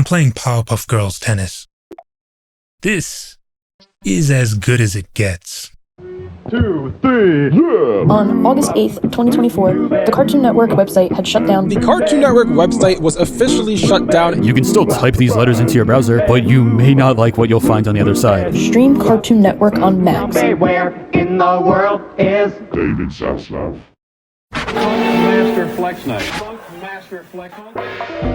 I'm playing Powerpuff Girls tennis. This is as good as it gets. 2, 3, yeah! On August 8th, 2024, the Cartoon Network website had shut down. The Cartoon Network website was officially shut down. You can still type these letters into your browser, but you may not like what you'll find on the other side. Stream Cartoon Network on Max. Where in the world is David Zaslav? Master Flex Night.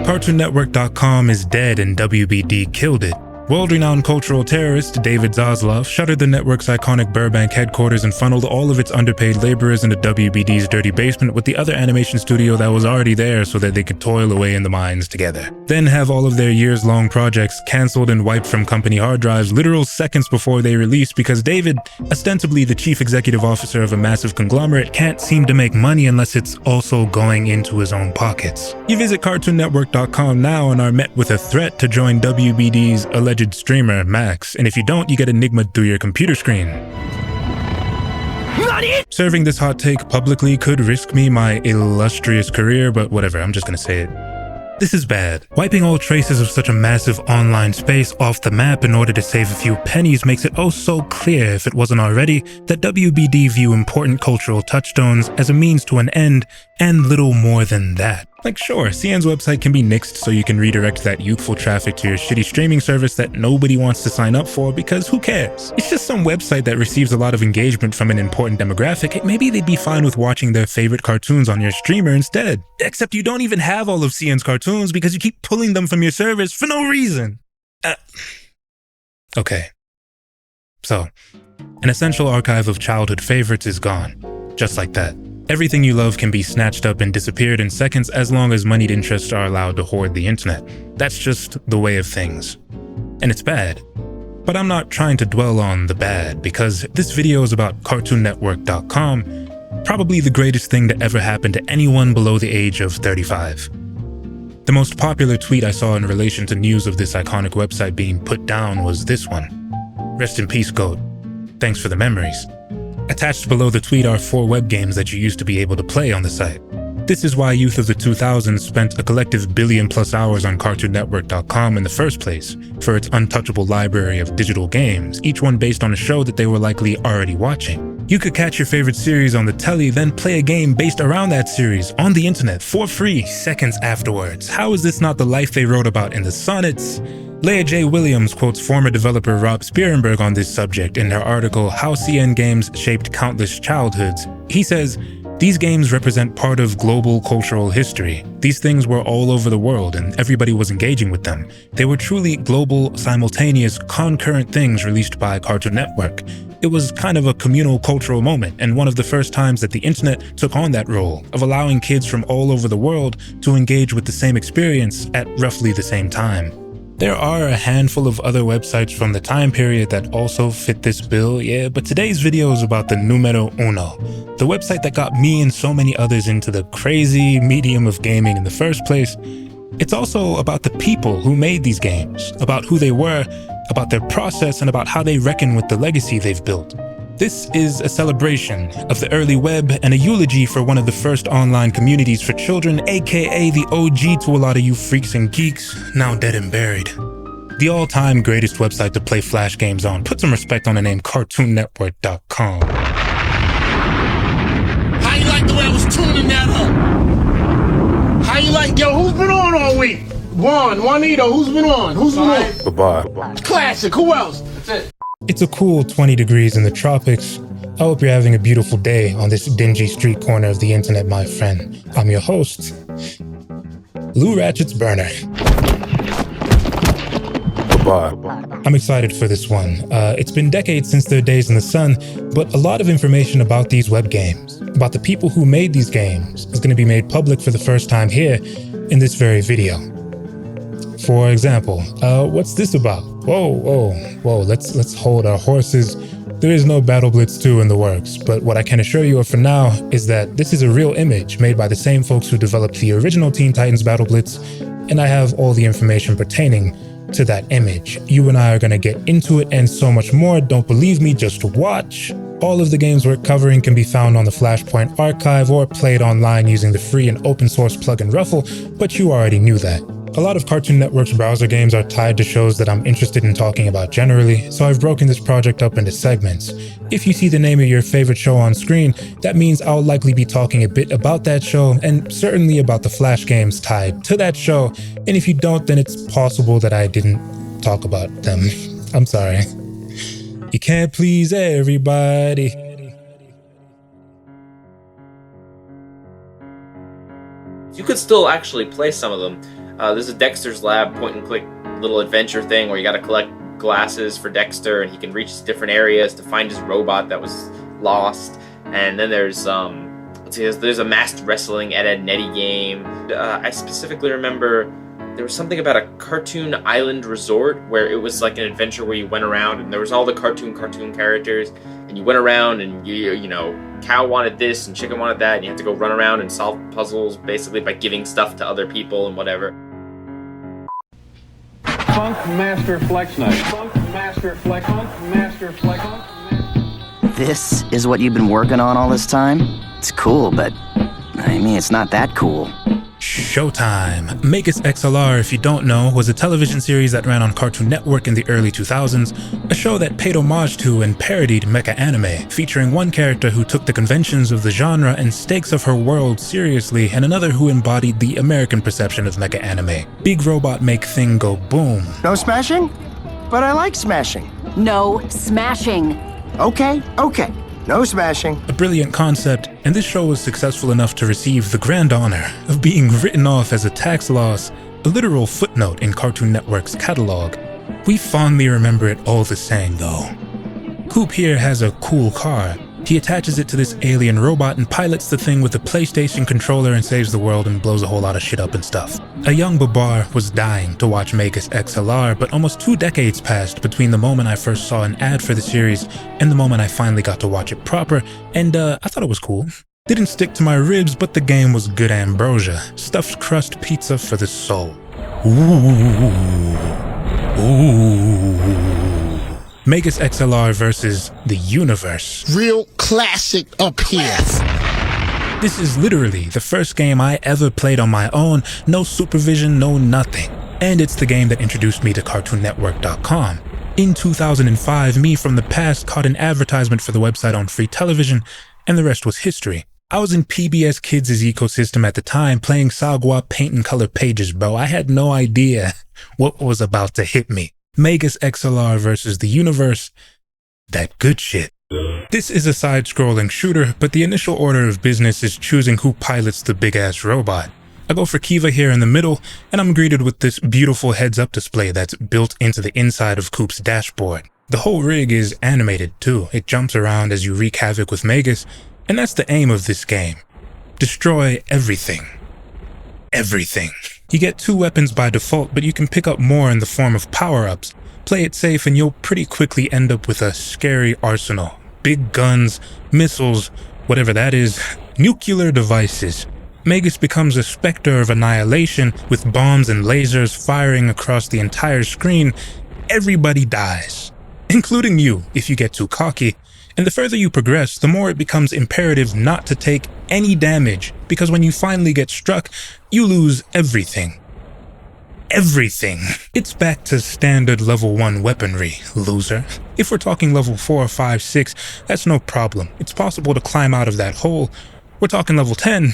CartoonNetwork.com is dead and WBD killed it. World-renowned cultural terrorist David Zaslav shuttered the network's iconic Burbank headquarters and funneled all of its underpaid laborers into WBD's dirty basement with the other animation studio that was already there so that they could toil away in the mines together. Then have all of their years-long projects cancelled and wiped from company hard drives literal seconds before they released because David, ostensibly the chief executive officer of a massive conglomerate, can't seem to make money unless it's also going into his own pockets. You visit CartoonNetwork.com now and are met with a threat to join WBD's alleged streamer, Max, and if you don't, you get Enigma through your computer screen. Serving this hot take publicly could risk me my illustrious career, but whatever, I'm just gonna say it. This is bad. Wiping all traces of such a massive online space off the map in order to save a few pennies makes it oh so clear, if it wasn't already, that WBD view important cultural touchstones as a means to an end, and little more than that. Like sure, CN's website can be nixed so you can redirect that youthful traffic to your shitty streaming service that nobody wants to sign up for because who cares? It's just some website that receives a lot of engagement from an important demographic. Hey, maybe they'd be fine with watching their favorite cartoons on your streamer instead. Except you don't even have all of CN's cartoons because you keep pulling them from your service for no reason. Okay. So, an essential archive of childhood favorites is gone. Just like that. Everything you love can be snatched up and disappeared in seconds as long as moneyed interests are allowed to hoard the internet. That's just the way of things. And it's bad. But I'm not trying to dwell on the bad, because this video is about CartoonNetwork.com, probably the greatest thing to ever happen to anyone below the age of 35. The most popular tweet I saw in relation to news of this iconic website being put down was this one. Rest in peace, GOAT. Thanks for the memories. Attached below the tweet are 4 web games that you used to be able to play on the site. This is why youth of the 2000s spent a collective billion-plus hours on CartoonNetwork.com in the first place, for its untouchable library of digital games, each one based on a show that they were likely already watching. You could catch your favorite series on the telly, then play a game based around that series on the internet for free seconds afterwards. How is this not the life they wrote about in the Sonnets? Leah J. Williams quotes former developer Rob Spierenberg on this subject in her article How CN Games Shaped Countless Childhoods. He says, "These games represent part of global cultural history. These things were all over the world and everybody was engaging with them. They were truly global, simultaneous, concurrent things released by Cartoon Network. It was kind of a communal cultural moment and one of the first times that the internet took on that role of allowing kids from all over the world to engage with the same experience at roughly the same time." There are a handful of other websites from the time period that also fit this bill, yeah, but today's video is about the numero uno, the website that got me and so many others into the crazy medium of gaming in the first place. It's also about the people who made these games, about who they were, about their process, and about how they reckon with the legacy they've built. This is a celebration of the early web and a eulogy for one of the first online communities for children, aka the OG to a lot of you freaks and geeks, now dead and buried. The all-time greatest website to play Flash games on. Put some respect on the name CartoonNetwork.com. How you like the way I was tuning that up? How you like, yo, who's been on all week? Juanito, who's been on? Who's been on? Bye-bye. Classic, who else? That's it. It's a cool 20 degrees in the tropics. I hope you're having a beautiful day on this dingy street corner of the internet, my friend. I'm your host, Lou Ratchet's Burner. Bye-bye. I'm excited for this one. It's been decades since their days in the sun, but a lot of information about these web games, about the people who made these games, is going to be made public for the first time here in this very video. For example, what's this about? Whoa, let's hold our horses. There is no Battle Blitz 2 in the works, but what I can assure you of for now is that this is a real image made by the same folks who developed the original Teen Titans Battle Blitz, and I have all the information pertaining to that image. You and I are going to get into it and so much more. Don't believe me, just watch. All of the games we're covering can be found on the Flashpoint archive or played online using the free and open source plugin Ruffle, but you already knew that. A lot of Cartoon Network's browser games are tied to shows that I'm interested in talking about generally, so I've broken this project up into segments. If you see the name of your favorite show on screen, that means I'll likely be talking a bit about that show, and certainly about the Flash games tied to that show, and if you don't, then it's possible that I didn't talk about them. I'm sorry. You can't please everybody. You could still actually play some of them. There's a Dexter's Lab point-and-click little adventure thing where you got to collect glasses for Dexter, and he can reach different areas to find his robot that was lost. And then there's there's a masked wrestling Ed, Edd n Eddy game. I specifically remember there was something about a cartoon island resort where it was like an adventure where you went around and there was all the cartoon characters, and you went around and you know, cow wanted this and chicken wanted that, and you had to go run around and solve puzzles basically by giving stuff to other people and whatever. Funk Master Flex Night. Funk Master Flex. Funk Master Flex. This is what you've been working on all this time? It's cool, but I mean, it's not that cool. Showtime. Magus XLR, if you don't know, was a television series that ran on Cartoon Network in the early 2000s, a show that paid homage to and parodied mecha anime, featuring one character who took the conventions of the genre and stakes of her world seriously, and another who embodied the American perception of mecha anime. Big robot make thing go boom. No smashing? But I like smashing. No smashing. Okay. No smashing. A brilliant concept, and this show was successful enough to receive the grand honor of being written off as a tax loss, a literal footnote in Cartoon Network's catalog. We fondly remember it all the same though. Coop here has a cool car. He attaches it to this alien robot and pilots the thing with a PlayStation controller and saves the world and blows a whole lot of shit up and stuff. A young Babar was dying to watch Magus XLR, but almost 2 decades passed between the moment I first saw an ad for the series and the moment I finally got to watch it proper, and I thought it was cool. Didn't stick to my ribs, but the game was good ambrosia. Stuffed crust pizza for the soul. Magus XLR versus the universe. Real classic up here. This is literally the first game I ever played on my own, no supervision, no nothing. And it's the game that introduced me to CartoonNetwork.com. In 2005, me from the past caught an advertisement for the website on free television, and the rest was history. I was in PBS Kids' ecosystem at the time, playing Sagwa paint and color pages, bro. I had no idea what was about to hit me. Magus XLR versus the universe, that good shit. This is a side-scrolling shooter, but the initial order of business is choosing who pilots the big-ass robot. I go for Kiva here in the middle, and I'm greeted with this beautiful heads-up display that's built into the inside of Coop's dashboard. The whole rig is animated too. It jumps around as you wreak havoc with Magus, and that's the aim of this game. Destroy everything. Everything. You get 2 weapons by default, but you can pick up more in the form of power-ups. Play it safe and you'll pretty quickly end up with a scary arsenal. Big guns, missiles, whatever that is, nuclear devices. Magus becomes a specter of annihilation with bombs and lasers firing across the entire screen. Everybody dies, including you if you get too cocky. And the further you progress, the more it becomes imperative not to take any damage, because when you finally get struck, you lose everything. Everything. It's back to standard level 1 weaponry, loser. If we're talking level 4, 5, 6, that's no problem. It's possible to climb out of that hole. We're talking level 10.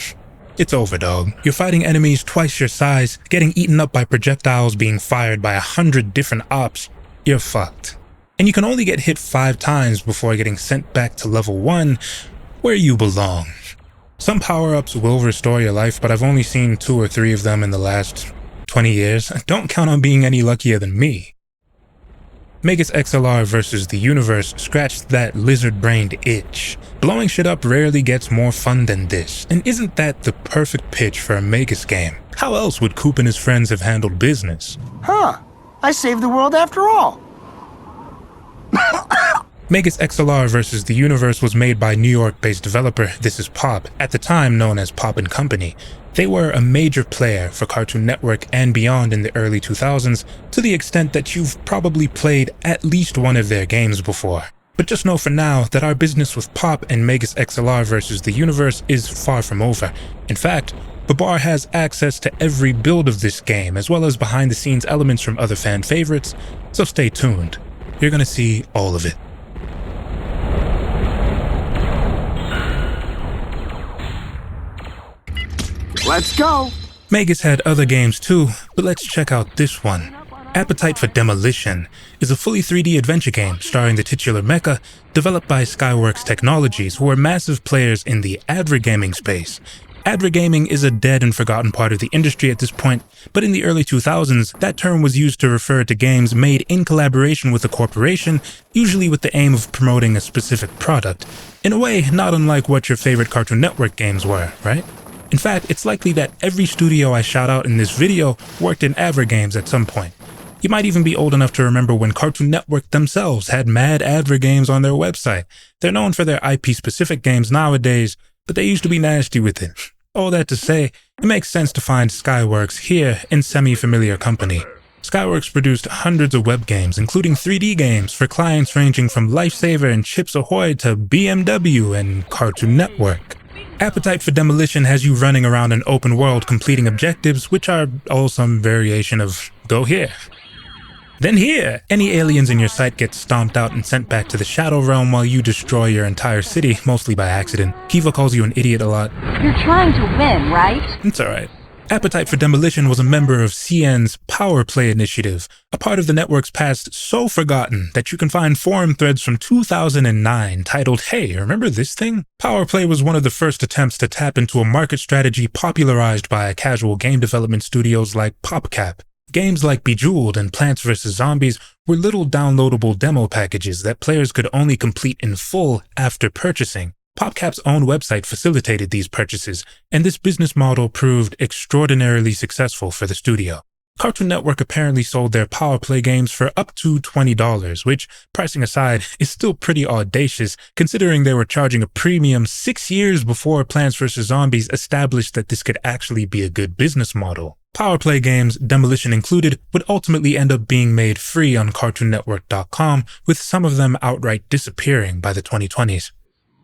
It's over, dog. You're fighting enemies twice your size, getting eaten up by projectiles being fired by 100 different ops. You're fucked. And you can only get hit 5 times before getting sent back to level 1, where you belong. Some power-ups will restore your life, but I've only seen 2 or 3 of them in the last 20 years. Don't count on being any luckier than me. Magus XLR versus the universe scratched that lizard-brained itch. Blowing shit up rarely gets more fun than this, and isn't that the perfect pitch for a Magus game? How else would Coop and his friends have handled business? Huh. I saved the world after all. Magus XLR vs. the Universe was made by New York-based developer This Is Pop, at the time known as Pop & Company. They were a major player for Cartoon Network and beyond in the early 2000s, to the extent that you've probably played at least one of their games before. But just know for now that our business with Pop and Magus XLR vs. the Universe is far from over. In fact, Babar has access to every build of this game, as well as behind-the-scenes elements from other fan favorites, so stay tuned. You're gonna see all of it. Let's go! Magus had other games too, but let's check out this one. Appetite for Demolition is a fully 3D adventure game starring the titular mecha, developed by Skyworks Technologies, who are massive players in the advergaming space. Advergaming is a dead and forgotten part of the industry at this point, but in the early 2000s, that term was used to refer to games made in collaboration with a corporation, usually with the aim of promoting a specific product. In a way, not unlike what your favorite Cartoon Network games were, right? In fact, it's likely that every studio I shout out in this video worked in advergames at some point. You might even be old enough to remember when Cartoon Network themselves had mad advergames on their website. They're known for their IP-specific games nowadays, but they used to be nasty with it. All that to say, it makes sense to find Skyworks here in semi-familiar company. Skyworks produced hundreds of web games, including 3D games for clients ranging from Lifesaver and Chips Ahoy to BMW and Cartoon Network. Appetite for Demolition has you running around an open world completing objectives, which are all some variation of go here. Then here, any aliens in your sight get stomped out and sent back to the Shadow Realm while you destroy your entire city, mostly by accident. Kiva calls you an idiot a lot. You're trying to win, right? It's alright. Appetite for Demolition was a member of CN's Power Play initiative, a part of the network's past so forgotten that you can find forum threads from 2009 titled, "Hey, remember this thing?" Power Play was one of the first attempts to tap into a market strategy popularized by casual game development studios like PopCap. Games like Bejeweled and Plants vs. Zombies were little downloadable demo packages that players could only complete in full after purchasing. PopCap's own website facilitated these purchases, and this business model proved extraordinarily successful for the studio. Cartoon Network apparently sold their Power Play games for up to $20, which, pricing aside, is still pretty audacious considering they were charging a premium 6 years before Plants vs. Zombies established that this could actually be a good business model. Power Play games, Demolition included, would ultimately end up being made free on CartoonNetwork.com, with some of them outright disappearing by the 2020s.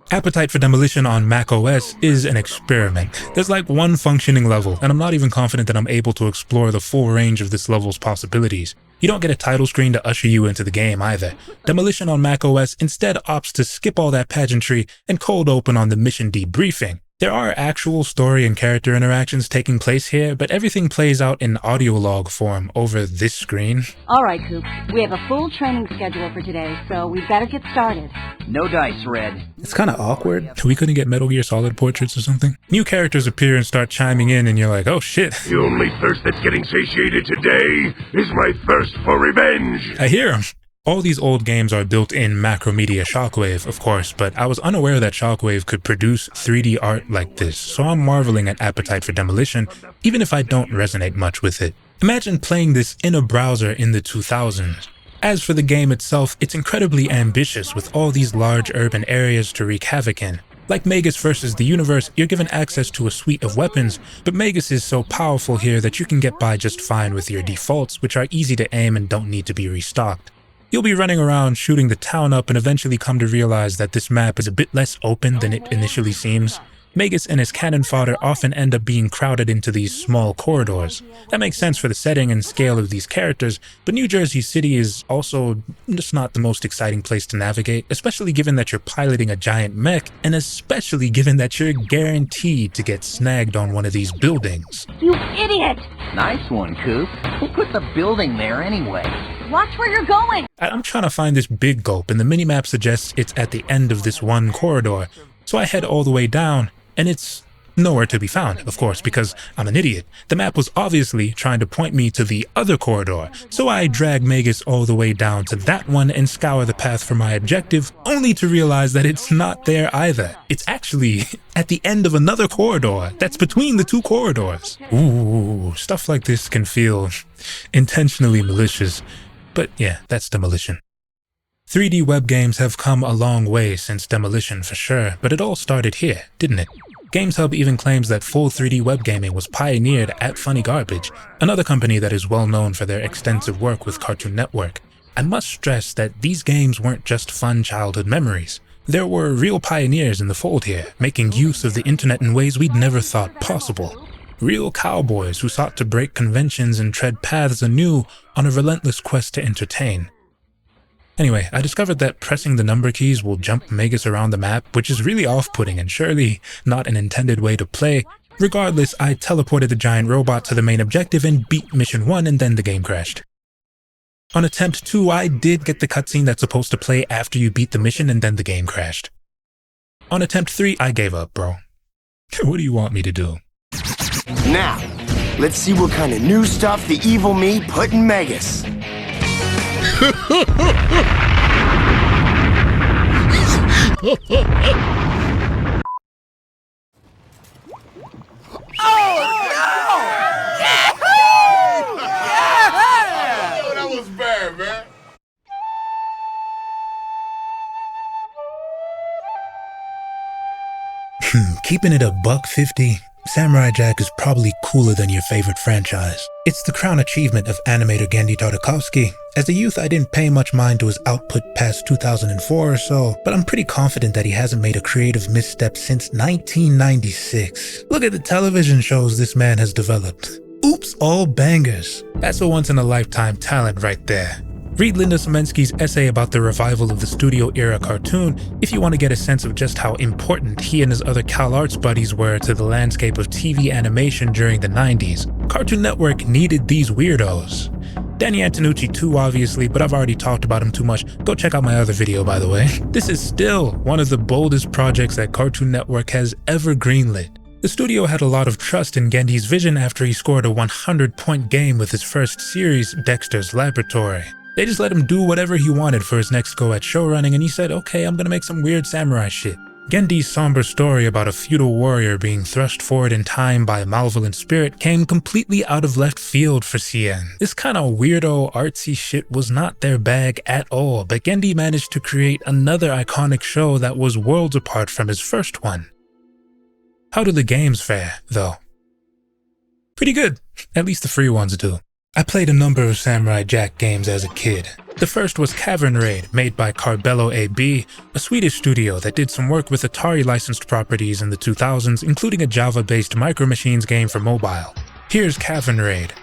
Appetite for Demolition on macOS is an experiment. There's like one functioning level, and I'm not even confident that I'm able to explore the full range of this level's possibilities. You don't get a title screen to usher you into the game either. Demolition on macOS instead opts to skip all that pageantry and cold open on the mission debriefing. There are actual story and character interactions taking place here, but everything plays out in audio log form over this screen. All right, Coop. We have a full training schedule for today, so we better get started. No dice, Red. It's kind of awkward. We couldn't get Metal Gear Solid portraits or something. New characters appear and start chiming in, and you're like, oh shit. The only thirst that's getting satiated today is my thirst for revenge. I hear him. All these old games are built in Macromedia Shockwave, of course, but I was unaware that Shockwave could produce 3D art like this, so I'm marveling at Appetite for Demolition, even if I don't resonate much with it. Imagine playing this in a browser in the 2000s. As for the game itself, it's incredibly ambitious with all these large urban areas to wreak havoc in. Like Magus vs. the Universe, you're given access to a suite of weapons, but Magus is so powerful here that you can get by just fine with your defaults, which are easy to aim and don't need to be restocked. You'll be running around shooting the town up and eventually come to realize that this map is a bit less open than it initially seems. Magus and his cannon fodder often end up being crowded into these small corridors. That makes sense for the setting and scale of these characters, but New Jersey City is also just not the most exciting place to navigate, especially given that you're piloting a giant mech, and especially given that you're guaranteed to get snagged on one of these buildings. You idiot! Nice one, Coop. Who put the building there anyway? Watch where you're going! I'm trying to find this big gulp, and the minimap suggests it's at the end of this one corridor, so I head all the way down, and it's nowhere to be found, of course, because I'm an idiot. The map was obviously trying to point me to the other corridor, so I drag Magus all the way down to that one and scour the path for my objective, only to realize that it's not there either. It's actually at the end of another corridor that's between the two corridors. Ooh, stuff like this can feel intentionally malicious, but yeah, that's Demolition. 3D web games have come a long way since Demolition for sure, but it all started here, didn't it? GamesHub even claims that full 3D web gaming was pioneered at Funny Garbage, another company that is well known for their extensive work with Cartoon Network. I must stress that these games weren't just fun childhood memories. There were real pioneers in the fold here, making use of the internet in ways we'd never thought possible. real cowboys who sought to break conventions and tread paths anew on a relentless quest to entertain. Anyway, I discovered that pressing the number keys will jump Magus around the map, which is really off-putting and surely not an intended way to play. Regardless, I teleported the giant robot to the main objective and beat mission 1, and then the game crashed. On attempt 2, I did get the cutscene that's supposed to play after you beat the mission, and then the game crashed. On attempt 3, I gave up, bro. What do you want me to do? Now, let's see what kind of new stuff the evil me put in Magus. Keeping it $1.50, Samurai Jack is probably cooler than your favorite franchise. It's the crown achievement of animator Genndy Tartakovsky. As a youth, I didn't pay much mind to his output past 2004 or so, but I'm pretty confident that he hasn't made a creative misstep since 1996. Look at the television shows this man has developed. Oops, all bangers. That's a once-in-a-lifetime talent right there. Read Linda Semensky's essay about the revival of the studio-era cartoon if you want to get a sense of just how important he and his other CalArts buddies were to the landscape of TV animation during the 90s. Cartoon Network needed these weirdos. Danny Antonucci too, obviously, but I've already talked about him too much. Go check out my other video, by the way. This is still one of the boldest projects that Cartoon Network has ever greenlit. The studio had a lot of trust in Genndy's vision after he scored a 100-point game with his first series, Dexter's Laboratory. They just let him do whatever he wanted for his next go at showrunning, and he said, okay, I'm gonna make some weird samurai shit. Genndy's somber story about a feudal warrior being thrust forward in time by a malevolent spirit came completely out of left field for CN. This kind of weirdo artsy shit was not their bag at all, but Genndy managed to create another iconic show that was worlds apart from his first one. How do the games fare, though? Pretty good, at least the free ones do. I played a number of Samurai Jack games as a kid. The first was Cavern Raid, made by Carbello AB, a Swedish studio that did some work with Atari licensed properties in the 2000s, including a Java-based Micro Machines game for mobile. Here's Cavern Raid.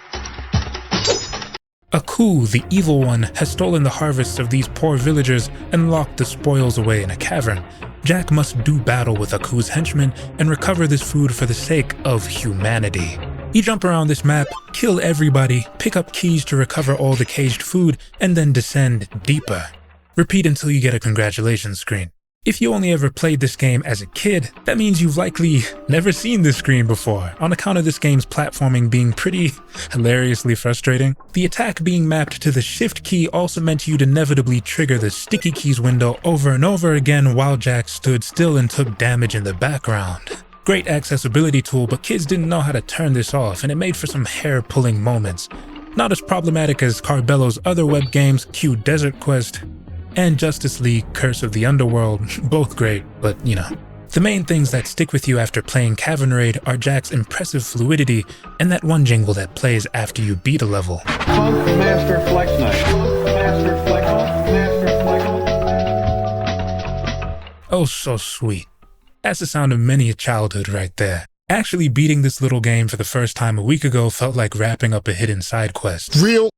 Aku, the evil one, has stolen the harvests of these poor villagers and locked the spoils away in a cavern. Jack must do battle with Aku's henchmen and recover this food for the sake of humanity. You jump around this map, kill everybody, pick up keys to recover all the caged food, and then descend deeper. Repeat until you get a congratulations screen. If you only ever played this game as a kid, that means you've likely never seen this screen before, on account of this game's platforming being pretty hilariously frustrating. The attack being mapped to the shift key also meant you'd inevitably trigger the sticky keys window over and over again while Jack stood still and took damage in the background. Great accessibility tool, but kids didn't know how to turn this off, and it made for some hair-pulling moments. Not as problematic as Carbello's other web games, Q Desert Quest, and Justice League Curse of the Underworld, both great, but you know. The main things that stick with you after playing Cavern Raid are Jack's impressive fluidity and that one jingle that plays after you beat a level. Funk Master Flex Knife. Master Flex. Master Flex. Oh, so sweet. That's the sound of many a childhood right there. Actually beating this little game for the first time a week ago felt like wrapping up a hidden side quest. Real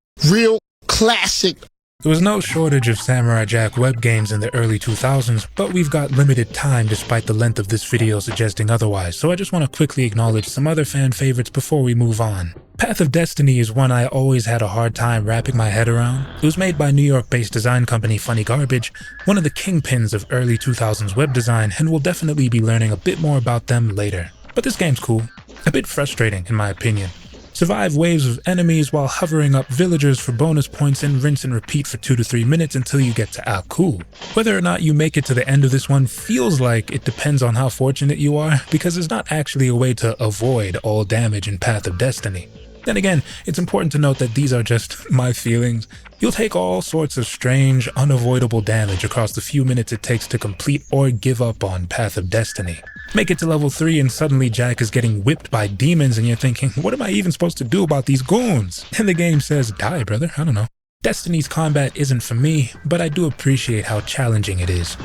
classic. There was no shortage of Samurai Jack web games in the early 2000s, but we've got limited time despite the length of this video suggesting otherwise, so I just want to quickly acknowledge some other fan favorites before we move on. Path of Destiny is one I always had a hard time wrapping my head around. It was made by New York-based design company Funny Garbage, one of the kingpins of early 2000s web design, and we'll definitely be learning a bit more about them later. But this game's cool. A bit frustrating in my opinion. Survive waves of enemies while hovering up villagers for bonus points and rinse and repeat for 2 to 3 minutes until you get to Aku. Whether or not you make it to the end of this one feels like it depends on how fortunate you are, because there's not actually a way to avoid all damage in Path of Destiny. Then again, it's important to note that these are just my feelings. You'll take all sorts of strange, unavoidable damage across the few minutes it takes to complete or give up on Path of Destiny. Make it to level 3 and suddenly Jack is getting whipped by demons and you're thinking, what am I even supposed to do about these goons? And the game says, die brother, I don't know. Destiny's combat isn't for me, but I do appreciate how challenging it is.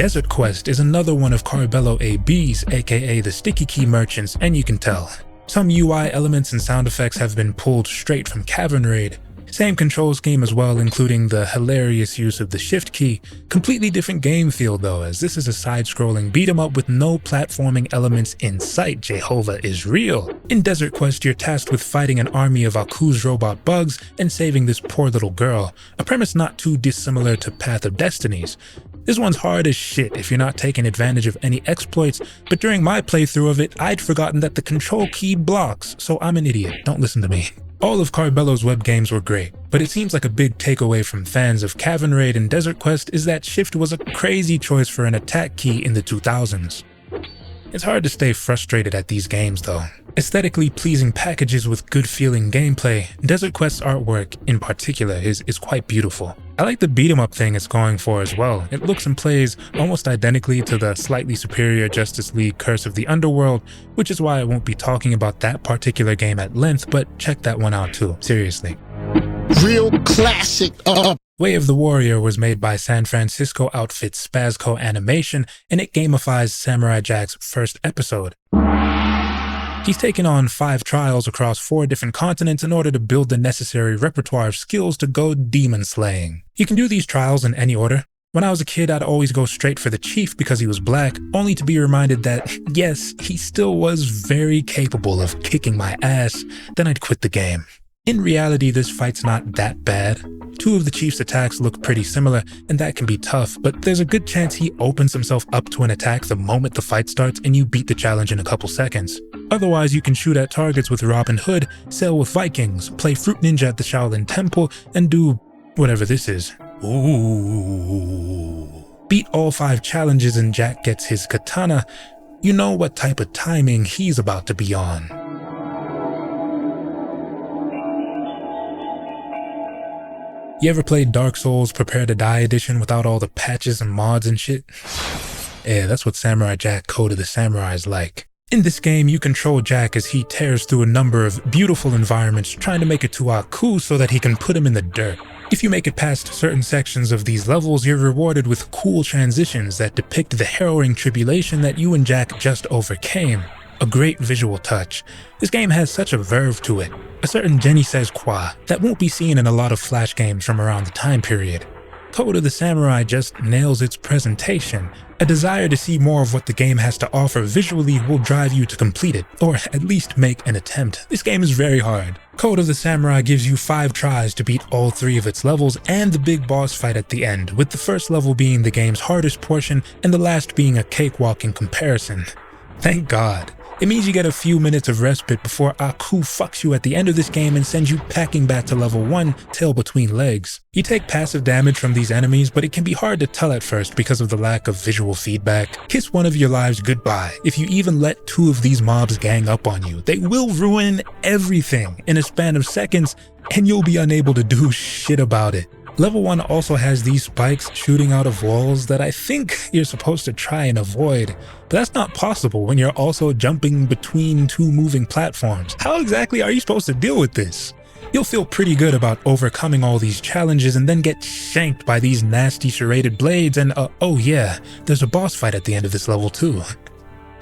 Desert Quest is another one of Carbello AB's, aka the sticky key merchants, and you can tell. Some UI elements and sound effects have been pulled straight from Cavern Raid. Same control scheme as well, including the hilarious use of the shift key. Completely different game feel though, as this is a side-scrolling beat-em-up with no platforming elements in sight. Jehovah is real. In Desert Quest, you're tasked with fighting an army of Aku's robot bugs and saving this poor little girl, a premise not too dissimilar to Path of Destinies. This one's hard as shit if you're not taking advantage of any exploits, but during my playthrough of it, I'd forgotten that the control key blocks, so I'm an idiot, don't listen to me. All of Carbello's web games were great, but it seems like a big takeaway from fans of Cavern Raid and Desert Quest is that shift was a crazy choice for an attack key in the 2000s. It's hard to stay frustrated at these games though. Aesthetically pleasing packages with good feeling gameplay, Desert Quest's artwork in particular is quite beautiful. I like the beat 'em up thing it's going for as well. It looks and plays almost identically to the slightly superior Justice League Curse of the Underworld, which is why I won't be talking about that particular game at length, but check that one out too, seriously. Real classic. Way of the Warrior was made by San Francisco outfit Spazco Animation, and it gamifies Samurai Jack's first episode. He's taken on 5 trials across 4 different continents in order to build the necessary repertoire of skills to go demon slaying. You can do these trials in any order. When I was a kid, I'd always go straight for the chief because he was black, only to be reminded that, yes, he still was very capable of kicking my ass, then I'd quit the game. In reality, this fight's not that bad. 2 of the chief's attacks look pretty similar, and that can be tough, but there's a good chance he opens himself up to an attack the moment the fight starts and you beat the challenge in a couple seconds. Otherwise, you can shoot at targets with Robin Hood, sail with Vikings, play Fruit Ninja at the Shaolin Temple, and do whatever this is. Ooh. Beat all 5 challenges and Jack gets his katana. You know what type of timing he's about to be on. You ever played Dark Souls Prepare to Die edition without all the patches and mods and shit? Yeah, that's what Samurai Jack Code of the Samurai is like. In this game, you control Jack as he tears through a number of beautiful environments trying to make it to Aku so that he can put him in the dirt. If you make it past certain sections of these levels, you're rewarded with cool transitions that depict the harrowing tribulation that you and Jack just overcame. A great visual touch. This game has such a verve to it, a certain je ne sais quoi that won't be seen in a lot of Flash games from around the time period. Code of the Samurai just nails its presentation. A desire to see more of what the game has to offer visually will drive you to complete it, or at least make an attempt. This game is very hard. Code of the Samurai gives you 5 tries to beat all 3 of its levels and the big boss fight at the end, with the first level being the game's hardest portion and the last being a cakewalk in comparison. Thank God. It means you get a few minutes of respite before Aku fucks you at the end of this game and sends you packing back to level 1, tail between legs. You take passive damage from these enemies, but it can be hard to tell at first because of the lack of visual feedback. Kiss one of your lives goodbye if you even let 2 of these mobs gang up on you. They will ruin everything in a span of seconds, and you'll be unable to do shit about it. Level 1 also has these spikes shooting out of walls that I think you're supposed to try and avoid, but that's not possible when you're also jumping between 2 moving platforms. How exactly are you supposed to deal with this? You'll feel pretty good about overcoming all these challenges and then get shanked by these nasty serrated blades and oh yeah, there's a boss fight at the end of this level too.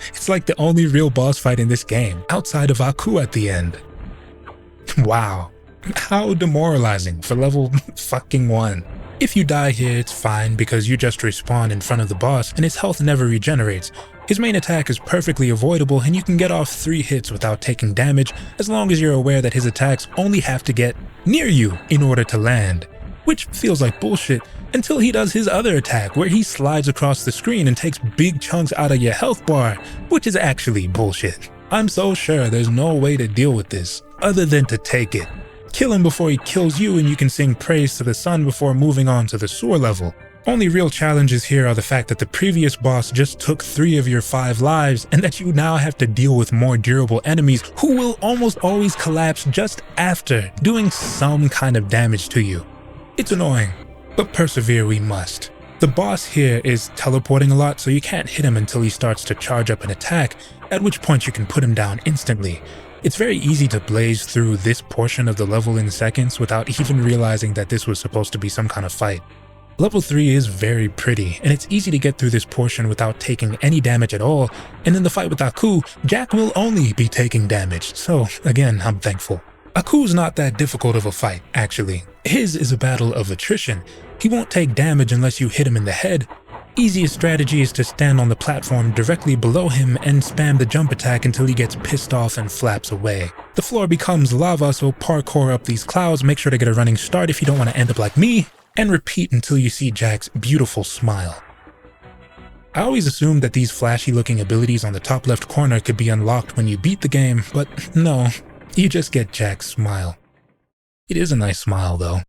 It's like the only real boss fight in this game, outside of Aku at the end. Wow. How demoralizing for level fucking 1. If you die here, it's fine because you just respawn in front of the boss and his health never regenerates. His main attack is perfectly avoidable and you can get off 3 hits without taking damage as long as you're aware that his attacks only have to get near you in order to land. Which feels like bullshit until he does his other attack where he slides across the screen and takes big chunks out of your health bar, which is actually bullshit. I'm so sure there's no way to deal with this other than to take it. Kill him before he kills you and you can sing praise to the sun before moving on to the sewer level. Only real challenges here are the fact that the previous boss just took 3 of your 5 lives and that you now have to deal with more durable enemies who will almost always collapse just after doing some kind of damage to you. It's annoying, but persevere we must. The boss here is teleporting a lot, so you can't hit him until he starts to charge up an attack, at which point you can put him down instantly. It's very easy to blaze through this portion of the level in seconds without even realizing that this was supposed to be some kind of fight. Level 3 is very pretty, and it's easy to get through this portion without taking any damage at all, and in the fight with Aku, Jack will only be taking damage, so again, I'm thankful. Aku's not that difficult of a fight, actually. His is a battle of attrition. He won't take damage unless you hit him in the head. Easiest strategy is to stand on the platform directly below him and spam the jump attack until he gets pissed off and flaps away. The floor becomes lava, so parkour up these clouds, make sure to get a running start if you don't want to end up like me, and repeat until you see Jack's beautiful smile. I always assumed that these flashy looking abilities on the top left corner could be unlocked when you beat the game, but no, you just get Jack's smile. It is a nice smile though.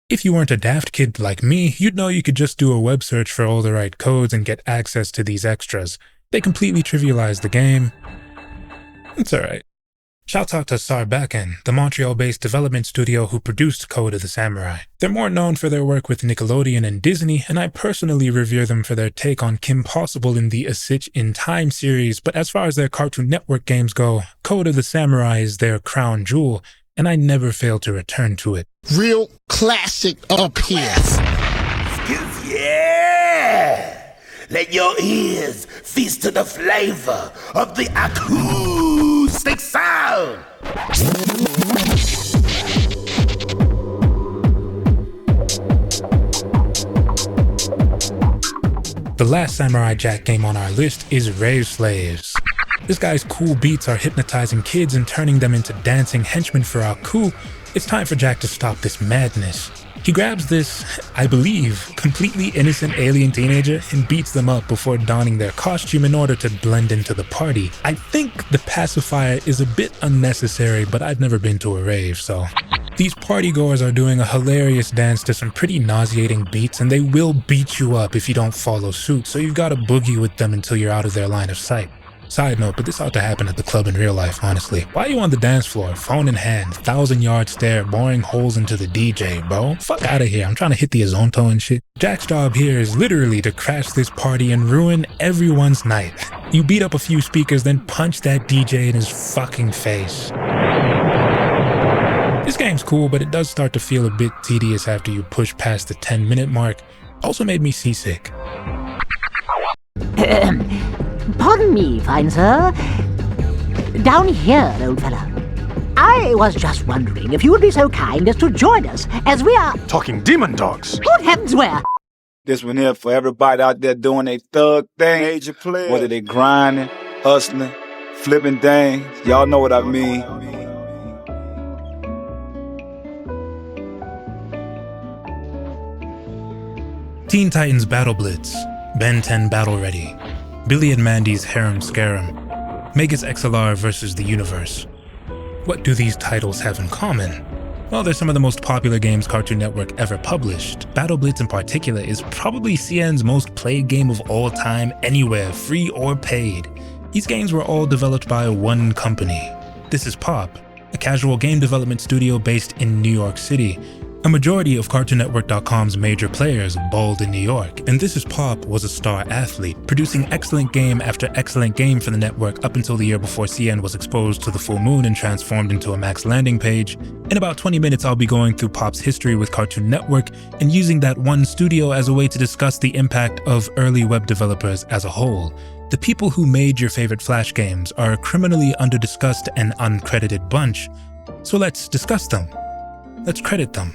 If you weren't a daft kid like me, you'd know you could just do a web search for all the right codes and get access to these extras. They completely trivialize the game. It's alright. Shouts out to Sarbakken, the Montreal-based development studio who produced Code of the Samurai. They're more known for their work with Nickelodeon and Disney, and I personally revere them for their take on Kim Possible in the A Stitch in Time series, but as far as their Cartoon Network games go, Code of the Samurai is their crown jewel, and I never fail to return to it. Real classic up here. Yeah! Let your ears feast to the flavor of the acoustic sound! The last Samurai Jack game on our list is Rave Slaves. This guy's cool beats are hypnotizing kids and turning them into dancing henchmen for Aku. It's time for Jack to stop this madness. He grabs this, I believe, completely innocent alien teenager and beats them up before donning their costume in order to blend into the party. I think the pacifier is a bit unnecessary, but I've never been to a rave, so. These partygoers are doing a hilarious dance to some pretty nauseating beats, and they will beat you up if you don't follow suit, so you've got to boogie with them until you're out of their line of sight. Side note, but this ought to happen at the club in real life, honestly. Why are you on the dance floor, phone in hand, 1,000-yard stare, boring holes into the DJ, bro? Fuck out of here, I'm trying to hit the Azonto and shit. Jack's job here is literally to crash this party and ruin everyone's night. You beat up a few speakers, then punch that DJ in his fucking face. This game's cool, but it does start to feel a bit tedious after you push past the 10-minute mark. Also made me seasick. Pardon me, fine sir. Down here, old fella. I was just wondering if you would be so kind as to join us, as we are... Talking demon dogs. Good heavens, where? This one here for everybody out there doing their thug thing. Major players. Whether they grinding, hustling, flipping things. Y'all know what I mean. Teen Titans Battle Blitz, Ben 10 Battle Ready, Billy and Mandy's Harem Scarum, Megas XLR vs. the Universe. What do these titles have in common? Well, they're some of the most popular games Cartoon Network ever published. Battle Blitz in particular is probably CN's most played game of all time anywhere, free or paid. These games were all developed by one company. This is Pop, a casual game development studio based in New York City. A majority of CartoonNetwork.com's major players balled in New York, and This Is Pop was a star athlete, producing excellent game after excellent game for the network up until the year before CN was exposed to the full moon and transformed into a max landing page. In about 20 minutes, I'll be going through Pop's history with Cartoon Network and using that one studio as a way to discuss the impact of early web developers as a whole. The people who made your favorite Flash games are a criminally under-discussed and uncredited bunch, so let's discuss them. Let's credit them.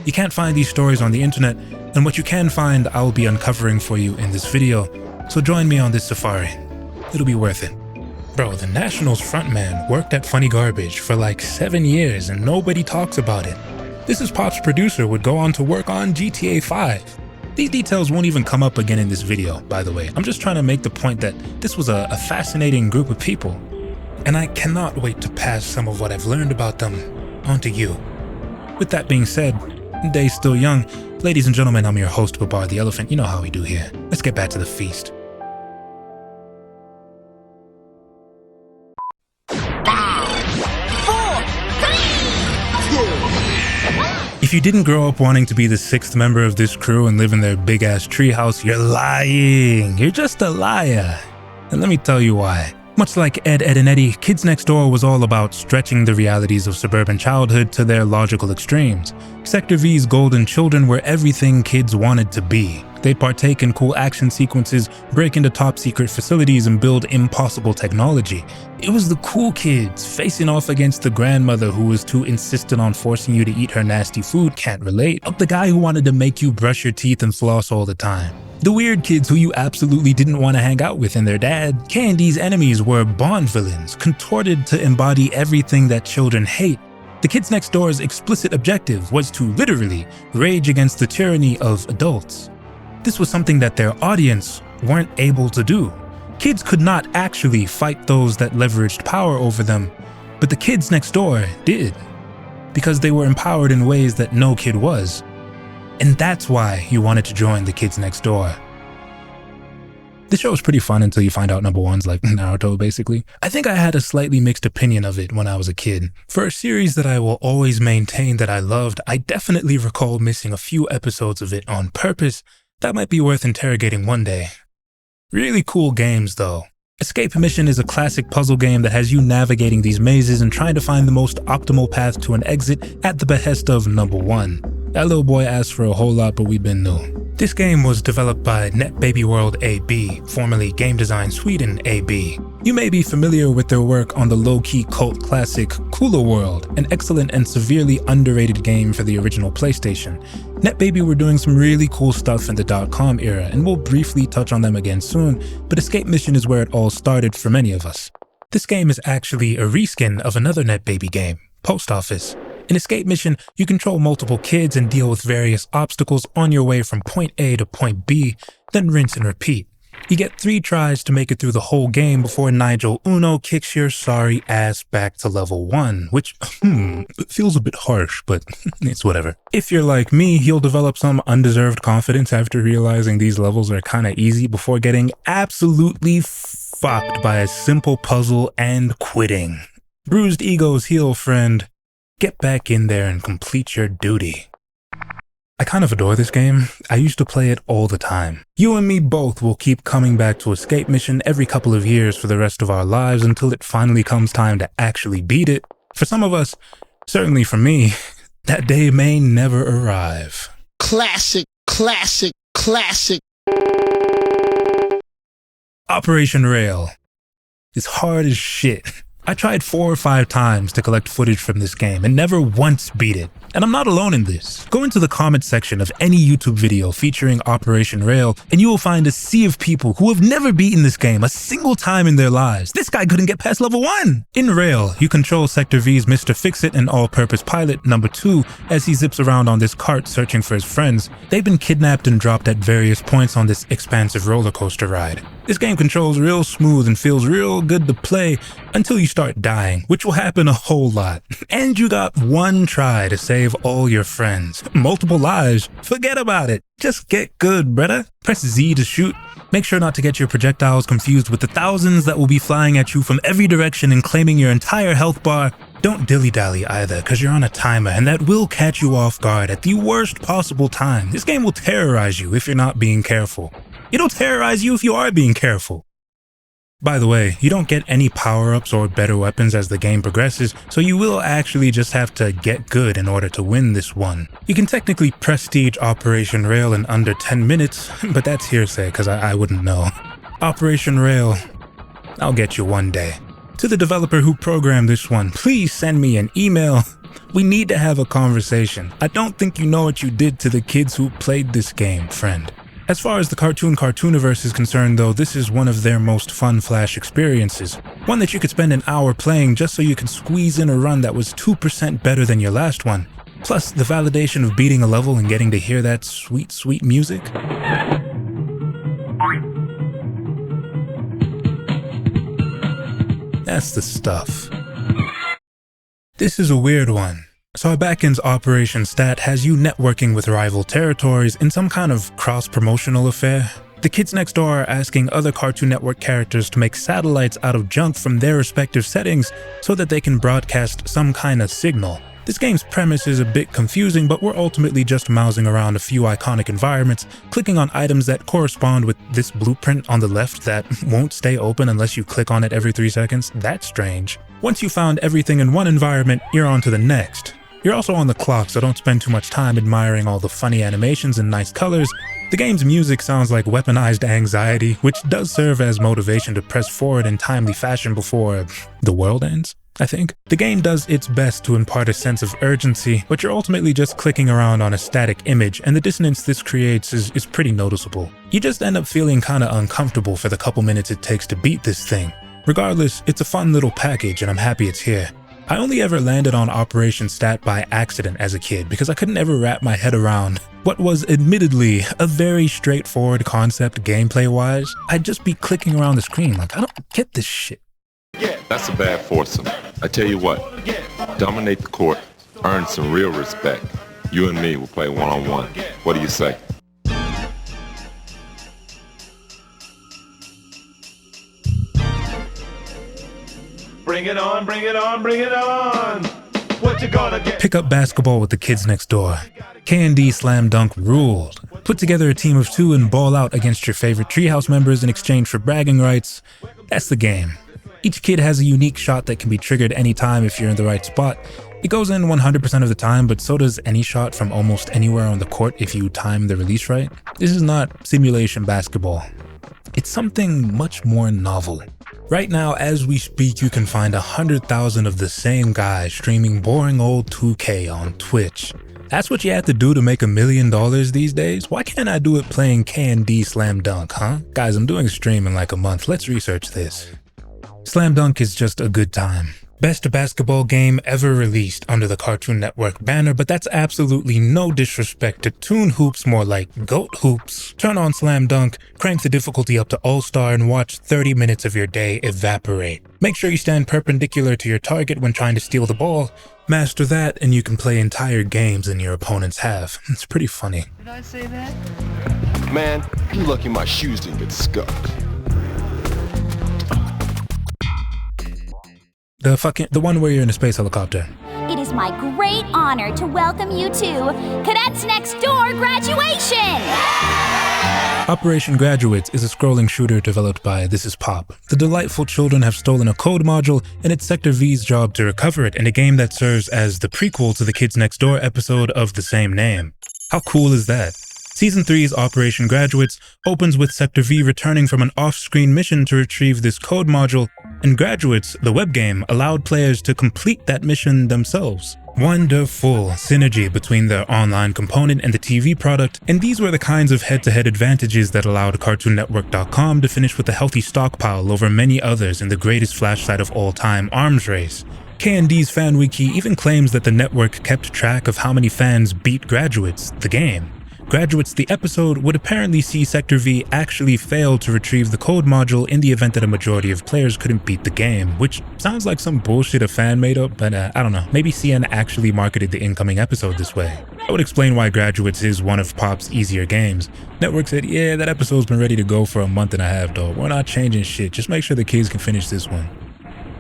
You can't find these stories on the internet, and what you can find I'll be uncovering for you in this video, so join me on this safari. It'll be worth it. Bro, the Nationals frontman worked at Funny Garbage for like 7 years and nobody talks about it. This Is Pop's producer would go on to work on GTA 5. These details won't even come up again in this video, by the way. I'm just trying to make the point that this was a fascinating group of people, and I cannot wait to pass some of what I've learned about them onto you. With that being said, day's still young. Ladies and gentlemen, I'm your host, Babar the Elephant. You know how we do here. Let's get back to the feast. 5, 4, 3, 2. If you didn't grow up wanting to be the 6th member of this crew and live in their big-ass treehouse, you're lying. You're just a liar. And let me tell you why. Much like Ed, Edd, and Eddy, Kids Next Door was all about stretching the realities of suburban childhood to their logical extremes. Sector V's golden children were everything kids wanted to be. They'd partake in cool action sequences, break into top-secret facilities, and build impossible technology. It was the cool kids facing off against the grandmother who was too insistent on forcing you to eat her nasty food, can't relate, of the guy who wanted to make you brush your teeth and floss all the time. The weird kids who you absolutely didn't want to hang out with, and their dad. K&D's enemies were Bond villains, contorted to embody everything that children hate. The Kids Next Door's explicit objective was to literally rage against the tyranny of adults. This was something that their audience weren't able to do. Kids could not actually fight those that leveraged power over them, but the Kids Next Door did, because they were empowered in ways that no kid was. And that's why you wanted to join the Kids Next Door. This show is pretty fun until you find out number ones like Naruto, basically. I think I had a slightly mixed opinion of it when I was a kid. For a series that I will always maintain that I loved, I definitely recall missing a few episodes of it on purpose. That might be worth interrogating one day. Really cool games though. Escape Mission is a classic puzzle game that has you navigating these mazes and trying to find the most optimal path to an exit at the behest of number one. That little boy asked for a whole lot, but we've been new. This game was developed by NetBabyWorld AB, formerly Game Design Sweden AB. You may be familiar with their work on the low-key cult classic Cooler World, an excellent and severely underrated game for the original PlayStation. NetBaby were doing some really cool stuff in the .com era, and we'll briefly touch on them again soon, but Escape Mission is where it all started for many of us. This game is actually a reskin of another NetBaby game, Post Office. In Escape Mission, you control multiple kids and deal with various obstacles on your way from point A to point B, then rinse and repeat. You get 3 tries to make it through the whole game before Nigel Uno kicks your sorry ass back to level 1, which, it feels a bit harsh, but it's whatever. If you're like me, you'll develop some undeserved confidence after realizing these levels are kinda easy before getting absolutely fucked by a simple puzzle and quitting. Bruised egos heal, friend. Get back in there and complete your duty. I kind of adore this game. I used to play it all the time. You and me both will keep coming back to Escape Mission every couple of years for the rest of our lives until it finally comes time to actually beat it. For some of us, certainly for me, that day may never arrive. Classic, classic, classic. Operation Rail is hard as shit. I tried 4 or 5 times to collect footage from this game and never once beat it. And I'm not alone in this. Go into the comment section of any YouTube video featuring Operation Rail and you will find a sea of people who have never beaten this game a single time in their lives. This guy couldn't get past level 1! In Rail, you control Sector V's Mr. Fix-It and all-purpose pilot number 2 as he zips around on this cart searching for his friends. They've been kidnapped and dropped at various points on this expansive roller coaster ride. This game controls real smooth and feels real good to play until you start dying, which will happen a whole lot. And you got 1 try to save all your friends. Multiple lives, forget about it. Just get good, brother. Press Z to shoot. Make sure not to get your projectiles confused with the thousands that will be flying at you from every direction and claiming your entire health bar. Don't dilly-dally either, cause you're on a timer and that will catch you off guard at the worst possible time. This game will terrorize you if you're not being careful. It'll terrorize you if you are being careful. By the way, you don't get any power-ups or better weapons as the game progresses, so you will actually just have to get good in order to win this one. You can technically prestige Operation Rail in under 10 minutes, but that's hearsay cause I wouldn't know. Operation Rail, I'll get you one day. To the developer who programmed this one, please send me an email. We need to have a conversation. I don't think you know what you did to the kids who played this game, friend. As far as the Cartooniverse is concerned though, this is one of their most fun Flash experiences. One that you could spend an hour playing just so you can squeeze in a run that was 2% better than your last one. Plus, the validation of beating a level and getting to hear that sweet, sweet music. That's the stuff. This is a weird one. Sarbakin's Operation Stat has you networking with rival territories in some kind of cross-promotional affair. The kids next door are asking other Cartoon Network characters to make satellites out of junk from their respective settings so that they can broadcast some kind of signal. This game's premise is a bit confusing, but we're ultimately just mousing around a few iconic environments, clicking on items that correspond with this blueprint on the left that won't stay open unless you click on it every 3 seconds. That's strange. Once you found everything in one environment, you're on to the next. You're also on the clock, so don't spend too much time admiring all the funny animations and nice colors. The game's music sounds like weaponized anxiety, which does serve as motivation to press forward in timely fashion before the world ends, I think. The game does its best to impart a sense of urgency, but you're ultimately just clicking around on a static image, and the dissonance this creates is pretty noticeable. You just end up feeling kinda uncomfortable for the couple minutes it takes to beat this thing. Regardless, it's a fun little package and I'm happy it's here. I only ever landed on Operation Stat by accident as a kid because I couldn't ever wrap my head around what was admittedly a very straightforward concept gameplay-wise. I'd just be clicking around the screen like, I don't get this shit. That's a bad foursome. I tell you what, dominate the court, earn some real respect. You and me will play one-on-one. What do you say? Bring it on, bring it on, bring it on! What you gonna get? Pick up basketball with the kids next door. K&D Slam Dunk ruled. Put together a team of 2 and ball out against your favorite treehouse members in exchange for bragging rights. That's the game. Each kid has a unique shot that can be triggered anytime if you're in the right spot. It goes in 100% of the time, but so does any shot from almost anywhere on the court if you time the release right. This is not simulation basketball. It's something much more novel. Right now, as we speak, you can find 100,000 of the same guy streaming boring old 2K on Twitch. That's what you have to do to make $1 million these days? Why can't I do it playing K&D Slam Dunk, huh? Guys, I'm doing a stream in like a month. Let's research this. Slam Dunk is just a good time. Best basketball game ever released under the Cartoon Network banner, but that's absolutely no disrespect to Toon Hoops, more like Goat Hoops. Turn on Slam Dunk, crank the difficulty up to All-Star, and watch 30 minutes of your day evaporate. Make sure you stand perpendicular to your target when trying to steal the ball. Master that, and you can play entire games in your opponent's half. It's pretty funny. Did I say that? Man, you lucky my shoes didn't get scuffed. The one where you're in a space helicopter. It is my great honor to welcome you to Cadets Next Door graduation! Operation Graduates is a scrolling shooter developed by This Is Pop. The delightful children have stolen a code module, and it's Sector V's job to recover it in a game that serves as the prequel to the Kids Next Door episode of the same name. How cool is that? Season 3's Operation Graduates opens with Sector V returning from an off-screen mission to retrieve this code module, and Graduates, the web game, allowed players to complete that mission themselves. Wonderful synergy between the online component and the TV product, and these were the kinds of head-to-head advantages that allowed CartoonNetwork.com to finish with a healthy stockpile over many others in the greatest flash site of all time, Arms Race. K&D's fan wiki even claims that the network kept track of how many fans beat Graduates, the game. Graduates, the episode, would apparently see Sector V actually fail to retrieve the code module in the event that a majority of players couldn't beat the game, which sounds like some bullshit a fan made up, but I don't know, maybe CN actually marketed the incoming episode this way. That would explain why Graduates is one of Pop's easier games. Network said, yeah, that episode's been ready to go for a month and a half though, we're not changing shit, just make sure the kids can finish this one.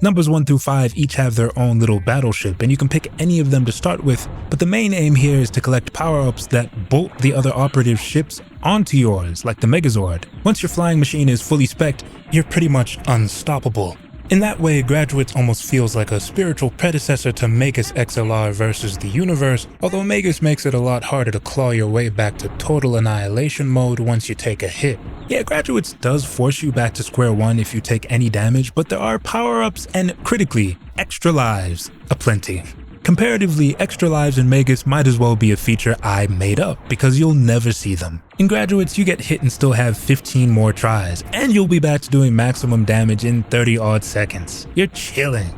Numbers 1 through 5 each have their own little battleship, and you can pick any of them to start with, but the main aim here is to collect power-ups that bolt the other operative ships onto yours, like the Megazord. Once your flying machine is fully spec'd, you're pretty much unstoppable. In that way, Graduates almost feels like a spiritual predecessor to Magus XLR versus the universe, although Magus makes it a lot harder to claw your way back to total annihilation mode once you take a hit. Yeah, Graduates does force you back to square one if you take any damage, but there are power-ups and, critically, extra lives aplenty. Comparatively, extra lives in Magus might as well be a feature I made up, because you'll never see them. In Graduates, you get hit and still have 15 more tries, and you'll be back to doing maximum damage in 30-odd seconds. You're chilling.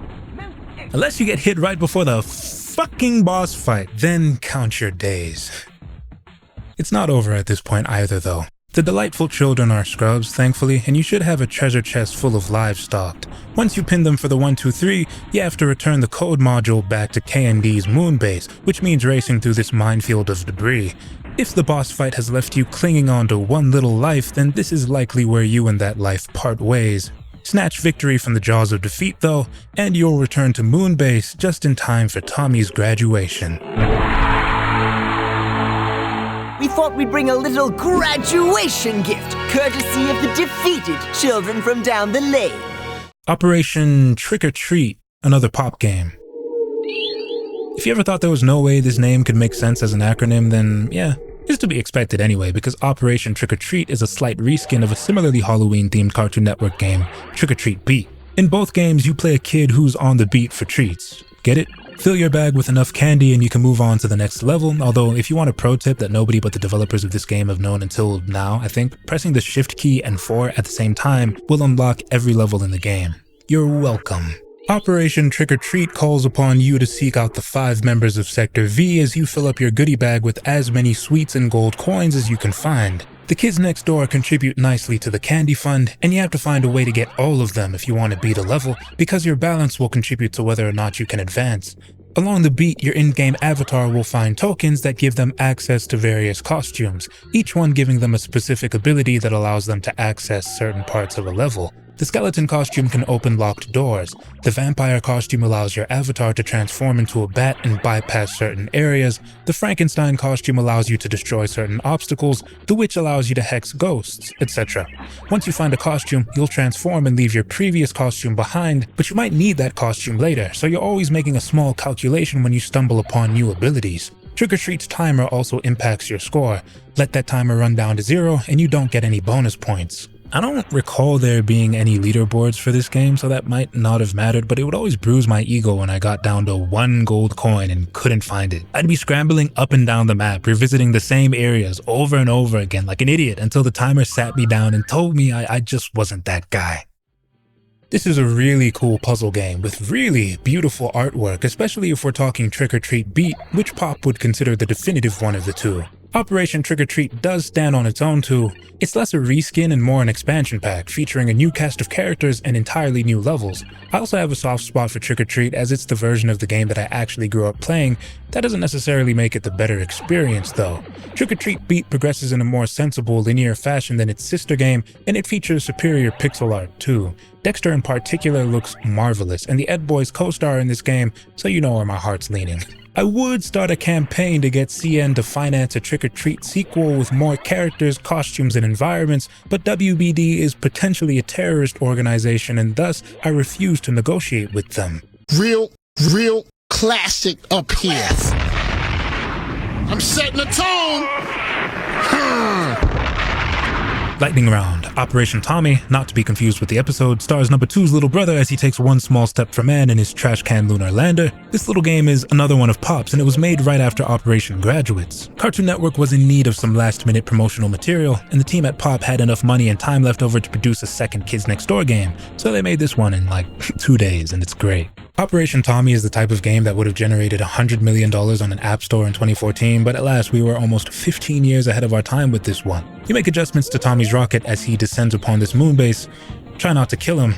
Unless you get hit right before the fucking boss fight, then count your days. It's not over at this point either though. The delightful children are scrubs, thankfully, and you should have a treasure chest full of lives stocked. Once you pin them for the 1, 2, 3, you have to return the code module back to K&D's moon base, which means racing through this minefield of debris. If the boss fight has left you clinging on to one little life, then this is likely where you and that life part ways. Snatch victory from the jaws of defeat though, and you'll return to Moonbase just in time for Tommy's graduation. We thought we'd bring a little graduation gift, courtesy of the defeated children from down the lane. Operation Trick or Treat, another pop game. If you ever thought there was no way this name could make sense as an acronym, then yeah, it's to be expected anyway, because Operation Trick or Treat is a slight reskin of a similarly Halloween-themed Cartoon Network game, Trick or Treat Beat. In both games, you play a kid who's on the beat for treats. Get it? Fill your bag with enough candy and you can move on to the next level, although if you want a pro tip that nobody but the developers of this game have known until now, I think, pressing the Shift key and 4 at the same time will unlock every level in the game. You're welcome. Operation Trick or Treat calls upon you to seek out the 5 members of Sector V as you fill up your goodie bag with as many sweets and gold coins as you can find. The kids next door contribute nicely to the candy fund, and you have to find a way to get all of them if you want to beat a level, because your balance will contribute to whether or not you can advance. Along the beat, your in-game avatar will find tokens that give them access to various costumes, each one giving them a specific ability that allows them to access certain parts of a level. The skeleton costume can open locked doors. The vampire costume allows your avatar to transform into a bat and bypass certain areas. The Frankenstein costume allows you to destroy certain obstacles. The witch allows you to hex ghosts, etc. Once you find a costume, you'll transform and leave your previous costume behind, but you might need that costume later, so you're always making a small calculation when you stumble upon new abilities. Trick or Treat's timer also impacts your score. Let that timer run down to 0 and you don't get any bonus points. I don't recall there being any leaderboards for this game, so that might not have mattered, but it would always bruise my ego when I got down to 1 gold coin and couldn't find it. I'd be scrambling up and down the map, revisiting the same areas over and over again like an idiot until the timer sat me down and told me I just wasn't that guy. This is a really cool puzzle game with really beautiful artwork, especially if we're talking Trick or Treat Beat, which Pop would consider the definitive one of the two. Operation Trick or Treat does stand on its own too. It's less a reskin and more an expansion pack, featuring a new cast of characters and entirely new levels. I also have a soft spot for Trick or Treat as it's the version of the game that I actually grew up playing. That doesn't necessarily make it the better experience though. Trick or Treat Beat progresses in a more sensible, linear fashion than its sister game, and it features superior pixel art too. Dexter in particular looks marvelous, and the Ed Boys co-star in this game, so you know where my heart's leaning. I would start a campaign to get CN to finance a Trick or Treat sequel with more characters, costumes, and environments, but WBD is potentially a terrorist organization and thus I refuse to negotiate with them. Real classic up here. I'm setting the tone. Lightning round. Operation Tommy, not to be confused with the episode, stars number 2's little brother as he takes one small step for man in his trash can lunar lander. This little game is another one of Pop's, and it was made right after Operation Graduates. Cartoon Network was in need of some last-minute promotional material, and the team at Pop had enough money and time left over to produce a second Kids Next Door game, so they made this one in like 2 days, and it's great. Operation Tommy is the type of game that would have generated $100 million on an app store in 2014, but alas, we were almost 15 years ahead of our time with this one. You make adjustments to Tommy's rocket as he descends upon this moon base. Try not to kill him.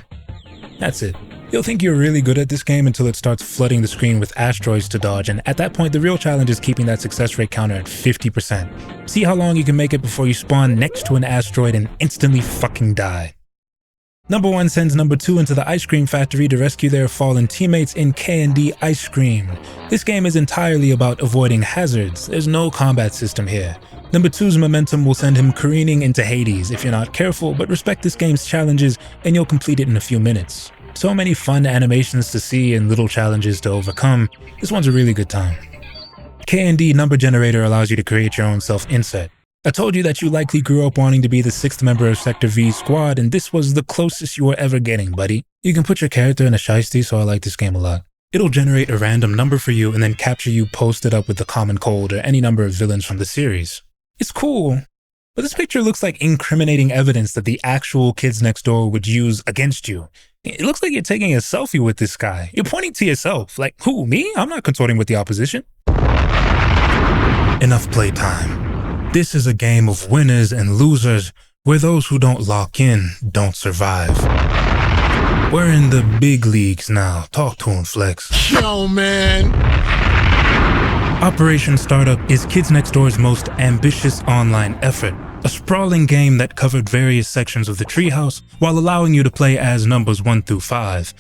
That's it. You'll think you're really good at this game until it starts flooding the screen with asteroids to dodge, and at that point the real challenge is keeping that success rate counter at 50%. See how long you can make it before you spawn next to an asteroid and instantly fucking die. Number 1 sends number 2 into the ice cream factory to rescue their fallen teammates in K&D Ice Cream. This game is entirely about avoiding hazards. There's no combat system here. Number 2's momentum will send him careening into Hades if you're not careful, but respect this game's challenges and you'll complete it in a few minutes. So many fun animations to see and little challenges to overcome. This one's a really good time. K&D Number Generator allows you to create your own self-insert. I told you that you likely grew up wanting to be the 6th member of Sector V's squad, and this was the closest you were ever getting, buddy. You can put your character in a shiesty, so I like this game a lot. It'll generate a random number for you and then capture you posted up with the common cold or any number of villains from the series. It's cool, but this picture looks like incriminating evidence that the actual Kids Next Door would use against you. It looks like you're taking a selfie with this guy. You're pointing to yourself. Like, who, me? I'm not consorting with the opposition. Enough playtime. This is a game of winners and losers, where those who don't lock in don't survive. We're in the big leagues now. Talk to him, Flex. Yo, man. Operation Startup is Kids Next Door's most ambitious online effort, a sprawling game that covered various sections of the treehouse while allowing you to play as numbers 1 through 5.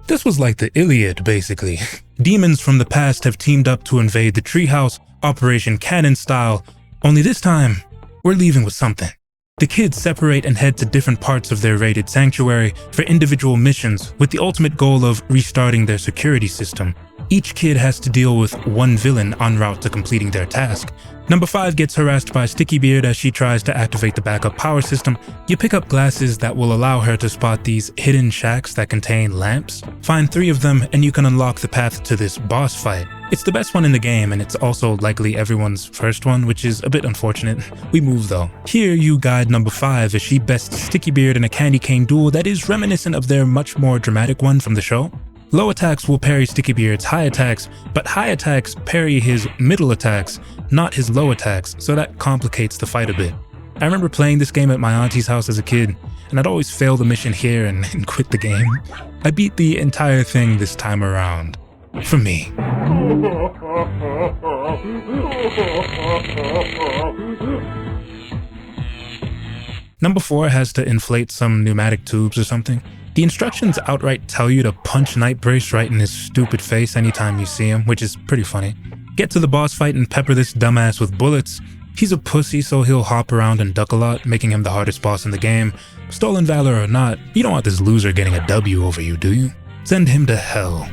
This was like the Iliad, basically. Demons from the past have teamed up to invade the treehouse, Operation Cannon style, only this time, we're leaving with something. The kids separate and head to different parts of their raided sanctuary for individual missions with the ultimate goal of restarting their security system. Each kid has to deal with one villain en route to completing their task. Number 5 gets harassed by Sticky Beard as she tries to activate the backup power system. You pick up glasses that will allow her to spot these hidden shacks that contain lamps. Find 3 of them and you can unlock the path to this boss fight. It's the best one in the game and it's also likely everyone's first one, which is a bit unfortunate. We move though. Here you guide Number 5 as she bests Sticky Beard in a candy cane duel that is reminiscent of their much more dramatic one from the show. Low attacks will parry Sticky Beard's high attacks, but high attacks parry his middle attacks, not his low attacks, so that complicates the fight a bit. I remember playing this game at my auntie's house as a kid, and I'd always fail the mission here and quit the game. I beat the entire thing this time around. For me. Number 4 has to inflate some pneumatic tubes or something. The instructions outright tell you to punch Nightbrace right in his stupid face anytime you see him, which is pretty funny. Get to the boss fight and pepper this dumbass with bullets. He's a pussy, so he'll hop around and duck a lot, making him the hardest boss in the game. Stolen Valor or not, you don't want this loser getting a W over you, do you? Send him to hell.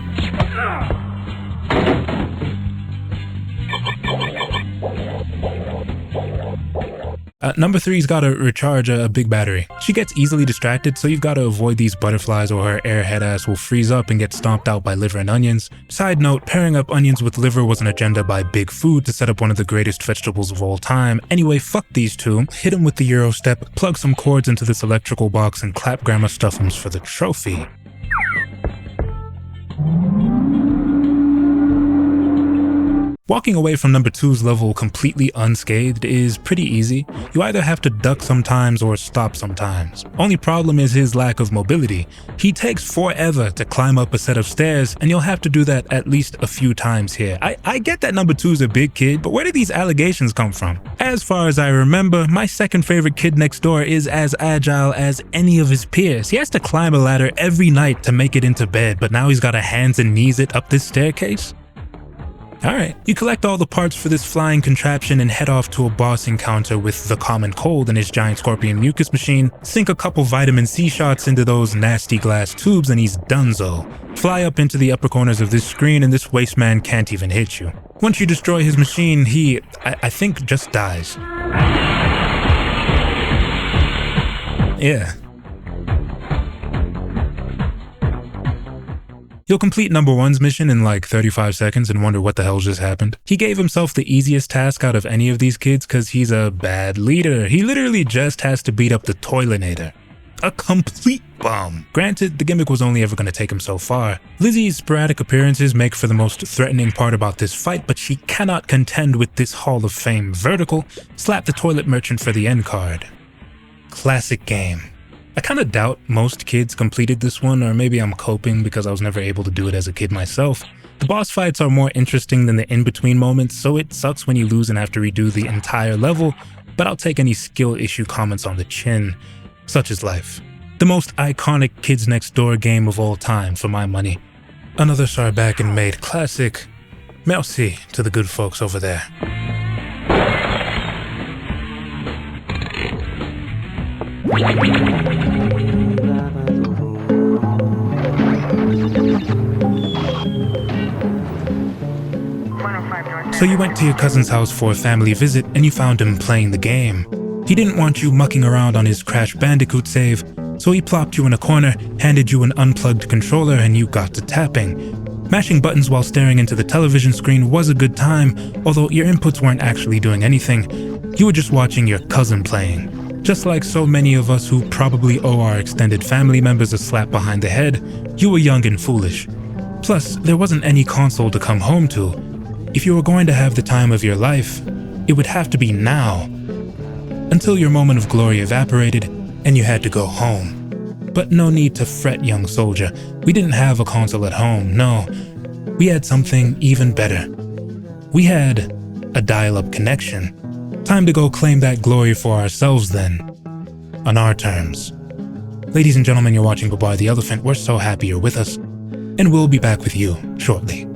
Number 3's gotta recharge a big battery. She gets easily distracted, so you've gotta avoid these butterflies or her airhead ass will freeze up and get stomped out by liver and onions. Side note, pairing up onions with liver was an agenda by Big Food to set up one of the greatest vegetables of all time. Anyway, fuck these two, hit him with the Euro step, plug some cords into this electrical box and clap Grandma Stuffums for the trophy. Walking away from Number 2's level completely unscathed is pretty easy. You either have to duck sometimes or stop sometimes. Only problem is his lack of mobility. He takes forever to climb up a set of stairs, and you'll have to do that at least a few times here. I get that Number 2's a big kid, but where did these allegations come from? As far as I remember, my second favorite kid next door is as agile as any of his peers. He has to climb a ladder every night to make it into bed, but now he's gotta hands and knees it up this staircase? Alright, you collect all the parts for this flying contraption and head off to a boss encounter with the Common Cold and his giant scorpion mucus machine, sink a couple vitamin C shots into those nasty glass tubes and he's donezo. Fly up into the upper corners of this screen and this waste man can't even hit you. Once you destroy his machine, he, I think, just dies. Yeah. You'll complete Number 1's mission in like 35 seconds and wonder what the hell just happened. He gave himself the easiest task out of any of these kids because he's a bad leader. He literally just has to beat up the Toilinator. A complete bum. Granted, the gimmick was only ever going to take him so far. Lizzie's sporadic appearances make for the most threatening part about this fight, but she cannot contend with this Hall of Fame vertical. Slap the toilet merchant for the end card. Classic game. I kinda doubt most kids completed this one, or maybe I'm coping because I was never able to do it as a kid myself. The boss fights are more interesting than the in-between moments, so it sucks when you lose and have to redo the entire level, but I'll take any skill issue comments on the chin. Such is life. The most iconic Kids Next Door game of all time for my money. Another Sarbacan-made classic. Merci to the good folks over there. So you went to your cousin's house for a family visit and you found him playing the game. He didn't want you mucking around on his Crash Bandicoot save, so he plopped you in a corner, handed you an unplugged controller, and you got to tapping. Mashing buttons while staring into the television screen was a good time, although your inputs weren't actually doing anything. You were just watching your cousin playing. Just like so many of us who probably owe our extended family members a slap behind the head, you were young and foolish. Plus, there wasn't any console to come home to. If you were going to have the time of your life, it would have to be now. Until your moment of glory evaporated and you had to go home. But no need to fret, young soldier. We didn't have a console at home, no. We had something even better. We had a dial-up connection. Time to go claim that glory for ourselves then, on our terms. Ladies and gentlemen, you're watching Babar the Elephant. We're so happy you're with us, and we'll be back with you shortly.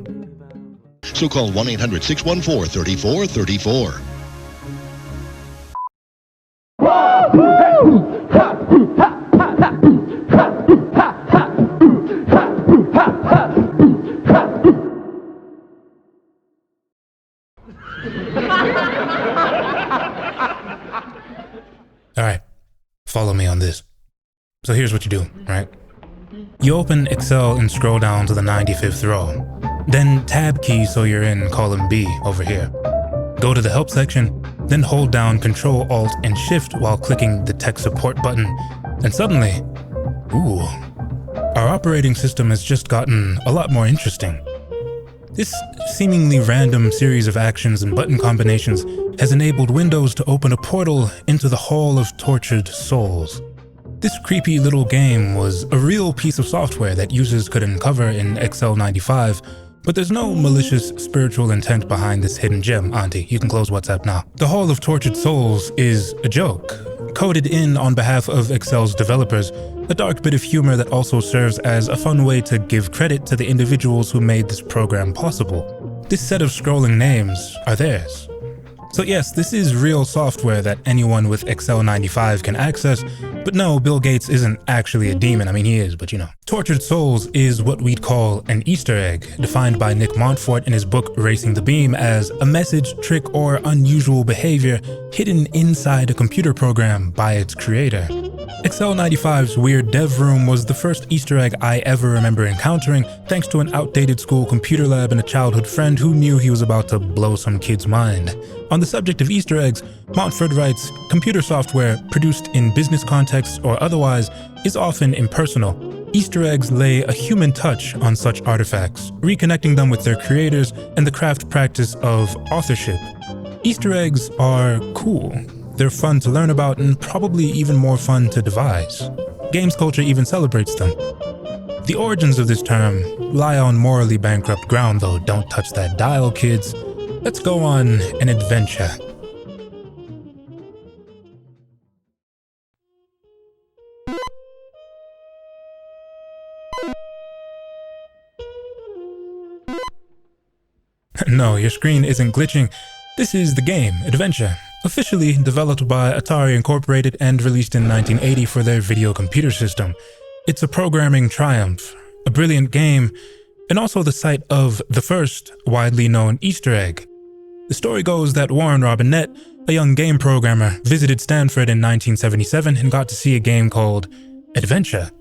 So call 1-800-614-3434. Alright, follow me on this. So here's what you do, right? You open Excel and scroll down to the 95th row. Then tab key so you're in column B over here. Go to the help section, then hold down Control Alt and Shift while clicking the tech support button. And suddenly, ooh, our operating system has just gotten a lot more interesting. This seemingly random series of actions and button combinations has enabled Windows to open a portal into the Hall of Tortured Souls. This creepy little game was a real piece of software that users could uncover in Excel 95, but there's no malicious spiritual intent behind this hidden gem, Auntie. You can close WhatsApp now. The Hall of Tortured Souls is a joke, coded in on behalf of Excel's developers, a dark bit of humor that also serves as a fun way to give credit to the individuals who made this program possible. This set of scrolling names are theirs. So yes, this is real software that anyone with Excel 95 can access, but no, Bill Gates isn't actually a demon. I mean, he is, but you know. Tortured Souls is what we'd call an Easter egg, defined by Nick Montfort in his book Racing the Beam as a message, trick, or unusual behavior hidden inside a computer program by its creator. Excel 95's weird dev room was the first Easter egg I ever remember encountering, thanks to an outdated school computer lab and a childhood friend who knew he was about to blow some kid's mind. On the subject of Easter eggs, Montfort writes, computer software, produced in business contexts or otherwise, is often impersonal. Easter eggs lay a human touch on such artifacts, reconnecting them with their creators and the craft practice of authorship. Easter eggs are cool. They're fun to learn about and probably even more fun to devise. Games culture even celebrates them. The origins of this term lie on morally bankrupt ground though. Don't touch that dial, kids. Let's go on an adventure. No, your screen isn't glitching. This is the game, Adventure, officially developed by Atari Incorporated and released in 1980 for their video computer system. It's a programming triumph, a brilliant game, and also the site of the first widely known Easter egg. The story goes that Warren Robinette, a young game programmer, visited Stanford in 1977 and got to see a game called Adventure,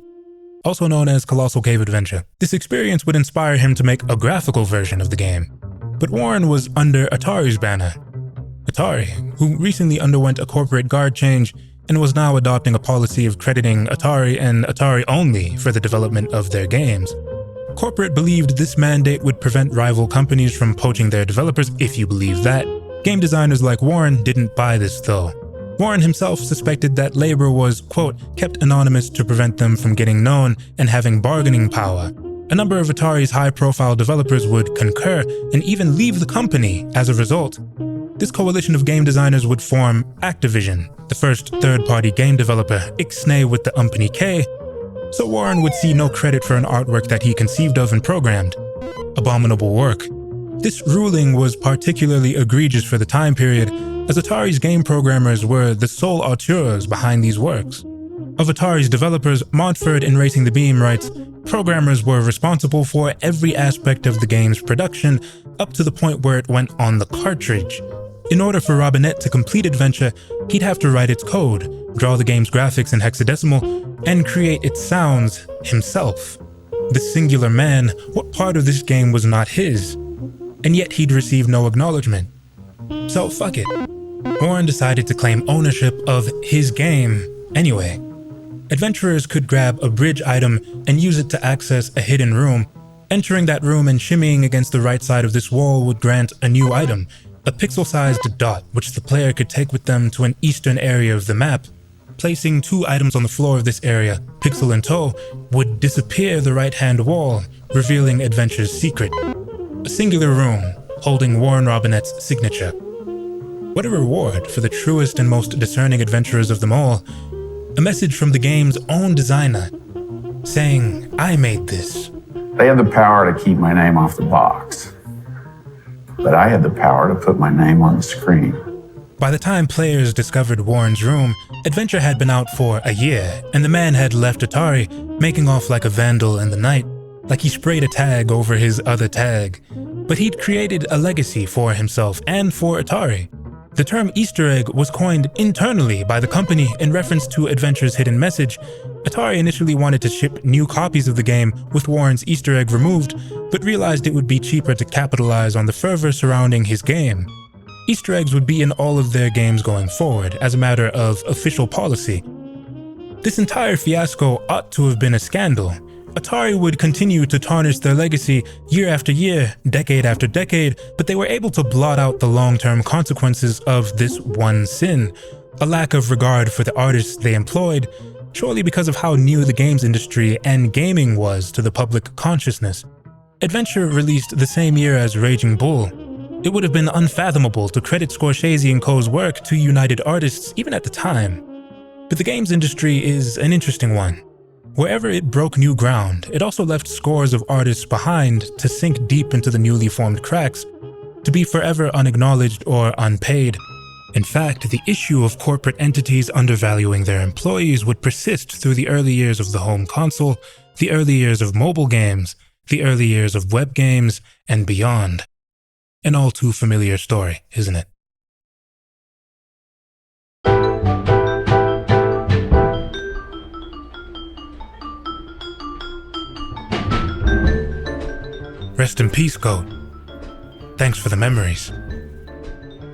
also known as Colossal Cave Adventure. This experience would inspire him to make a graphical version of the game. But Warren was under Atari's banner. Atari, who recently underwent a corporate guard change and was now adopting a policy of crediting Atari and Atari only for the development of their games. Corporate believed this mandate would prevent rival companies from poaching their developers, if you believe that. Game designers like Warren didn't buy this though. Warren himself suspected that labor was, quote, kept anonymous to prevent them from getting known and having bargaining power. A number of Atari's high-profile developers would concur and even leave the company as a result. This coalition of game designers would form Activision, the first third-party game developer, ixnay with the umpany K, so Warren would see no credit for an artwork that he conceived of and programmed. Abominable work. This ruling was particularly egregious for the time period, as Atari's game programmers were the sole auteurs behind these works. Of Atari's developers, Montfort in Racing the Beam writes, programmers were responsible for every aspect of the game's production, up to the point where it went on the cartridge. In order for Robinette to complete Adventure, he'd have to write its code, draw the game's graphics in hexadecimal, and create its sounds himself. The singular man, what part of this game was not his? And yet he'd receive no acknowledgement. So fuck it. Warren decided to claim ownership of his game anyway. Adventurers could grab a bridge item and use it to access a hidden room. Entering that room and shimmying against the right side of this wall would grant a new item, a pixel-sized dot which the player could take with them to an eastern area of the map. Placing 2 items on the floor of this area, pixel in tow, would disappear the right-hand wall, revealing Adventure's secret. A singular room, holding Warren Robinette's signature. What a reward for the truest and most discerning adventurers of them all. A message from the game's own designer, saying, "I made this." They had the power to keep my name off the box, but I had the power to put my name on the screen. By the time players discovered Warren's room, Adventure had been out for a year, and the man had left Atari, making off like a vandal in the night, like he sprayed a tag over his other tag. But he'd created a legacy for himself and for Atari. The term Easter egg was coined internally by the company in reference to Adventure's hidden message. Atari initially wanted to ship new copies of the game with Warren's Easter egg removed, but realized it would be cheaper to capitalize on the fervor surrounding his game. Easter eggs would be in all of their games going forward, as a matter of official policy. This entire fiasco ought to have been a scandal. Atari would continue to tarnish their legacy year after year, decade after decade, but they were able to blot out the long-term consequences of this one sin, a lack of regard for the artists they employed, surely because of how new the games industry and gaming was to the public consciousness. Adventure released the same year as Raging Bull. It would have been unfathomable to credit Scorsese & Co.'s work to United Artists even at the time. But the games industry is an interesting one. Wherever it broke new ground, it also left scores of artists behind to sink deep into the newly formed cracks, to be forever unacknowledged or unpaid. In fact, the issue of corporate entities undervaluing their employees would persist through the early years of the home console, the early years of mobile games, the early years of web games, and beyond. An all too familiar story, isn't it? Rest in peace, Goat. Thanks for the memories.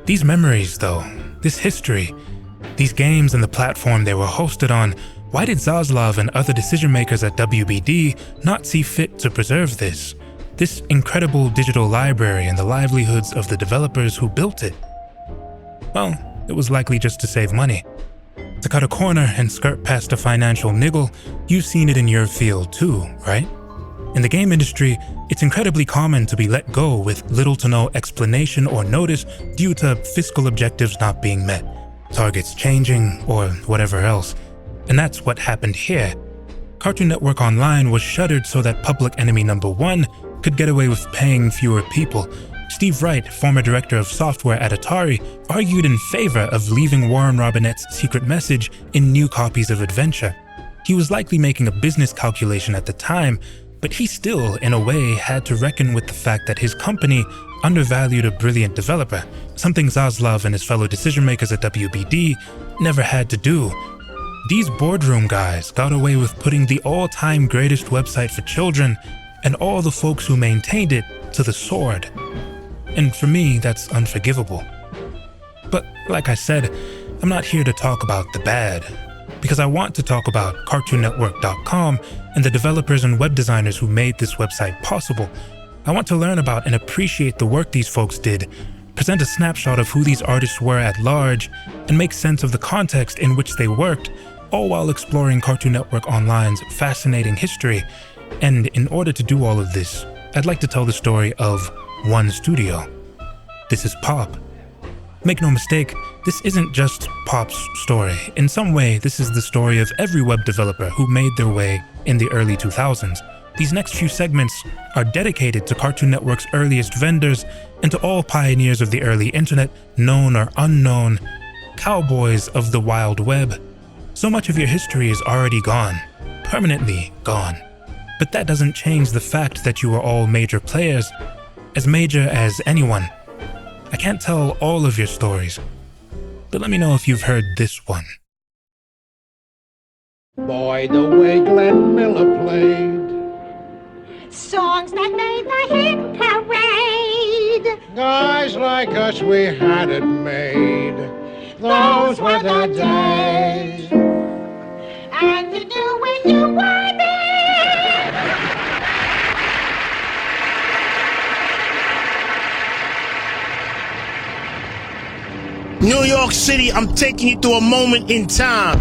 These memories, though, this history, these games and the platform they were hosted on, why did Zaslav and other decision-makers at WBD not see fit to preserve this? This incredible digital library and the livelihoods of the developers who built it? Well, it was likely just to save money. To cut a corner and skirt past a financial niggle, you've seen it in your field too, right? In the game industry, it's incredibly common to be let go with little to no explanation or notice due to fiscal objectives not being met, targets changing, or whatever else. And that's what happened here. Cartoon Network Online was shuttered so that Public Enemy #1 could get away with paying fewer people. Steve Wright, former director of software at Atari, argued in favor of leaving Warren Robinette's secret message in new copies of Adventure. He was likely making a business calculation at the time, but he still, in a way, had to reckon with the fact that his company undervalued a brilliant developer, something Zaslav and his fellow decision-makers at WBD never had to do. These boardroom guys got away with putting the all-time greatest website for children and all the folks who maintained it to the sword. And for me, that's unforgivable. But like I said, I'm not here to talk about the bad, because I want to talk about CartoonNetwork.com and the developers and web designers who made this website possible. I want to learn about and appreciate the work these folks did, present a snapshot of who these artists were at large, and make sense of the context in which they worked, all while exploring Cartoon Network Online's fascinating history. And in order to do all of this, I'd like to tell the story of one studio. This is Pop. Make no mistake, this isn't just Pop's story. In some way, this is the story of every web developer who made their way in the early 2000s. These next few segments are dedicated to Cartoon Network's earliest vendors and to all pioneers of the early internet, known or unknown, cowboys of the wild web. So much of your history is already gone, permanently gone. But that doesn't change the fact that you are all major players, as major as anyone. I can't tell all of your stories, but let me know if you've heard this one. Boy, the way Glenn Miller played songs that made the hit parade. Guys like us, we had it made. Those were the days. And you knew when you were there. New York City, I'm taking you through a moment in time.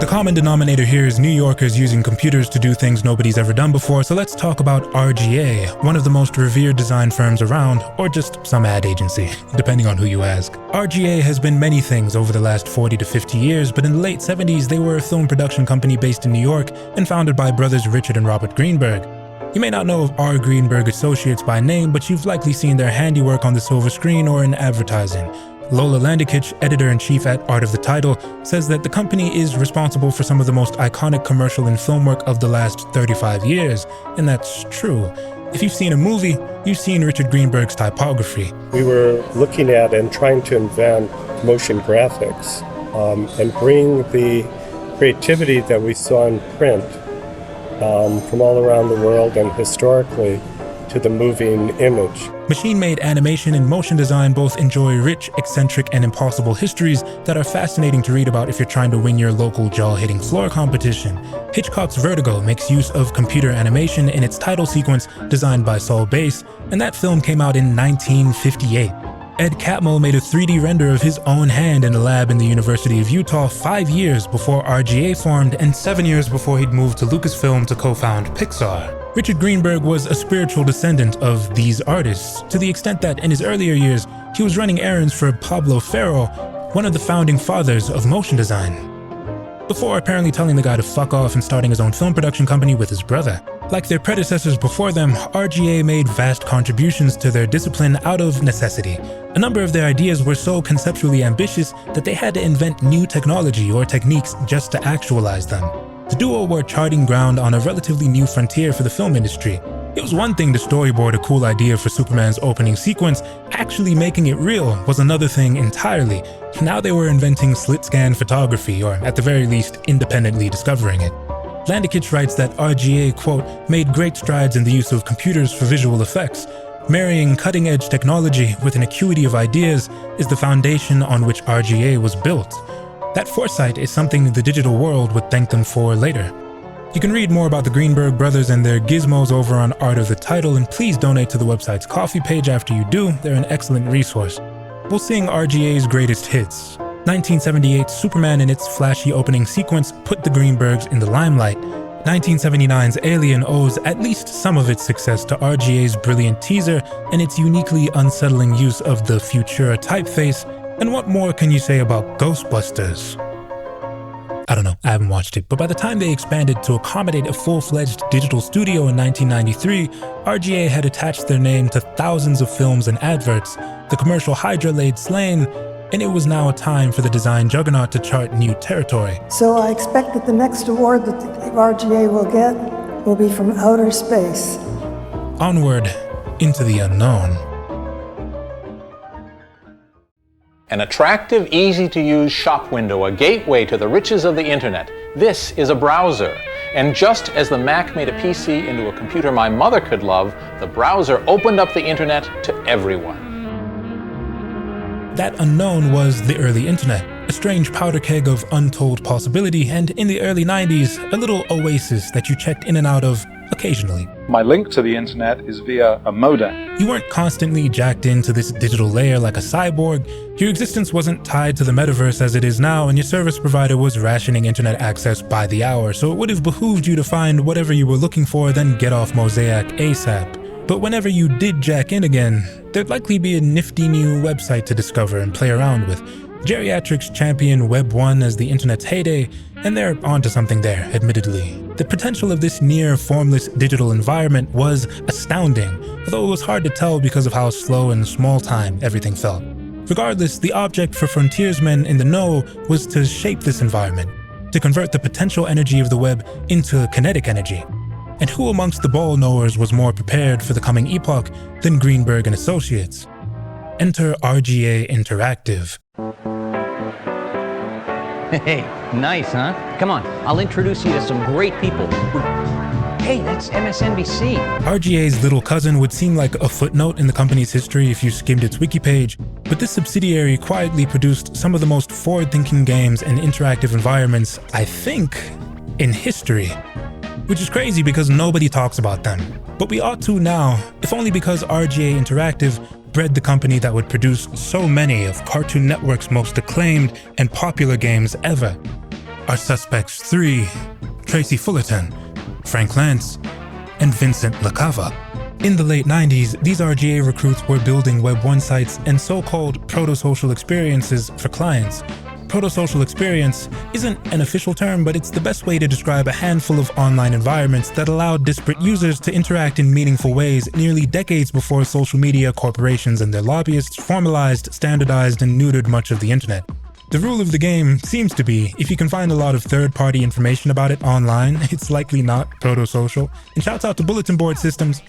The common denominator here is New Yorkers using computers to do things nobody's ever done before, so let's talk about RGA, one of the most revered design firms around, or just some ad agency, depending on who you ask. RGA has been many things over the last 40 to 50 years, but in the late 70s they were a film production company based in New York and founded by brothers Richard and Robert Greenberg. You may not know of R. Greenberg Associates by name, but you've likely seen their handiwork on the silver screen or in advertising. Lola Landikich, editor-in-chief at Art of the Title, says that the company is responsible for some of the most iconic commercial and film work of the last 35 years, and that's true. If you've seen a movie, you've seen Richard Greenberg's typography. We were looking at and trying to invent motion graphics and bring the creativity that we saw in print from all around the world and historically to the moving image. Machine-made animation and motion design both enjoy rich, eccentric, and impossible histories that are fascinating to read about if you're trying to win your local jaw-hitting floor competition. Hitchcock's Vertigo makes use of computer animation in its title sequence designed by Saul Bass, and that film came out in 1958. Ed Catmull made a 3D render of his own hand in a lab in the University of Utah 5 years before RGA formed and 7 years before he'd moved to Lucasfilm to co-found Pixar. Richard Greenberg was a spiritual descendant of these artists, to the extent that in his earlier years, he was running errands for Pablo Ferro, one of the founding fathers of motion design, before apparently telling the guy to fuck off and starting his own film production company with his brother. Like their predecessors before them, RGA made vast contributions to their discipline out of necessity. A number of their ideas were so conceptually ambitious that they had to invent new technology or techniques just to actualize them. The duo were charting ground on a relatively new frontier for the film industry. It was one thing to storyboard a cool idea for Superman's opening sequence, actually making it real was another thing entirely. Now they were inventing slit-scan photography, or at the very least, independently discovering it. Landikich writes that RGA, quote, made great strides in the use of computers for visual effects. Marrying cutting-edge technology with an acuity of ideas is the foundation on which RGA was built. That foresight is something the digital world would thank them for later. You can read more about the Greenberg brothers and their gizmos over on Art of the Title, and please donate to the website's coffee page after you do. They're an excellent resource. We'll sing RGA's greatest hits. 1978's Superman in its flashy opening sequence put the Greenbergs in the limelight. 1979's Alien owes at least some of its success to RGA's brilliant teaser and its uniquely unsettling use of the Futura typeface. And what more can you say about Ghostbusters? I don't know, I haven't watched it, but by the time they expanded to accommodate a full-fledged digital studio in 1993, RGA had attached their name to thousands of films and adverts. The commercial Hydra laid slain, and it was now a time for the design juggernaut to chart new territory. So I expect that the next award that the RGA will get will be from outer space. Onward into the unknown. An attractive, easy-to-use shop window, a gateway to the riches of the internet. This is a browser. And just as the Mac made a PC into a computer my mother could love, the browser opened up the internet to everyone. That unknown was the early internet, a strange powder keg of untold possibility, and in the early 90s, a little oasis that you checked in and out of occasionally. My link to the internet is via a modem. You weren't constantly jacked into this digital layer like a cyborg. Your existence wasn't tied to the metaverse as it is now, and your service provider was rationing internet access by the hour, so it would have behooved you to find whatever you were looking for, then get off Mosaic ASAP. But whenever you did jack in again, there'd likely be a nifty new website to discover and play around with. Geriatrics champion Web 1 as the internet's heyday, and they're onto something there, admittedly. The potential of this near formless digital environment was astounding, although it was hard to tell because of how slow and small time everything felt. Regardless, the object for frontiersmen in the know was to shape this environment, to convert the potential energy of the web into kinetic energy. And who amongst the ball knowers was more prepared for the coming epoch than Greenberg and Associates? Enter RGA Interactive. Hey, nice, huh? Come on, I'll introduce you to some great people. Hey, that's MSNBC. RGA's little cousin would seem like a footnote in the company's history if you skimmed its wiki page, but this subsidiary quietly produced some of the most forward-thinking games and interactive environments, I think, in history. Which is crazy because nobody talks about them. But we ought to now, if only because RGA Interactive bred the company that would produce so many of Cartoon Network's most acclaimed and popular games ever. are suspects 3, Tracy Fullerton, Frank Lance, and Vincent LaCava. In the late 90s, these RGA recruits were building Web 1 sites and so-called proto-social experiences for clients. Proto-social experience isn't an official term, but it's the best way to describe a handful of online environments that allowed disparate users to interact in meaningful ways nearly decades before social media corporations and their lobbyists formalized, standardized, and neutered much of the internet. The rule of the game seems to be, if you can find a lot of third-party information about it online, it's likely not proto-social. And shouts out to bulletin board systems,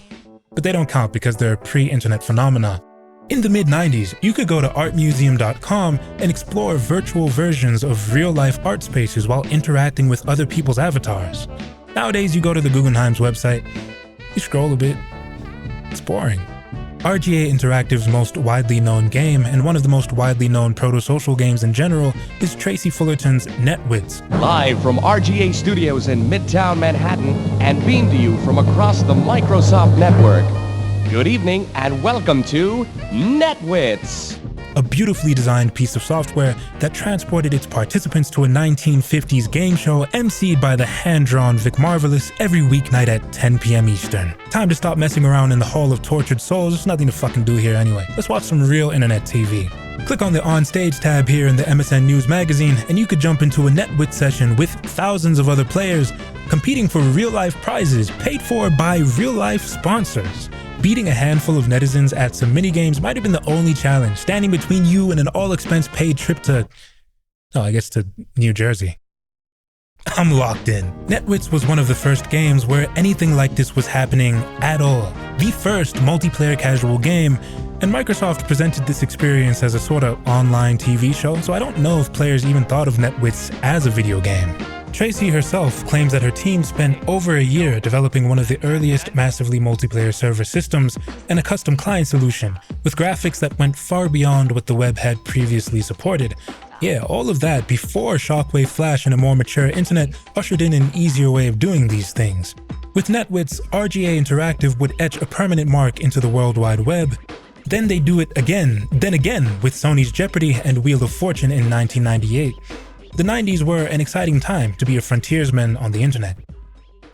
but they don't count because they're pre-internet phenomena. In the mid-90s, you could go to artmuseum.com and explore virtual versions of real-life art spaces while interacting with other people's avatars. Nowadays, you go to the Guggenheim's website, you scroll a bit, it's boring. RGA Interactive's most widely known game, and one of the most widely known proto-social games in general, is Tracy Fullerton's Netwits. Live from RGA Studios in Midtown Manhattan and beamed to you from across the Microsoft network. Good evening and welcome to Netwits, a beautifully designed piece of software that transported its participants to a 1950s game show emceed by the hand-drawn Vic Marvelous every weeknight at 10 p.m. Eastern. Time to stop messing around in the Hall of Tortured Souls. There's nothing to fucking do here anyway. Let's watch some real internet TV. Click on the On Stage tab here in the MSN News magazine and you could jump into a Netwit session with thousands of other players competing for real-life prizes paid for by real-life sponsors. Beating a handful of netizens at some minigames might have been the only challenge, standing between you and an all-expense-paid trip to New Jersey. I'm locked in. Netwits was one of the first games where anything like this was happening at all. The first multiplayer casual game, and Microsoft presented this experience as a sort of online TV show, so I don't know if players even thought of Netwits as a video game. Tracy herself claims that her team spent over a year developing one of the earliest massively multiplayer server systems and a custom client solution, with graphics that went far beyond what the web had previously supported. Yeah, all of that before Shockwave Flash and a more mature internet ushered in an easier way of doing these things. With Netwits, RGA Interactive would etch a permanent mark into the World Wide Web. Then they do it again, then again with Sony's Jeopardy and Wheel of Fortune in 1998. The 90s were an exciting time to be a frontiersman on the internet.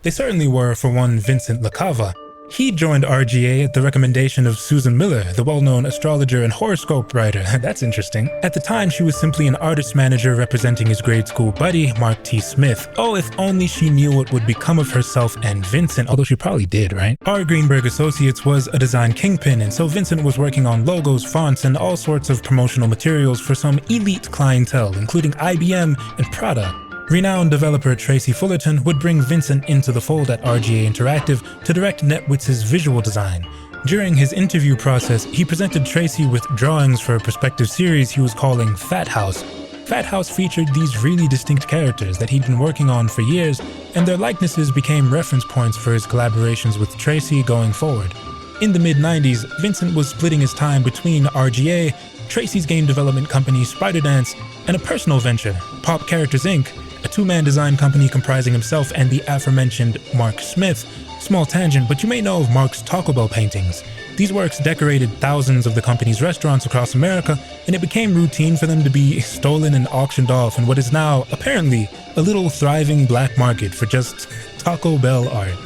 They certainly were for one Vincent LaCava. He joined RGA at the recommendation of Susan Miller, the well-known astrologer and horoscope writer. That's interesting. At the time, she was simply an artist manager representing his grade school buddy, Mark T. Smith. Oh, if only she knew what would become of herself and Vincent, although she probably did, right? R. Greenberg Associates was a design kingpin, and so Vincent was working on logos, fonts, and all sorts of promotional materials for some elite clientele, including IBM and Prada. Renowned developer Tracy Fullerton would bring Vincent into the fold at RGA Interactive to direct Netwits' visual design. During his interview process, he presented Tracy with drawings for a prospective series he was calling Fat House. Fat House featured these really distinct characters that he'd been working on for years, and their likenesses became reference points for his collaborations with Tracy going forward. In the mid-90s, Vincent was splitting his time between RGA, Tracy's game development company Spiderdance, and a personal venture, Pop Characters Inc., a two-man design company comprising himself and the aforementioned Mark Smith. Small tangent, but you may know of Mark's Taco Bell paintings. These works decorated thousands of the company's restaurants across America, and it became routine for them to be stolen and auctioned off in what is now, apparently, a little thriving black market for just Taco Bell art.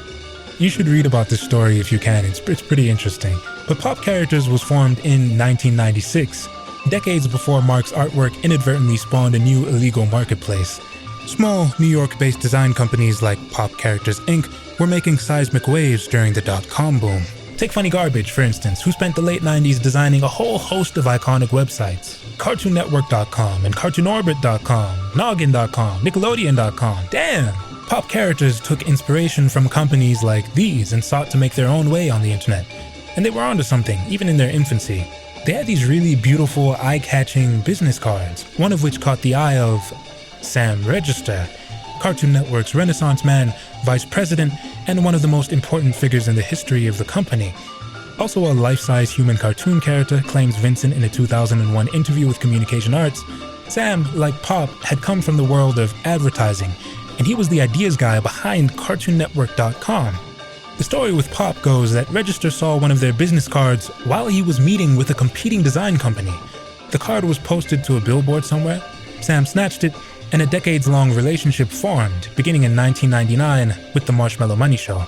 You should read about this story if you can, it's pretty interesting. But Pop Characters was formed in 1996, decades before Mark's artwork inadvertently spawned a new illegal marketplace. Small, New York-based design companies like Pop Characters Inc. were making seismic waves during the dot-com boom. Take Funny Garbage, for instance, who spent the late 90s designing a whole host of iconic websites. CartoonNetwork.com and CartoonOrbit.com, Noggin.com, Nickelodeon.com. Damn! Pop Characters took inspiration from companies like these and sought to make their own way on the internet. And they were onto something, even in their infancy. They had these really beautiful, eye-catching business cards, one of which caught the eye of Sam Register, Cartoon Network's Renaissance man, vice president, and one of the most important figures in the history of the company. Also a life-size human cartoon character, claims Vincent in a 2001 interview with Communication Arts, Sam, like Pop, had come from the world of advertising, and he was the ideas guy behind CartoonNetwork.com. The story with Pop goes that Register saw one of their business cards while he was meeting with a competing design company. The card was posted to a billboard somewhere. Sam snatched it, and a decades-long relationship formed, beginning in 1999 with The Marshmallow Money Show.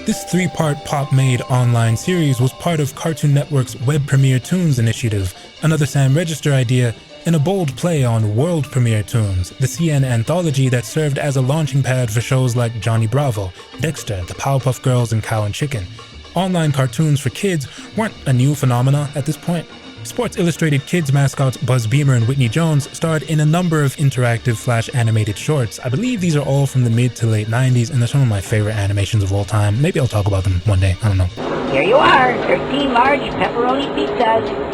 This 3-part Pop-made online series was part of Cartoon Network's Web Premiere Toons initiative, another Sam Register idea, and a bold play on World Premiere Toons, the CN anthology that served as a launching pad for shows like Johnny Bravo, Dexter, the Powerpuff Girls, and Cow and Chicken. Online cartoons for kids weren't a new phenomena at this point. Sports Illustrated Kids mascots Buzz Beamer and Whitney Jones starred in a number of interactive Flash animated shorts. I believe these are all from the mid to late 90s, and they're some of my favorite animations of all time. Maybe I'll talk about them one day, I don't know. Here you are, 13 large pepperoni pizzas.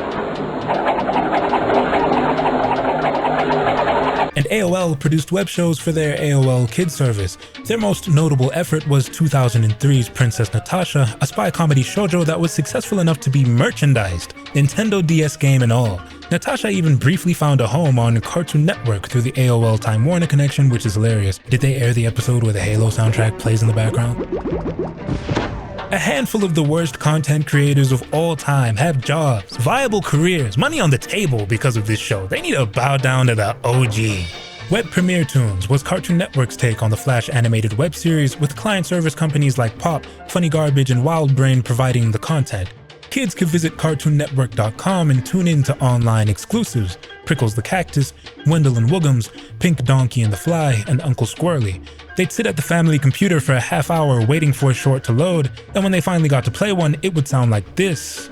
And AOL produced web shows for their AOL Kids service. Their most notable effort was 2003's Princess Natasha, a spy comedy shoujo that was successful enough to be merchandised, Nintendo DS game and all. Natasha even briefly found a home on Cartoon Network through the AOL Time Warner connection, which is hilarious. Did they air the episode where the Halo soundtrack plays in the background? A handful of the worst content creators of all time have jobs, viable careers, money on the table because of this show. They need to bow down to the OG. Web Premiere Toons was Cartoon Network's take on the Flash animated web series, with client service companies like Pop, Funny Garbage, and Wild Brain providing the content. Kids could visit CartoonNetwork.com and tune in to online exclusives, Prickles the Cactus, Wendell and Woogums, Pink Donkey and the Fly, and Uncle Squirrely. They'd sit at the family computer for a half hour waiting for a short to load, and when they finally got to play one, it would sound like this.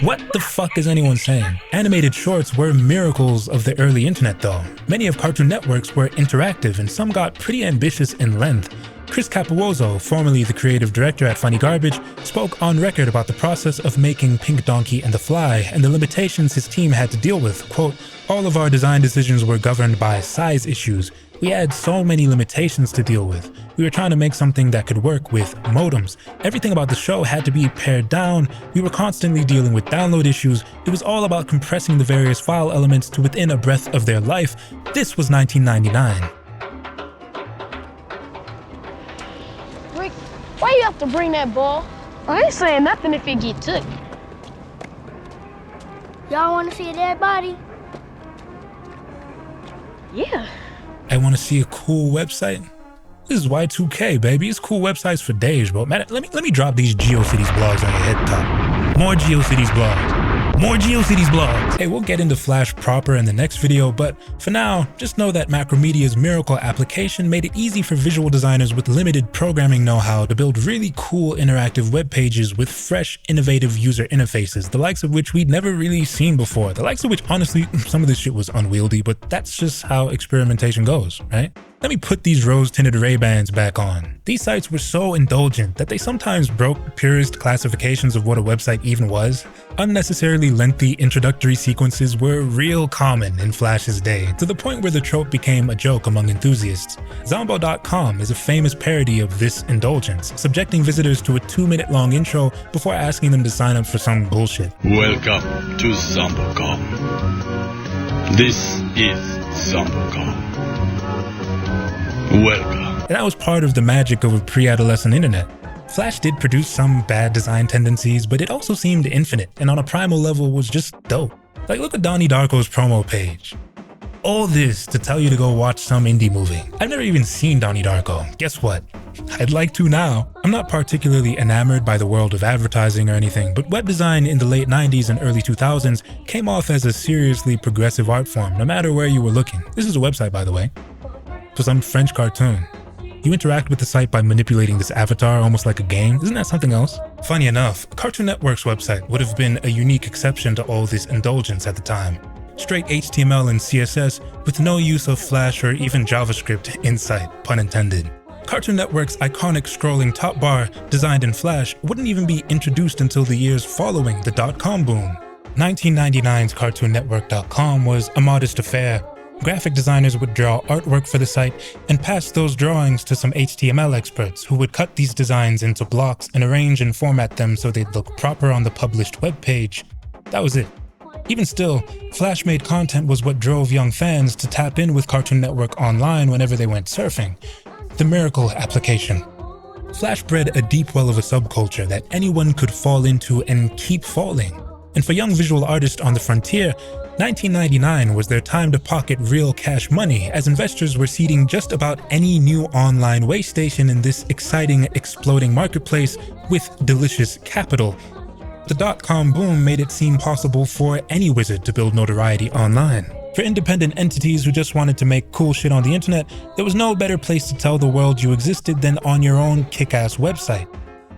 What the fuck is anyone saying? Animated shorts were miracles of the early internet though. Many of Cartoon Network's were interactive, and some got pretty ambitious in length. Chris Capozzo, formerly the creative director at Funny Garbage, spoke on record about the process of making Pink Donkey and the Fly and the limitations his team had to deal with. Quote, "All of our design decisions were governed by size issues. We had so many limitations to deal with. We were trying to make something that could work with modems. Everything about the show had to be pared down. We were constantly dealing with download issues. It was all about compressing the various file elements to within a breath of their life." This was 1999. Rick, why you have to bring that ball? I ain't saying nothing if it get took. Y'all want to see a dead body? Yeah. I want to see a cool website. This is Y2K, baby. It's cool websites for days, bro. Man, let me drop these GeoCities blogs on your head top. More GeoCities blogs. More GeoCities blogs. Hey, we'll get into Flash proper in the next video, but for now, just know that Macromedia's Miracle application made it easy for visual designers with limited programming know-how to build really cool interactive web pages with fresh, innovative user interfaces, the likes of which we'd never really seen before. The likes of which, honestly, some of this shit was unwieldy, but that's just how experimentation goes, right? Let me put these rose-tinted Ray-Bans back on. These sites were so indulgent that they sometimes broke purist classifications of what a website even was. Unnecessarily lengthy introductory sequences were real common in Flash's day, to the point where the trope became a joke among enthusiasts. Zombo.com is a famous parody of this indulgence, subjecting visitors to a 2-minute-long intro before asking them to sign up for some bullshit. Welcome to Zombo.com. This is Zombo.com. Welcome. And that was part of the magic of a pre-adolescent internet. Flash did produce some bad design tendencies, but it also seemed infinite, and on a primal level was just dope. Like, look at Donnie Darko's promo page. All this to tell you to go watch some indie movie. I've never even seen Donnie Darko. Guess what? I'd like to now. I'm not particularly enamored by the world of advertising or anything, but web design in the late 90s and early 2000s came off as a seriously progressive art form, no matter where you were looking. This is a website, by the way. For some French cartoon. You interact with the site by manipulating this avatar almost like a game. Isn't that something else? Funny enough, Cartoon Network's website would have been a unique exception to all this indulgence at the time. Straight HTML and CSS with no use of Flash or even JavaScript in sight, pun intended. Cartoon Network's iconic scrolling top bar, designed in Flash, wouldn't even be introduced until the years following the dot-com boom. 1999's CartoonNetwork.com was a modest affair. Graphic designers would draw artwork for the site and pass those drawings to some HTML experts who would cut these designs into blocks and arrange and format them so they'd look proper on the published web page. That was it. Even still, Flash-made content was what drove young fans to tap in with Cartoon Network online whenever they went surfing. The Miracle application. Flash bred a deep well of a subculture that anyone could fall into and keep falling. And for young visual artists on the frontier, 1999 was their time to pocket real cash money, as investors were seeding just about any new online way station in this exciting, exploding marketplace with delicious capital. The dot-com boom made it seem possible for any wizard to build notoriety online. For independent entities who just wanted to make cool shit on the internet, there was no better place to tell the world you existed than on your own kick-ass website.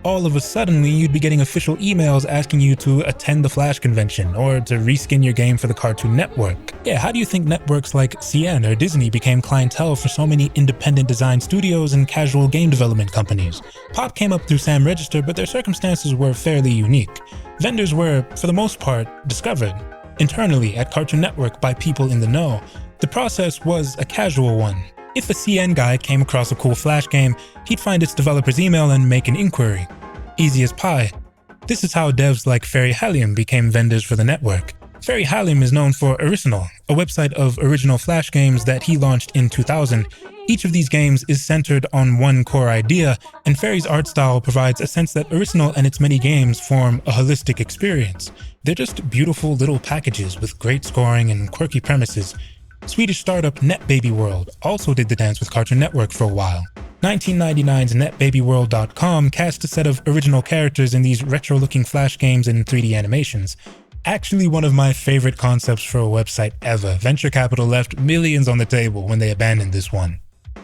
All of a sudden, you'd be getting official emails asking you to attend the Flash convention or to reskin your game for the Cartoon Network. Yeah, how do you think networks like CN or Disney became clientele for so many independent design studios and casual game development companies? Pop came up through Sam Register, but their circumstances were fairly unique. Vendors were, for the most part, discovered internally at Cartoon Network by people in the know. The process was a casual one. If a CN guy came across a cool Flash game, he'd find its developer's email and make an inquiry. Easy as pie. This is how devs like Fairy Halium became vendors for the network. Fairy Halium is known for Original, a website of original Flash games that he launched in 2000. Each of these games is centered on one core idea, and Fairy's art style provides a sense that Original and its many games form a holistic experience. They're just beautiful little packages with great scoring and quirky premises. Swedish startup NetBabyWorld also did the dance with Cartoon Network for a while. 1999's NetBabyWorld.com cast a set of original characters in these retro-looking Flash games and 3D animations. Actually one of my favorite concepts for a website ever. Venture capital left millions on the table when they abandoned this one.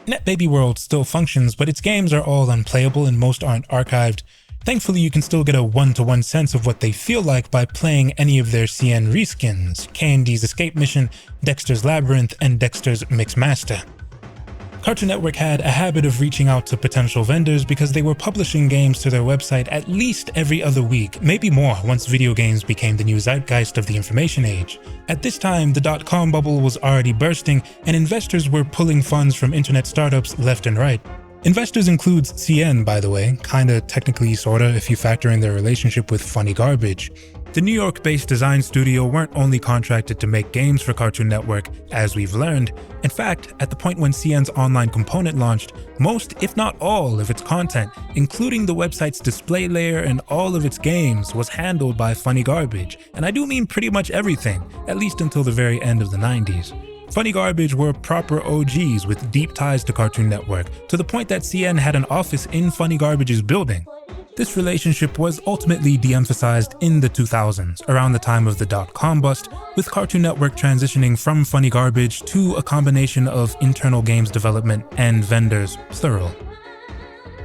NetBabyWorld still functions, but its games are all unplayable and most aren't archived. Thankfully, you can still get a one-to-one sense of what they feel like by playing any of their CN reskins, K&D's Escape Mission, Dexter's Labyrinth, and Dexter's Mixmaster. Cartoon Network had a habit of reaching out to potential vendors because they were publishing games to their website at least every other week, maybe more once video games became the new zeitgeist of the information age. At this time, the dot-com bubble was already bursting, and investors were pulling funds from internet startups left and right. Investors includes CN, by the way, kinda technically sorta if you factor in their relationship with Funny Garbage. The New York-based design studio weren't only contracted to make games for Cartoon Network, as we've learned. In fact, at the point when CN's online component launched, most, if not all, of its content, including the website's display layer and all of its games, was handled by Funny Garbage. And I do mean pretty much everything, at least until the very end of the 90s. Funny Garbage were proper OGs with deep ties to Cartoon Network, to the point that CN had an office in Funny Garbage's building. This relationship was ultimately de-emphasized in the 2000s, around the time of the dot-com bust, with Cartoon Network transitioning from Funny Garbage to a combination of internal games development and vendors, plural.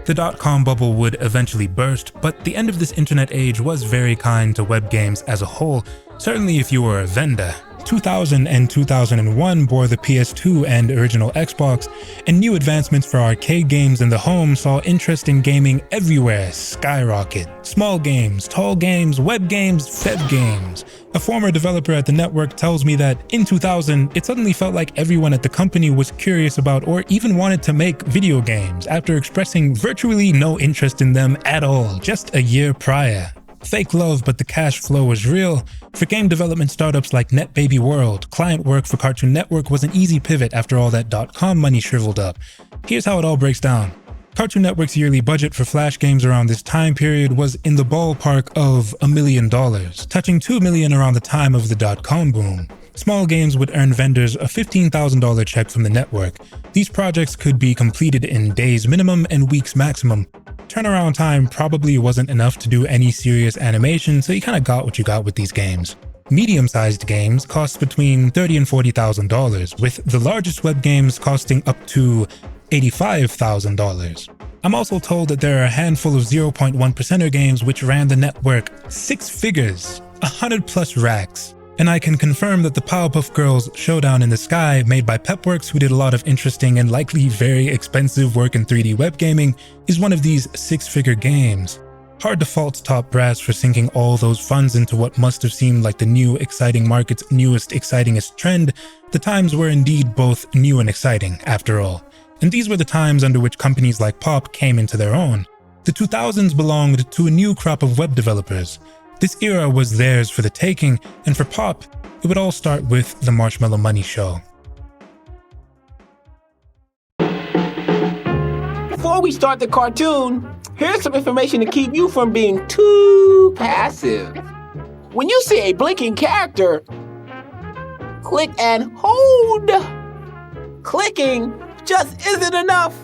The dot-com bubble would eventually burst, but the end of this internet age was very kind to web games as a whole, certainly if you were a vendor. 2000 and 2001 bore the PS2 and original Xbox, and new advancements for arcade games in the home saw interest in gaming everywhere skyrocket. Small games, tall games, web games, feb games. A former developer at the network tells me that in 2000, it suddenly felt like everyone at the company was curious about or even wanted to make video games, after expressing virtually no interest in them at all just a year prior. Fake love, but the cash flow was real. For game development startups like NetBabyWorld, client work for Cartoon Network was an easy pivot after all that dot-com money shriveled up. Here's how it all breaks down. Cartoon Network's yearly budget for Flash games around this time period was in the ballpark of $1 million, touching $2 million around the time of the dot-com boom. Small games would earn vendors a $15,000 check from the network. These projects could be completed in days minimum and weeks maximum. Turnaround time probably wasn't enough to do any serious animation, so you kinda got what you got with these games. Medium-sized games cost between $30,000 and $40,000, with the largest web games costing up to $85,000. I'm also told that there are a handful of 0.1% games which ran the network 6 figures, 100 plus racks. And I can confirm that the Powerpuff Girls Showdown in the Sky, made by Pepworks, who did a lot of interesting and likely very expensive work in 3D web gaming, is one of these 6-figure games. Hard to fault Top Brass for sinking all those funds into what must have seemed like the new exciting market's newest excitingest trend. The times were indeed both new and exciting, after all. And these were the times under which companies like Pop came into their own. The 2000s belonged to a new crop of web developers. This era was theirs for the taking, and for Pop, it would all start with the Marshmallow Money Show. Before we start the cartoon, here's some information to keep you from being too passive. when you see a blinking character, click and hold. Clicking just isn't enough.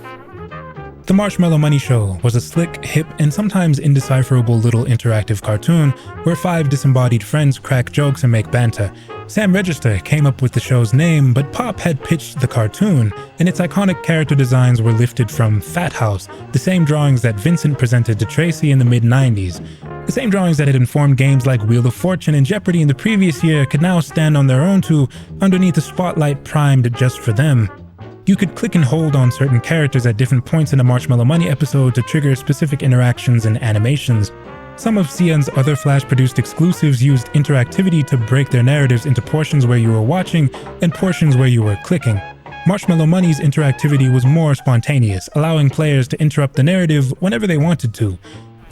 The Marshmallow Money Show was a slick, hip, and sometimes indecipherable little interactive cartoon where 5 disembodied friends crack jokes and make banter. Sam Register came up with the show's name, but Pop had pitched the cartoon, and its iconic character designs were lifted from Fat House, the same drawings that Vincent presented to Tracy in the mid-90s. The same drawings that had informed games like Wheel of Fortune and Jeopardy in the previous year could now stand on their own two underneath a spotlight primed just for them. You could click and hold on certain characters at different points in a Marshmallow Money episode to trigger specific interactions and animations. Some of CN's other Flash-produced exclusives used interactivity to break their narratives into portions where you were watching and portions where you were clicking. Marshmallow Money's interactivity was more spontaneous, allowing players to interrupt the narrative whenever they wanted to.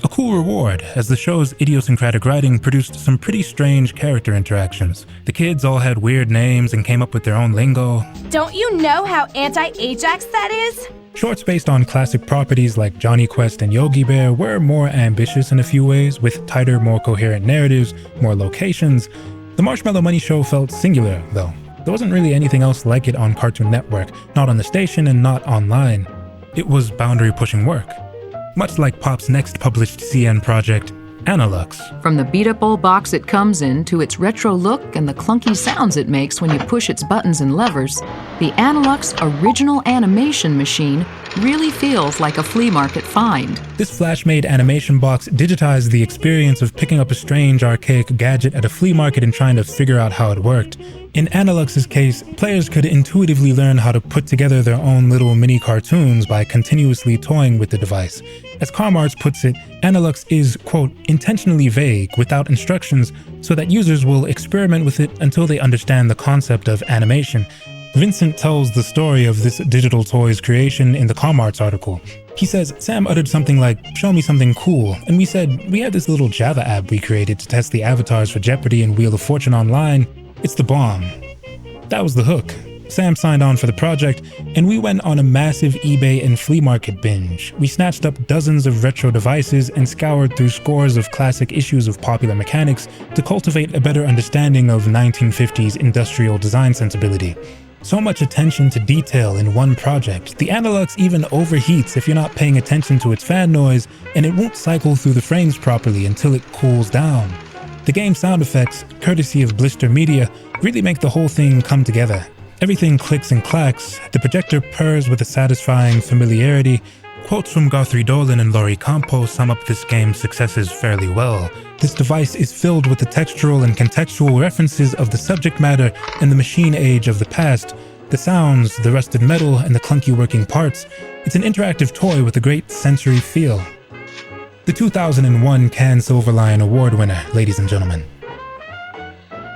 A cool reward, as the show's idiosyncratic writing produced some pretty strange character interactions. The kids all had weird names and came up with their own lingo. Don't you know how anti-Ajax that is? Shorts based on classic properties like Johnny Quest and Yogi Bear were more ambitious in a few ways, with tighter, more coherent narratives, more locations. The Marshmallow Money Show felt singular, though. There wasn't really anything else like it on Cartoon Network, not on the station and not online. It was boundary-pushing work. Much like Pop's next published CN project, Analux. From the beat-up old box it comes in to its retro look and the clunky sounds it makes when you push its buttons and levers, the Analux original animation machine really feels like a flea market find. This Flash-made animation box digitized the experience of picking up a strange, archaic gadget at a flea market and trying to figure out how it worked. In Analux's case, players could intuitively learn how to put together their own little mini cartoons by continuously toying with the device. As Carmarts puts it, Analux is, quote, intentionally vague, without instructions, so that users will experiment with it until they understand the concept of animation. Vincent tells the story of this digital toy's creation in the Carmarts article. He says, Sam uttered something like, "Show me something cool," and we said, we have this little Java app we created to test the avatars for Jeopardy and Wheel of Fortune online. It's the bomb. That was the hook. Sam signed on for the project, and we went on a massive eBay and flea market binge. We snatched up dozens of retro devices and scoured through scores of classic issues of Popular Mechanics to cultivate a better understanding of 1950s industrial design sensibility. So much attention to detail in one project. The Analux even overheats if you're not paying attention to its fan noise, and it won't cycle through the frames properly until it cools down. The game's sound effects, courtesy of Blister Media, really make the whole thing come together. Everything clicks and clacks, the projector purrs with a satisfying familiarity. Quotes from Guthrie Dolan and Laurie Campos sum up this game's successes fairly well. This device is filled with the textural and contextual references of the subject matter and the machine age of the past. The sounds, the rusted metal, and the clunky working parts. It's an interactive toy with a great sensory feel. The 2001 Cannes Silver Lion Award winner, ladies and gentlemen.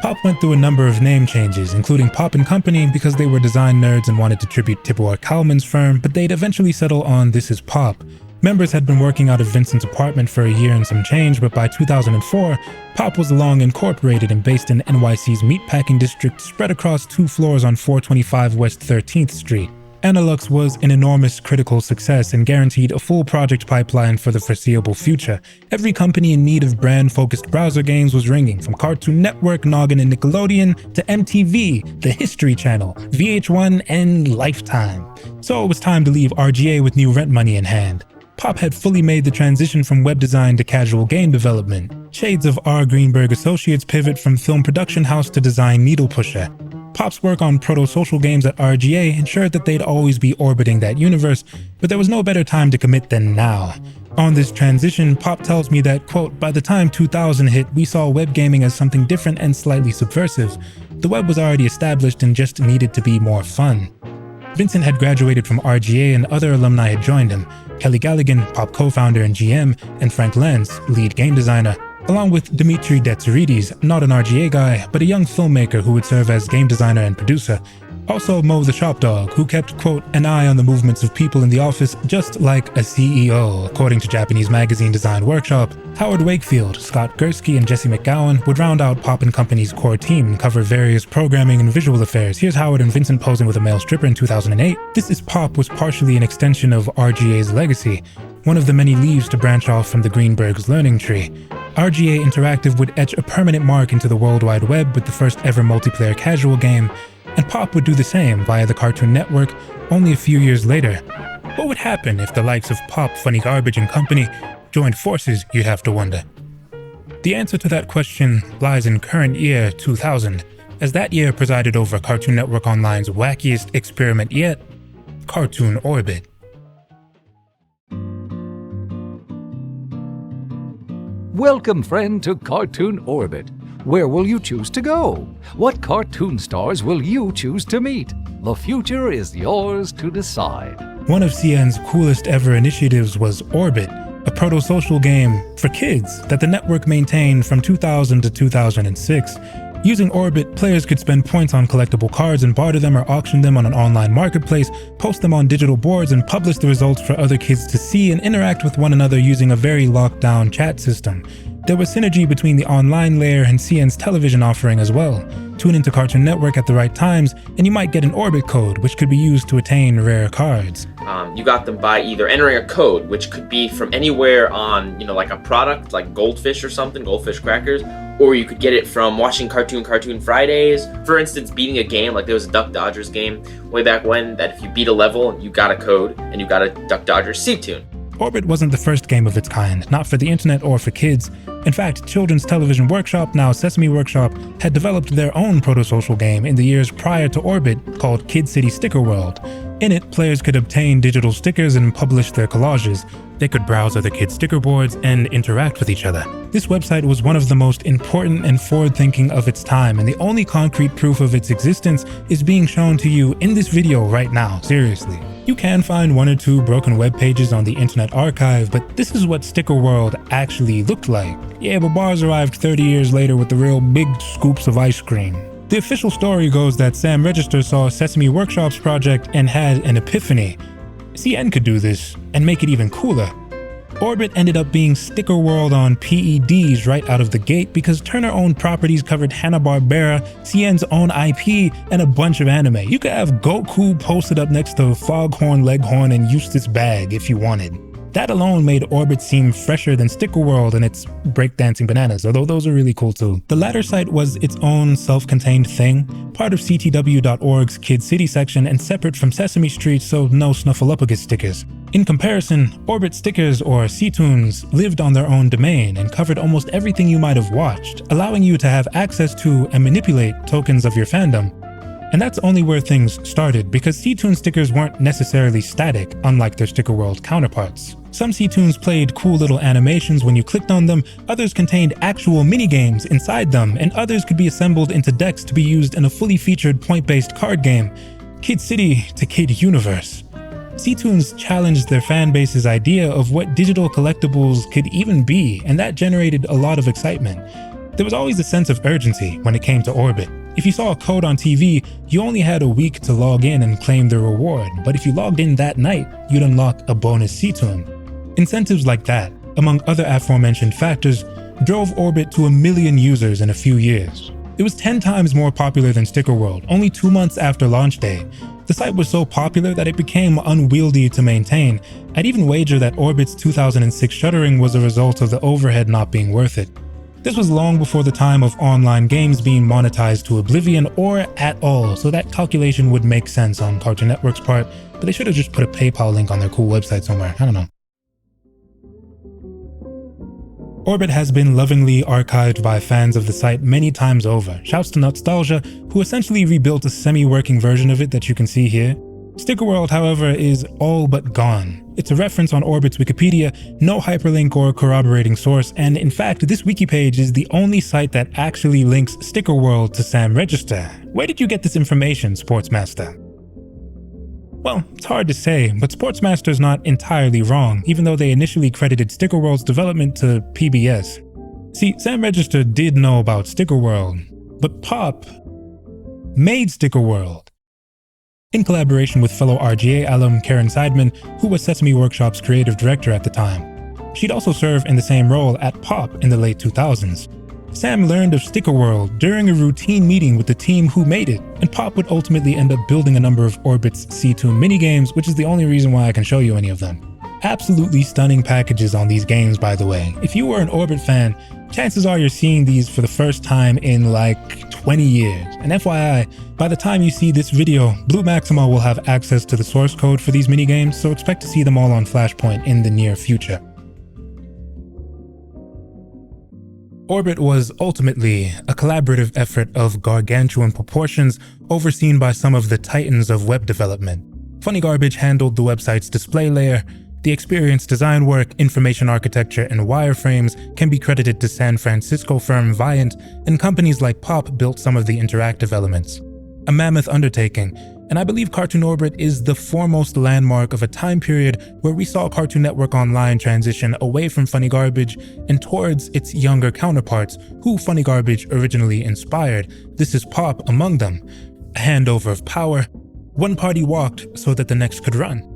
Pop went through a number of name changes, including Pop & Company because they were design nerds and wanted to tribute Tibor Kalman's firm, but they'd eventually settle on This Is Pop. Members had been working out of Vincent's apartment for a year and some change, but by 2004, Pop was long incorporated and based in NYC's meatpacking district spread across 2 floors on 425 West 13th Street. Analux was an enormous critical success and guaranteed a full project pipeline for the foreseeable future. Every company in need of brand-focused browser games was ringing, from Cartoon Network, Noggin and Nickelodeon, to MTV, the History Channel, VH1, and Lifetime. So it was time to leave RGA with new rent money in hand. Pop had fully made the transition from web design to casual game development. Shades of R. Greenberg Associates pivot from film production house to design needle pusher. Pop's work on proto-social games at RGA ensured that they'd always be orbiting that universe, but there was no better time to commit than now. On this transition, Pop tells me that, quote, by the time 2000 hit, we saw web gaming as something different and slightly subversive. The web was already established and just needed to be more fun. Vincent had graduated from RGA and other alumni had joined him. Kelly Galligan, Pop co-founder and GM, and Frank Lenz, lead game designer, along with Dimitri Detserides, not an RGA guy, but a young filmmaker who would serve as game designer and producer. Also Mo the Shop Dog, who kept, quote, an eye on the movements of people in the office just like a CEO, according to Japanese magazine Design Workshop. Howard Wakefield, Scott Gursky, and Jesse McGowan would round out Pop & Company's core team and cover various programming and visual affairs. Here's Howard and Vincent posing with a male stripper in 2008. This Is Pop was partially an extension of RGA's legacy, one of the many leaves to branch off from the Greenberg's learning tree. RGA Interactive would etch a permanent mark into the World Wide Web with the first ever multiplayer casual game, and Pop would do the same via the Cartoon Network only a few years later. What would happen if the likes of Pop, Funny Garbage, and company joined forces, you have to wonder? The answer to that question lies in current year 2000, as that year presided over Cartoon Network Online's wackiest experiment yet, Cartoon Orbit. Welcome, friend, to Cartoon Orbit. Where will you choose to go? What cartoon stars will you choose to meet? The future is yours to decide. One of CN's coolest ever initiatives was Orbit, a proto-social game for kids that the network maintained from 2000 to 2006. Using Orbit, players could spend points on collectible cards and barter them or auction them on an online marketplace, post them on digital boards, and publish the results for other kids to see and interact with one another using a very locked-down chat system. There was synergy between the online layer and CN's television offering as well. Tune into Cartoon Network at the right times, and you might get an Orbit code, which could be used to attain rare cards. You got them by either entering a code, which could be from anywhere on, like a product, like Goldfish or something, Goldfish crackers, or you could get it from watching Cartoon Fridays. For instance, beating a game, like there was a Duck Dodgers game way back when, that if you beat a level, you got a code, and you got a Duck Dodgers C-tune. Orbit wasn't the first game of its kind, not for the internet or for kids. In fact, Children's Television Workshop, now Sesame Workshop, had developed their own proto-social game in the years prior to Orbit called Kid City Sticker World. In it, players could obtain digital stickers and publish their collages. They could browse other kids' sticker boards and interact with each other. This website was one of the most important and forward-thinking of its time, and the only concrete proof of its existence is being shown to you in this video right now, seriously. You can find one or two broken web pages on the Internet Archive, but this is what Sticker World actually looked like. Yeah, but bars arrived 30 years later with the real big scoops of ice cream. The official story goes that Sam Register saw Sesame Workshop's project and had an epiphany. CN could do this, and make it even cooler. Orbit ended up being Sticker World on PEDs right out of the gate because Turner-owned properties covered Hanna-Barbera, CN's own IP, and a bunch of anime. You could have Goku posted up next to Foghorn Leghorn and Eustace Bag if you wanted. That alone made Orbit seem fresher than Sticker World and its breakdancing bananas, although those are really cool too. The latter site was its own self-contained thing, part of CTW.org's Kid City section and separate from Sesame Street, so no Snuffleupagus stickers. In comparison, Orbit stickers, or C-Tunes, lived on their own domain and covered almost everything you might have watched, allowing you to have access to and manipulate tokens of your fandom. And that's only where things started, because C-Tune stickers weren't necessarily static, unlike their Sticker World counterparts. Some C-Tunes played cool little animations when you clicked on them, others contained actual minigames inside them, and others could be assembled into decks to be used in a fully featured point-based card game. Kid City to Kid Universe. C-Tunes challenged their fanbase's idea of what digital collectibles could even be, and that generated a lot of excitement. There was always a sense of urgency when it came to Orbit. If you saw a code on TV, you only had a week to log in and claim the reward, but if you logged in that night, you'd unlock a bonus C-Tune. Incentives like that, among other aforementioned factors, drove Orbit to 1 million users in a few years. It was 10 times more popular than Sticker World, only 2 months after launch day. The site was so popular that it became unwieldy to maintain. I'd even wager that Orbit's 2006 shuttering was a result of the overhead not being worth it. This was long before the time of online games being monetized to oblivion or at all, so that calculation would make sense on Cartoon Network's part, but they should have just put a PayPal link on their cool website somewhere, I don't know. Orbit has been lovingly archived by fans of the site many times over. Shouts to Nostalgia, who essentially rebuilt a semi-working version of it that you can see here. Sticker World, however, is all but gone. It's a reference on Orbit's Wikipedia, no hyperlink or corroborating source, and in fact, this wiki page is the only site that actually links Sticker World to Sam Register. Where did you get this information, Sportsmaster? Well, it's hard to say, but Sportsmaster's not entirely wrong, even though they initially credited Sticker World's development to PBS. See, Sam Register did know about Sticker World, but Pop made Sticker World. In collaboration with fellow RGA alum Karen Seidman, who was Sesame Workshop's creative director at the time. She'd also served in the same role at Pop in the late 2000s. Sam learned of Sticker World during a routine meeting with the team who made it, and Pop would ultimately end up building a number of Orbit's C-Tune minigames, which is the only reason why I can show you any of them. Absolutely stunning packages on these games, by the way. If you were an Orbit fan, chances are you're seeing these for the first time in like 20 years. And FYI, by the time you see this video, Blue Maxima will have access to the source code for these minigames, so expect to see them all on Flashpoint in the near future. Orbit was ultimately a collaborative effort of gargantuan proportions overseen by some of the titans of web development. Funny Garbage handled the website's display layer. The experience design work, information architecture, and wireframes can be credited to San Francisco firm Viant, and companies like Pop built some of the interactive elements. A mammoth undertaking, and I believe Cartoon Orbit is the foremost landmark of a time period where we saw Cartoon Network Online transition away from Funny Garbage and towards its younger counterparts, who Funny Garbage originally inspired. This is Pop among them. A handover of power. One party walked so that the next could run.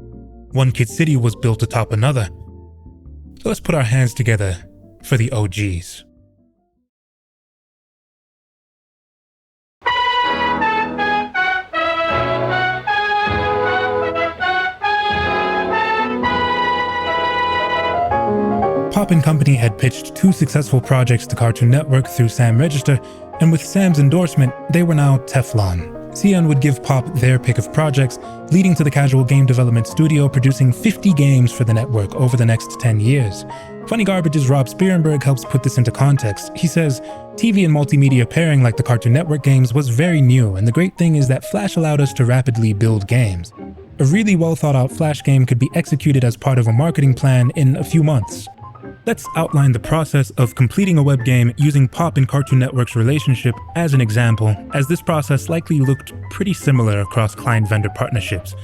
One Kid City was built atop another. So let's put our hands together for the OGs. Pop & Company had pitched 2 successful projects to Cartoon Network through Sam Register, and with Sam's endorsement, they were now Teflon. CN would give Pop their pick of projects, leading to the casual game development studio producing 50 games for the network over the next 10 years. Funny Garbage's Rob Spearenberg helps put this into context. He says, TV and multimedia pairing like the Cartoon Network games was very new, and the great thing is that Flash allowed us to rapidly build games. A really well thought out Flash game could be executed as part of a marketing plan in a few months. Let's outline the process of completing a web game using Pop and Cartoon Network's relationship as an example, as this process likely looked pretty similar across client-vendor partnerships.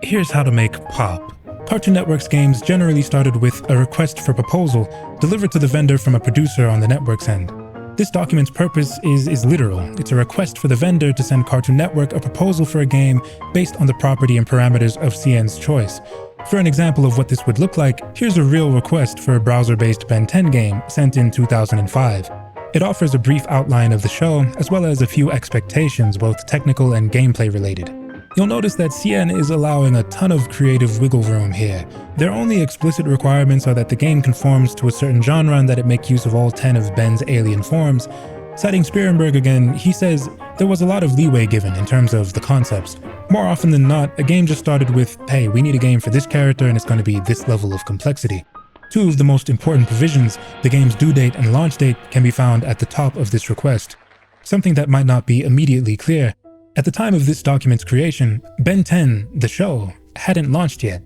Here's how to make Pop. Cartoon Network's games generally started with a request for proposal delivered to the vendor from a producer on the network's end. This document's purpose is literal. It's a request for the vendor to send Cartoon Network a proposal for a game based on the property and parameters of CN's choice. For an example of what this would look like, here's a real request for a browser-based Ben 10 game sent in 2005. It offers a brief outline of the show, as well as a few expectations, both technical and gameplay related. You'll notice that CN is allowing a ton of creative wiggle room here. Their only explicit requirements are that the game conforms to a certain genre and that it make use of all 10 of Ben's alien forms. Citing Spearenberg again, he says there was a lot of leeway given in terms of the concepts. More often than not, a game just started with, hey, we need a game for this character and it's going to be this level of complexity. 2 of the most important provisions, the game's due date and launch date, can be found at the top of this request. Something that might not be immediately clear. At the time of this document's creation, Ben 10, the show, hadn't launched yet.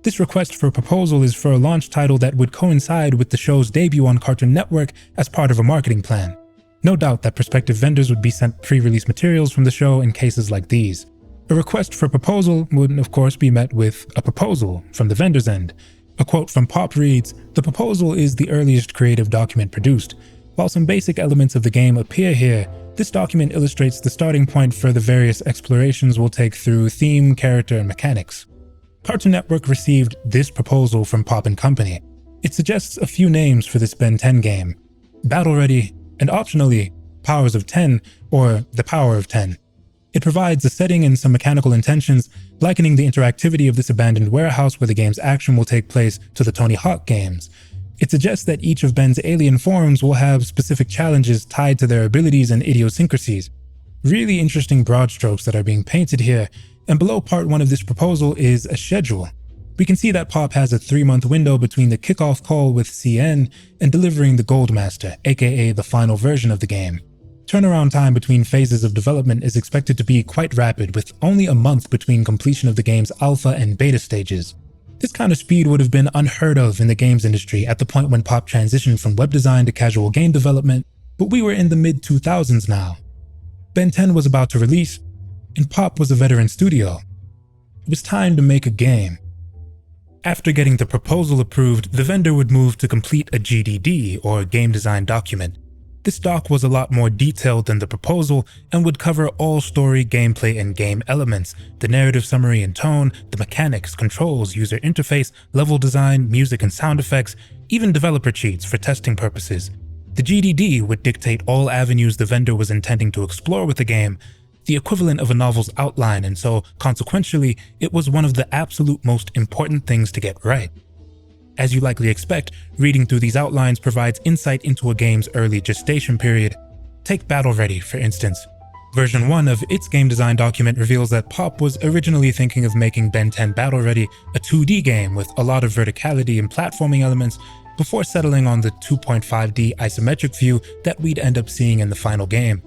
This request for proposal is for a launch title that would coincide with the show's debut on Cartoon Network as part of a marketing plan. No doubt that prospective vendors would be sent pre-release materials from the show in cases like these. A request for proposal would, of course, be met with a proposal from the vendor's end. A quote from Pop reads, "The proposal is the earliest creative document produced. While some basic elements of the game appear here, this document illustrates the starting point for the various explorations we'll take through theme, character, and mechanics." Cartoon Network received this proposal from Pop & Company. It suggests a few names for this Ben 10 game: Battle Ready, and optionally, Powers of 10, or The Power of 10. It provides a setting and some mechanical intentions, likening the interactivity of this abandoned warehouse where the game's action will take place to the Tony Hawk games. It suggests that each of Ben's alien forms will have specific challenges tied to their abilities and idiosyncrasies. Really interesting broad strokes that are being painted here, and below part 1 of this proposal is a schedule. We can see that Pop has a 3-month window between the kickoff call with CN and delivering the Goldmaster, aka the final version of the game. Turnaround time between phases of development is expected to be quite rapid, with only a month between completion of the game's alpha and beta stages. This kind of speed would have been unheard of in the games industry at the point when Pop transitioned from web design to casual game development, but we were in the mid-2000s now. Ben 10 was about to release, and Pop was a veteran studio. It was time to make a game. After getting the proposal approved, the vendor would move to complete a GDD, or game design document. This doc was a lot more detailed than the proposal and would cover all story, gameplay, and game elements, the narrative summary and tone, the mechanics, controls, user interface, level design, music and sound effects, even developer cheats for testing purposes. The GDD would dictate all avenues the vendor was intending to explore with the game, the equivalent of a novel's outline, and so, consequentially, it was one of the absolute most important things to get right. As you likely expect, reading through these outlines provides insight into a game's early gestation period. Take Battle Ready, for instance. Version 1 of its game design document reveals that Pop was originally thinking of making Ben 10 Battle Ready a 2D game with a lot of verticality and platforming elements, before settling on the 2.5D isometric view that we'd end up seeing in the final game.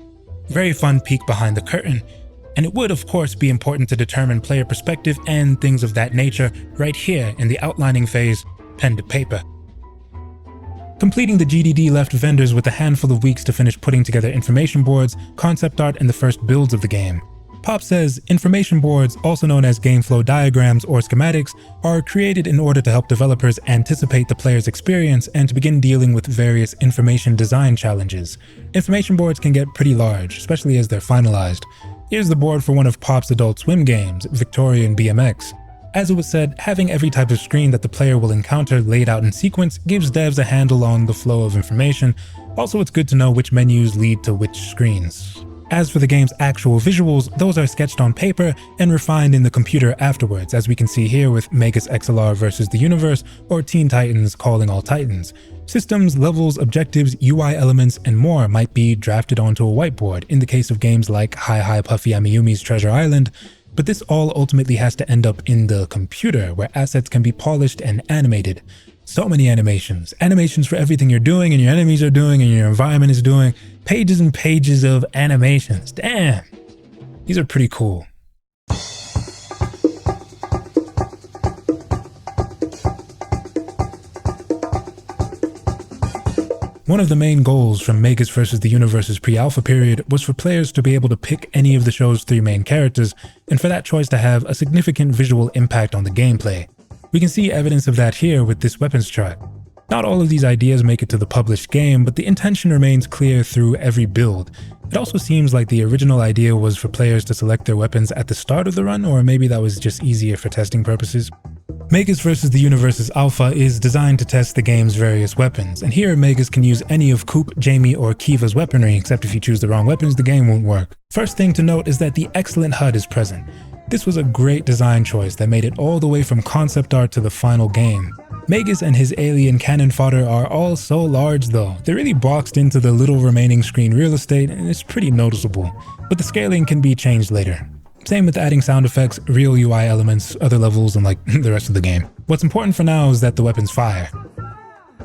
Very fun peek behind the curtain, and it would of course be important to determine player perspective and things of that nature right here in the outlining phase, pen to paper. Completing the GDD left vendors with a handful of weeks to finish putting together information boards, concept art, and the first builds of the game. Pop says information boards, also known as game flow diagrams or schematics, are created in order to help developers anticipate the player's experience and to begin dealing with various information design challenges. Information boards can get pretty large, especially as they're finalized. Here's the board for one of Pop's Adult Swim games, Victorian BMX. As it was said, having every type of screen that the player will encounter laid out in sequence gives devs a handle on the flow of information. Also, it's good to know which menus lead to which screens. As for the game's actual visuals, those are sketched on paper and refined in the computer afterwards, as we can see here with Megas XLR versus the Universe or Teen Titans Calling All Titans. Systems, levels, objectives, UI elements, and more might be drafted onto a whiteboard in the case of games like Hi Puffy Amiyumi's Treasure Island, but this all ultimately has to end up in the computer, where assets can be polished and animated. So many animations. Animations for everything you're doing and your enemies are doing and your environment is doing. Pages and pages of animations. Damn. These are pretty cool. One of the main goals from Megas vs. the Universe's pre-alpha period was for players to be able to pick any of the show's 3 main characters, and for that choice to have a significant visual impact on the gameplay. We can see evidence of that here with this weapons chart. Not all of these ideas make it to the published game, but the intention remains clear through every build. It also seems like the original idea was for players to select their weapons at the start of the run, or maybe that was just easier for testing purposes. Megas vs. the Universe's alpha is designed to test the game's various weapons, and here Megas can use any of Coop, Jamie, or Kiva's weaponry, except if you choose the wrong weapons, the game won't work. First thing to note is that the excellent HUD is present. This was a great design choice that made it all the way from concept art to the final game. Megas and his alien cannon fodder are all so large though, they're really boxed into the little remaining screen real estate and it's pretty noticeable, but the scaling can be changed later. Same with adding sound effects, real UI elements, other levels, and like the rest of the game. What's important for now is that the weapons fire.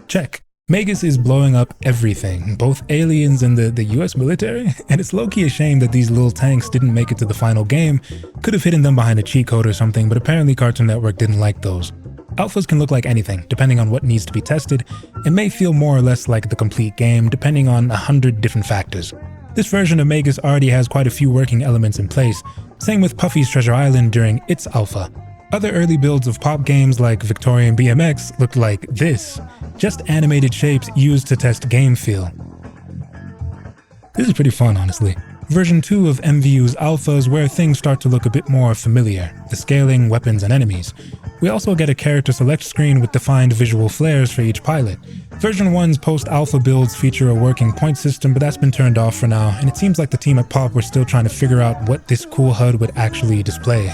Check. Megas is blowing up everything, both aliens and the US military, and it's low-key a shame that these little tanks didn't make it to the final game. Could have hidden them behind a cheat code or something, but apparently Cartoon Network didn't like those. Alphas can look like anything, depending on what needs to be tested, and may feel more or less like the complete game, depending on 100 different factors. This version of Megas already has quite a few working elements in place, same with Puffy's Treasure Island during its alpha. Other early builds of Pop games like Victorian BMX looked like this, just animated shapes used to test game feel. This is pretty fun, honestly. Version 2 of MVU's alpha is where things start to look a bit more familiar, the scaling, weapons, and enemies. We also get a character select screen with defined visual flares for each pilot. Version 1's post-alpha builds feature a working point system, but that's been turned off for now, and it seems like the team at Pop were still trying to figure out what this cool HUD would actually display.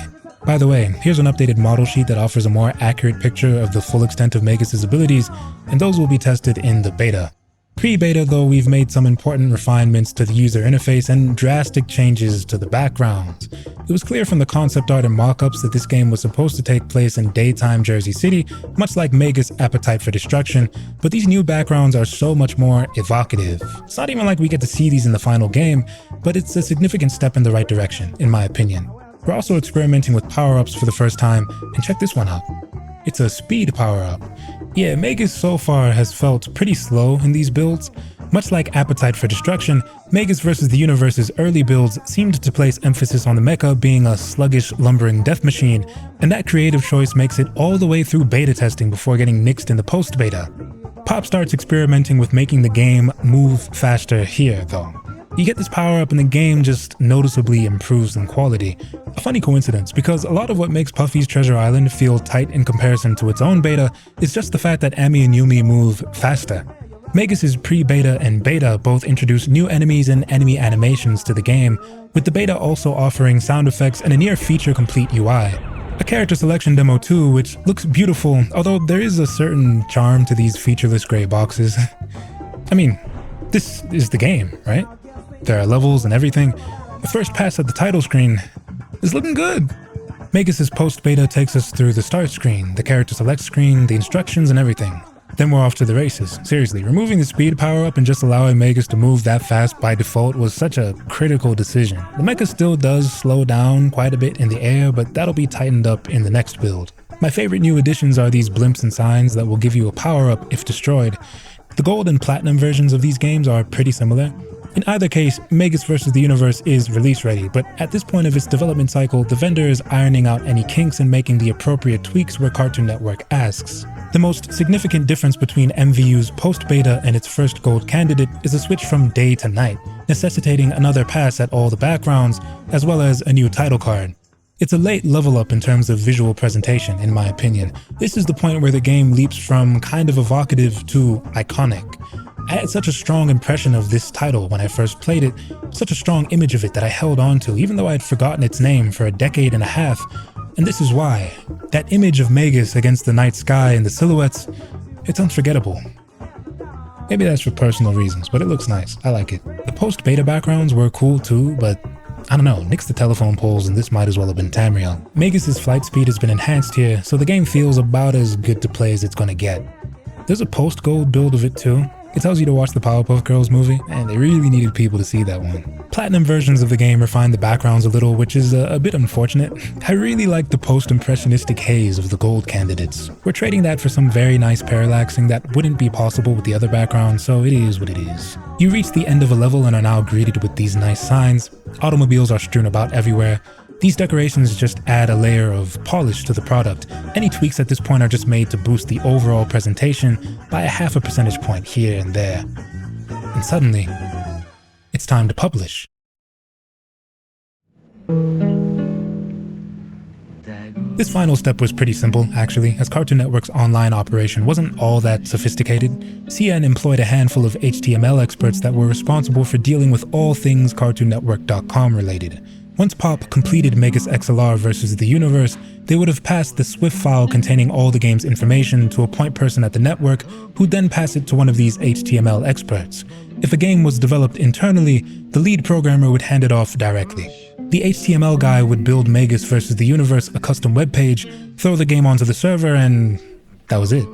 By the way, here's an updated model sheet that offers a more accurate picture of the full extent of Megas' abilities, and those will be tested in the beta. Pre-beta though, we've made some important refinements to the user interface and drastic changes to the backgrounds. It was clear from the concept art and mock-ups that this game was supposed to take place in daytime Jersey City, much like Megas' Appetite for Destruction, but these new backgrounds are so much more evocative. It's not even like we get to see these in the final game, but it's a significant step in the right direction, in my opinion. We're also experimenting with power-ups for the first time, and check this one out. It's a speed power-up. Yeah, Megas so far has felt pretty slow in these builds. Much like Appetite for Destruction, Megas vs. the Universe's early builds seemed to place emphasis on the mecha being a sluggish, lumbering death machine, and that creative choice makes it all the way through beta testing before getting nixed in the post-beta. Pop starts experimenting with making the game move faster here, though. You get this power-up and the game just noticeably improves in quality. A funny coincidence, because a lot of what makes Puffy's Treasure Island feel tight in comparison to its own beta is just the fact that Ami and Yumi move faster. Megas' pre-beta and beta both introduce new enemies and enemy animations to the game, with the beta also offering sound effects and a near feature-complete UI. A character selection demo too, which looks beautiful, although there is a certain charm to these featureless gray boxes. I mean, this is the game, right? There are levels and everything. The first pass at the title screen is looking good. Magus' post-beta takes us through the start screen, the character select screen, the instructions and everything. Then we're off to the races. Seriously, removing the speed power-up and just allowing Magus to move that fast by default was such a critical decision. The mecha still does slow down quite a bit in the air, but that'll be tightened up in the next build. My favorite new additions are these blimps and signs that will give you a power-up if destroyed. The gold and platinum versions of these games are pretty similar. In either case, Magus vs. the Universe is release ready, but at this point of its development cycle, the vendor is ironing out any kinks and making the appropriate tweaks where Cartoon Network asks. The most significant difference between MVU's post-beta and its first gold candidate is a switch from day to night, necessitating another pass at all the backgrounds, as well as a new title card. It's a late level up in terms of visual presentation, in my opinion. This is the point where the game leaps from kind of evocative to iconic. I had such a strong impression of this title when I first played it, such a strong image of it that I held on to, even though I had forgotten its name for a decade and a half. And this is why. That image of Magus against the night sky and the silhouettes, it's unforgettable. Maybe that's for personal reasons, but it looks nice. I like it. The post-beta backgrounds were cool too, but I don't know, nix the telephone poles and this might as well have been Tamriel. Magus' flight speed has been enhanced here, so the game feels about as good to play as it's gonna get. There's a post-gold build of it too. It tells you to watch the Powerpuff Girls movie, and they really needed people to see that one. Platinum versions of the game refine the backgrounds a little, which is a bit unfortunate. I really like the post-impressionistic haze of the gold candidates. We're trading that for some very nice parallaxing that wouldn't be possible with the other backgrounds, so it is what it is. You reach the end of a level and are now greeted with these nice signs. Automobiles are strewn about everywhere. These decorations just add a layer of polish to the product. Any tweaks at this point are just made to boost the overall presentation by a half a percentage point here and there. And suddenly, it's time to publish. This final step was pretty simple, actually, as Cartoon Network's online operation wasn't all that sophisticated. CN employed a handful of HTML experts that were responsible for dealing with all things CartoonNetwork.com related. Once Pop completed Magus XLR vs. the Universe, they would have passed the SWIFT file containing all the game's information to a point person at the network, who'd then pass it to one of these HTML experts. If a game was developed internally, the lead programmer would hand it off directly. The HTML guy would build Magus vs. the Universe a custom web page, throw the game onto the server, and that was it.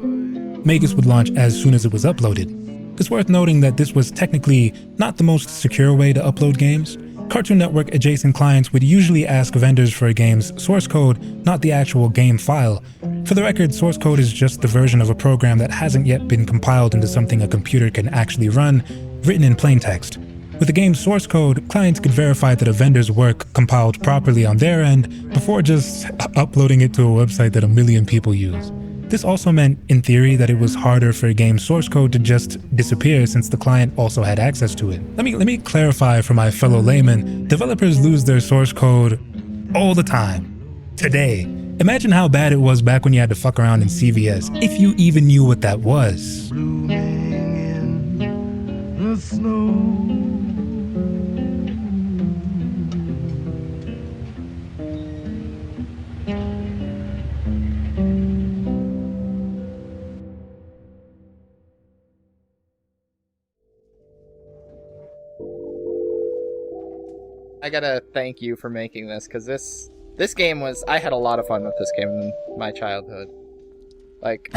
Magus would launch as soon as it was uploaded. It's worth noting that this was technically not the most secure way to upload games. Cartoon Network adjacent clients would usually ask vendors for a game's source code, not the actual game file. For the record, source code is just the version of a program that hasn't yet been compiled into something a computer can actually run, written in plain text. With the game's source code, clients could verify that a vendor's work compiled properly on their end before just uploading it to a website that a million people use. This also meant, in theory, that it was harder for a game's source code to just disappear since the client also had access to it. Let me clarify for my fellow laymen, developers lose their source code all the time. Today. Imagine how bad it was back when you had to fuck around in CVS, if you even knew what that was. I gotta thank you for making this, because this game was, I had a lot of fun with this game in my childhood. Like,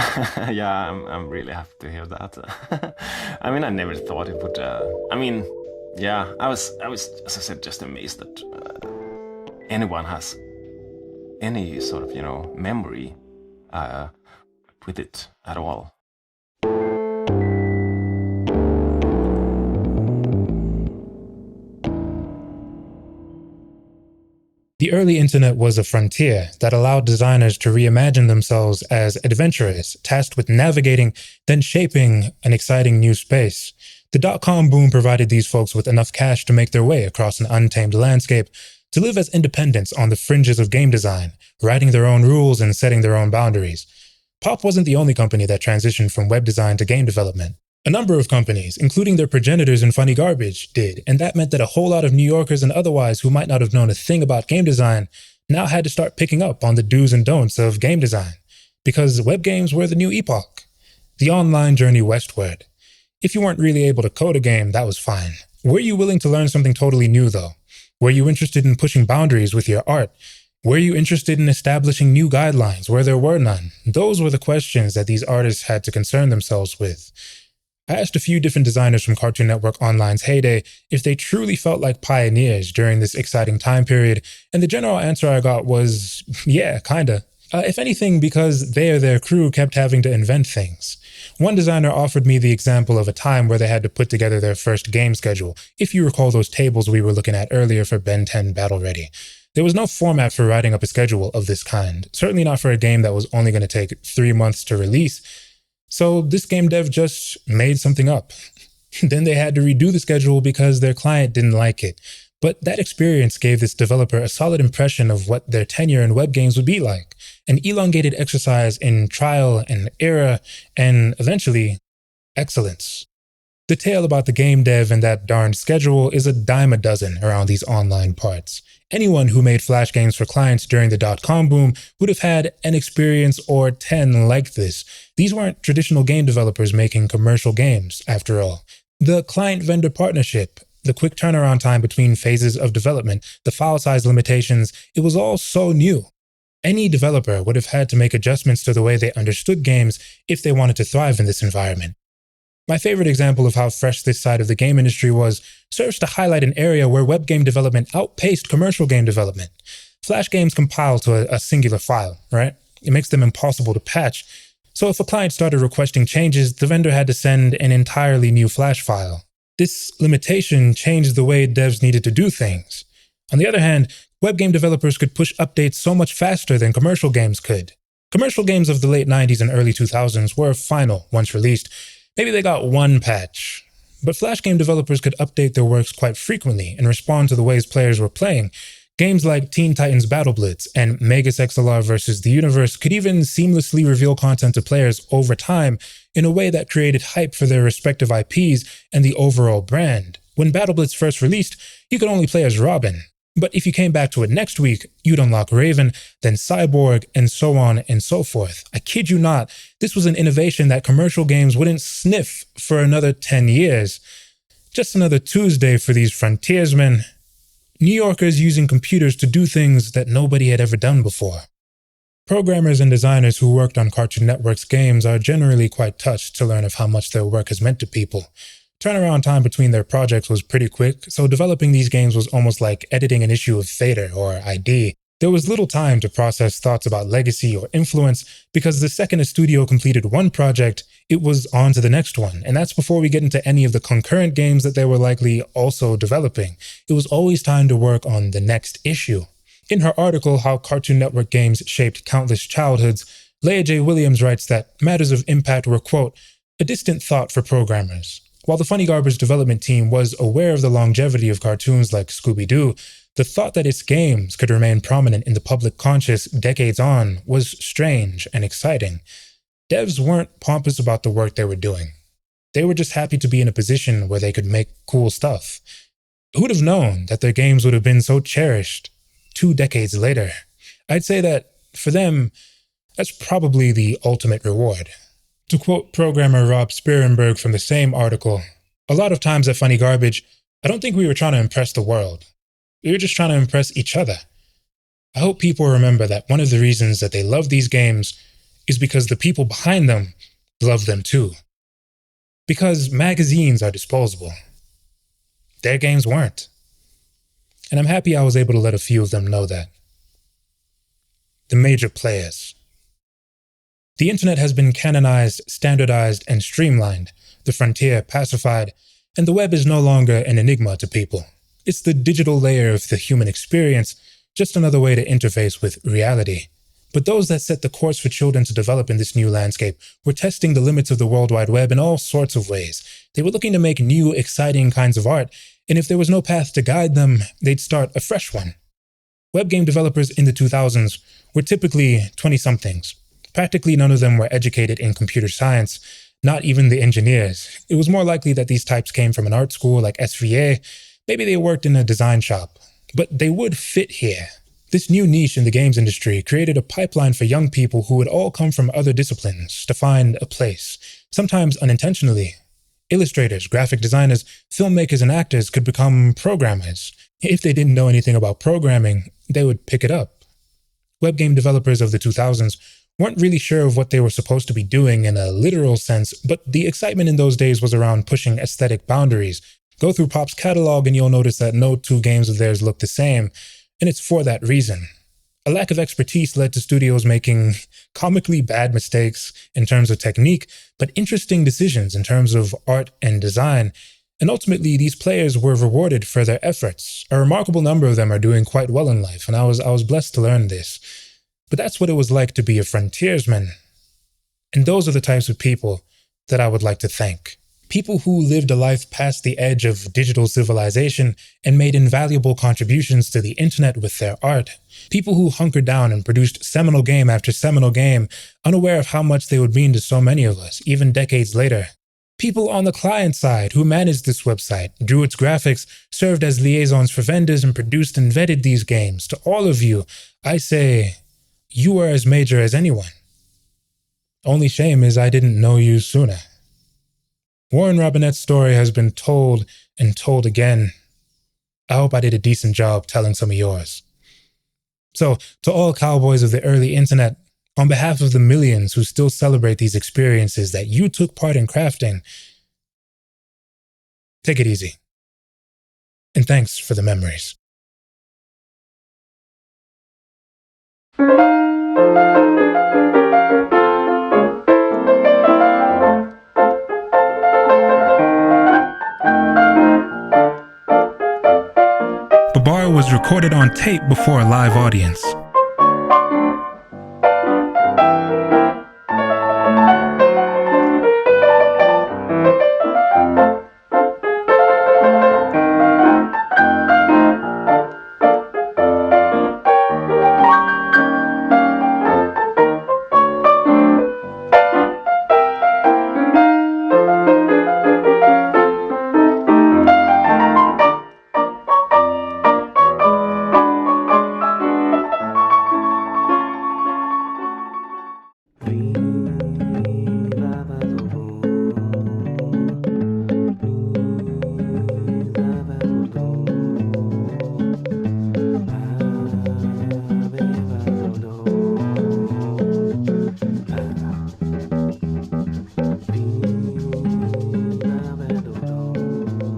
yeah, I'm really happy to hear that. I mean, I never thought it would. I mean, yeah, I was, as I said, just amazed that anyone has any sort of, memory with it at all. The early internet was a frontier that allowed designers to reimagine themselves as adventurers, tasked with navigating, then shaping an exciting new space. The dot-com boom provided these folks with enough cash to make their way across an untamed landscape, to live as independents on the fringes of game design, writing their own rules and setting their own boundaries. Pop wasn't the only company that transitioned from web design to game development. A number of companies, including their progenitors in Funny Garbage, did, and that meant that a whole lot of New Yorkers and otherwise who might not have known a thing about game design now had to start picking up on the do's and don'ts of game design, because web games were the new epoch, the online journey westward. If you weren't really able to code a game, that was fine. Were you willing to learn something totally new, though? Were you interested in pushing boundaries with your art? Were you interested in establishing new guidelines where there were none? Those were the questions that these artists had to concern themselves with. I asked a few different designers from Cartoon Network Online's heyday if they truly felt like pioneers during this exciting time period, and the general answer I got was, yeah, kinda. If anything, because they or their crew kept having to invent things. One designer offered me the example of a time where they had to put together their first game schedule, if you recall those tables we were looking at earlier for Ben 10 Battle Ready. There was no format for writing up a schedule of this kind, certainly not for a game that was only going to take 3 months to release. So this game dev just made something up. Then they had to redo the schedule because their client didn't like it. But that experience gave this developer a solid impression of what their tenure in web games would be like, an elongated exercise in trial and error, and eventually, excellence. The tale about the game dev and that darned schedule is a dime a dozen around these online parts. Anyone who made Flash games for clients during the dot-com boom would have had an experience or 10 like this. These weren't traditional game developers making commercial games, after all. The client-vendor partnership, the quick turnaround time between phases of development, the file size limitations, it was all so new. Any developer would have had to make adjustments to the way they understood games if they wanted to thrive in this environment. My favorite example of how fresh this side of the game industry serves to highlight an area where web game development outpaced commercial game development. Flash games compile to a singular file, right? It makes them impossible to patch. So if a client started requesting changes, the vendor had to send an entirely new Flash file. This limitation changed the way devs needed to do things. On the other hand, web game developers could push updates so much faster than commercial games could. Commercial games of the late 90s and early 2000s were final once released. Maybe they got one patch. But Flash game developers could update their works quite frequently and respond to the ways players were playing. Games like Teen Titans Battle Blitz and Megas XLR vs. the Universe could even seamlessly reveal content to players over time in a way that created hype for their respective IPs and the overall brand. When Battle Blitz first released, you could only play as Robin. But if you came back to it next week, you'd unlock Raven, then Cyborg, and so on and so forth. I kid you not, this was an innovation that commercial games wouldn't sniff for another 10 years. Just another Tuesday for these frontiersmen. New Yorkers using computers to do things that nobody had ever done before. Programmers and designers who worked on Cartoon Network's games are generally quite touched to learn of how much their work has meant to people. Turnaround time between their projects was pretty quick, so developing these games was almost like editing an issue of Theta or ID. There was little time to process thoughts about legacy or influence, because the second a studio completed one project, it was on to the next one, and that's before we get into any of the concurrent games that they were likely also developing. It was always time to work on the next issue. In her article, How Cartoon Network Games Shaped Countless Childhoods, Leah J. Williams writes that matters of impact were, quote, a distant thought for programmers. While the Funny Garbage development team was aware of the longevity of cartoons like Scooby-Doo, the thought that its games could remain prominent in the public conscious decades on was strange and exciting. Devs weren't pompous about the work they were doing. They were just happy to be in a position where they could make cool stuff. Who'd have known that their games would have been so cherished 2 decades later? I'd say that, for them, that's probably the ultimate reward. To quote programmer Rob Sperenberg from the same article, a lot of times at Funny Garbage, I don't think we were trying to impress the world. We were just trying to impress each other. I hope people remember that one of the reasons that they love these games is because the people behind them love them too. Because magazines are disposable. Their games weren't. And I'm happy I was able to let a few of them know that. The major players. The internet has been canonized, standardized, and streamlined, the frontier pacified, and the web is no longer an enigma to people. It's the digital layer of the human experience, just another way to interface with reality. But those that set the course for children to develop in this new landscape were testing the limits of the World Wide Web in all sorts of ways. They were looking to make new, exciting kinds of art, and if there was no path to guide them, they'd start a fresh one. Web game developers in the 2000s were typically 20-somethings. Practically none of them were educated in computer science, not even the engineers. It was more likely that these types came from an art school like SVA. Maybe they worked in a design shop. But they would fit here. This new niche in the games industry created a pipeline for young people who would all come from other disciplines to find a place, sometimes unintentionally. Illustrators, graphic designers, filmmakers, and actors could become programmers. If they didn't know anything about programming, they would pick it up. Web game developers of the 2000s weren't really sure of what they were supposed to be doing in a literal sense, but the excitement in those days was around pushing aesthetic boundaries. Go through Pop's catalog and you'll notice that no two games of theirs look the same, and it's for that reason. A lack of expertise led to studios making comically bad mistakes in terms of technique, but interesting decisions in terms of art and design, and ultimately these players were rewarded for their efforts. A remarkable number of them are doing quite well in life, and I was blessed to learn this. But that's what it was like to be a frontiersman. And those are the types of people that I would like to thank. People who lived a life past the edge of digital civilization and made invaluable contributions to the internet with their art. People who hunkered down and produced seminal game after seminal game, unaware of how much they would mean to so many of us, even decades later. People on the client side who managed this website, drew its graphics, served as liaisons for vendors, and produced and vetted these games. To all of you, I say, you are as major as anyone. Only shame is I didn't know you sooner. Warren Robinette's story has been told and told again. I hope I did a decent job telling some of yours. So, to all cowboys of the early internet, on behalf of the millions who still celebrate these experiences that you took part in crafting, take it easy. And thanks for the memories. Babar was recorded on tape before a live audience.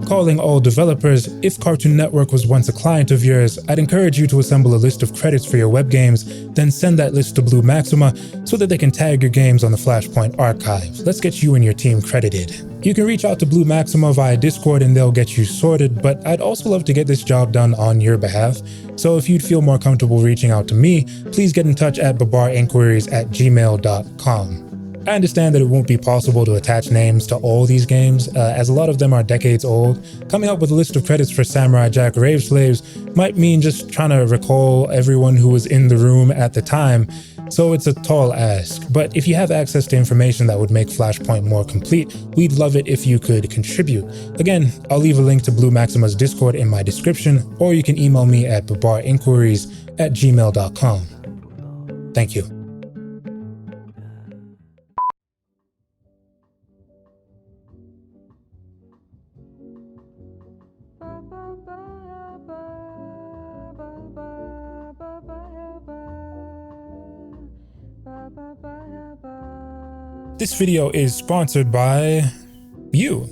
Calling all developers, if Cartoon Network was once a client of yours, I'd encourage you to assemble a list of credits for your web games, then send that list to Blue Maxima so that they can tag your games on the Flashpoint archive. Let's get you and your team credited. You can reach out to Blue Maxima via Discord and they'll get you sorted, but I'd also love to get this job done on your behalf. So if you'd feel more comfortable reaching out to me, please get in touch at babarinquiries@gmail.com. I understand that it won't be possible to attach names to all these games, as a lot of them are decades old. Coming up with a list of credits for Samurai Jack Rave Slaves might mean just trying to recall everyone who was in the room at the time, so it's a tall ask. But if you have access to information that would make Flashpoint more complete, we'd love it if you could contribute. Again, I'll leave a link to Blue Maxima's Discord in my description, or you can email me at babarinquiries@gmail.com. Thank you. This video is sponsored by you.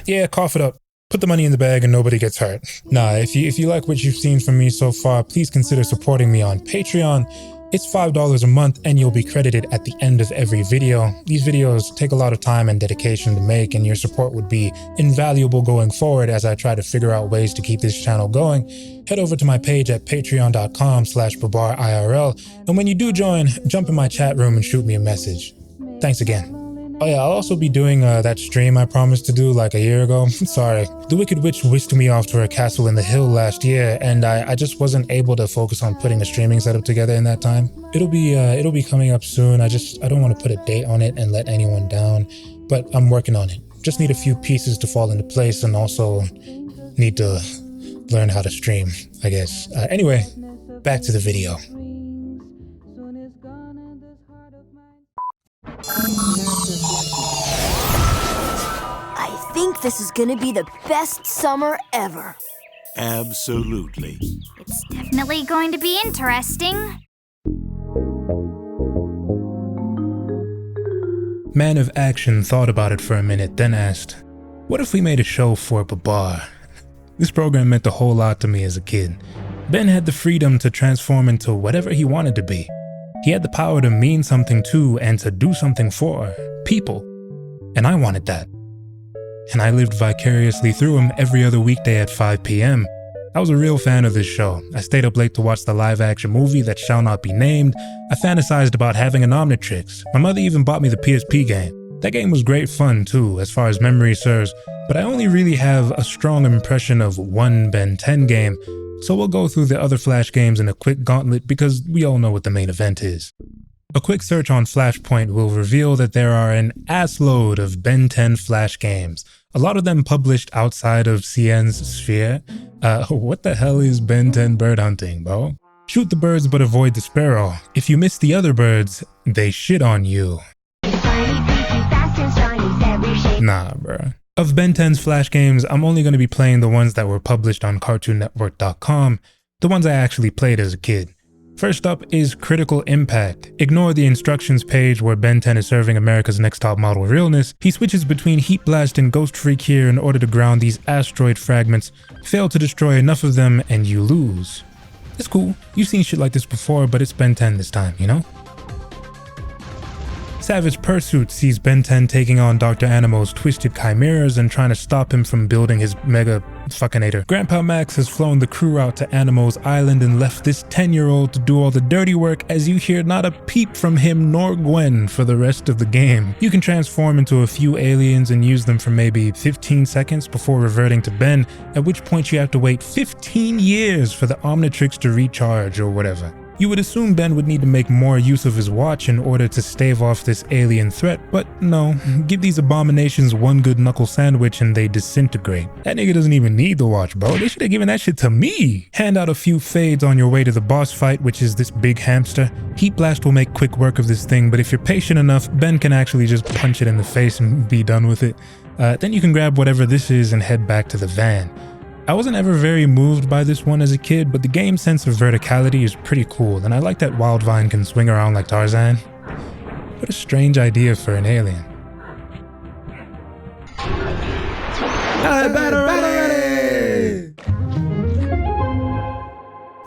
Yeah, cough it up. Put the money in the bag and nobody gets hurt. Nah, if you like what you've seen from me so far, please consider supporting me on Patreon. It's $5 a month and you'll be credited at the end of every video. These videos take a lot of time and dedication to make, and your support would be invaluable going forward as I try to figure out ways to keep this channel going. Head over to my page at patreon.com/babarirl, and when you do join, jump in my chat room and shoot me a message. Thanks again. Oh yeah, I'll also be doing that stream I promised to do like a year ago. Sorry. The Wicked Witch whisked me off to her castle in the hill last year, and I just wasn't able to focus on putting a streaming setup together in that time. It'll be coming up soon. I don't want to put a date on it and let anyone down, but I'm working on it. Just need a few pieces to fall into place, and also need to learn how to stream, I guess. Anyway, back to the video. I think this is gonna be the best summer ever. Absolutely. It's definitely going to be interesting. Man of Action thought about it for a minute, then asked, what if we made a show for Babar? This program meant a whole lot to me as a kid. Ben had the freedom to transform into whatever he wanted to be. He had the power to mean something to and to do something for people. And I wanted that. And I lived vicariously through him every other weekday at 5 p.m. I was a real fan of this show. I stayed up late to watch the live-action movie that shall not be named. I fantasized about having an Omnitrix. My mother even bought me the PSP game. That game was great fun too, as far as memory serves, but I only really have a strong impression of one Ben 10 game, so we'll go through the other Flash games in a quick gauntlet because we all know what the main event is. A quick search on Flashpoint will reveal that there are an assload of Ben 10 Flash games, a lot of them published outside of CN's sphere. What the hell is Ben 10 bird hunting, bro? Shoot the birds but avoid the sparrow. If you miss the other birds, they shit on you. Nah, bruh. Of Ben 10's Flash games, I'm only going to be playing the ones that were published on CartoonNetwork.com, the ones I actually played as a kid. First up is Critical Impact. Ignore the instructions page where Ben 10 is serving America's Next Top Model realness. He switches between Heat Blast and Ghost Freak here in order to ground these asteroid fragments. Fail to destroy enough of them and you lose. It's cool. You've seen shit like this before, but it's Ben 10 this time, you know? Savage Pursuit sees Ben 10 taking on Dr. Animo's twisted chimeras and trying to stop him from building his mega fuckinator. Grandpa Max has flown the crew out to Animo's island and left this 10-year-old to do all the dirty work as you hear not a peep from him nor Gwen for the rest of the game. You can transform into a few aliens and use them for maybe 15 seconds before reverting to Ben, at which point you have to wait 15 years for the Omnitrix to recharge or whatever. You would assume Ben would need to make more use of his watch in order to stave off this alien threat, but no, give these abominations one good knuckle sandwich and they disintegrate. That nigga doesn't even need the watch, bro. They should have given that shit to me. Hand out a few fades on your way to the boss fight, which is this big hamster. Heat Blast will make quick work of this thing, but if you're patient enough, Ben can actually just punch it in the face and be done with it. Then you can grab whatever this is and head back to the van. I wasn't ever very moved by this one as a kid, but the game's sense of verticality is pretty cool, and I like that Wildvine can swing around like Tarzan. What a strange idea for an alien.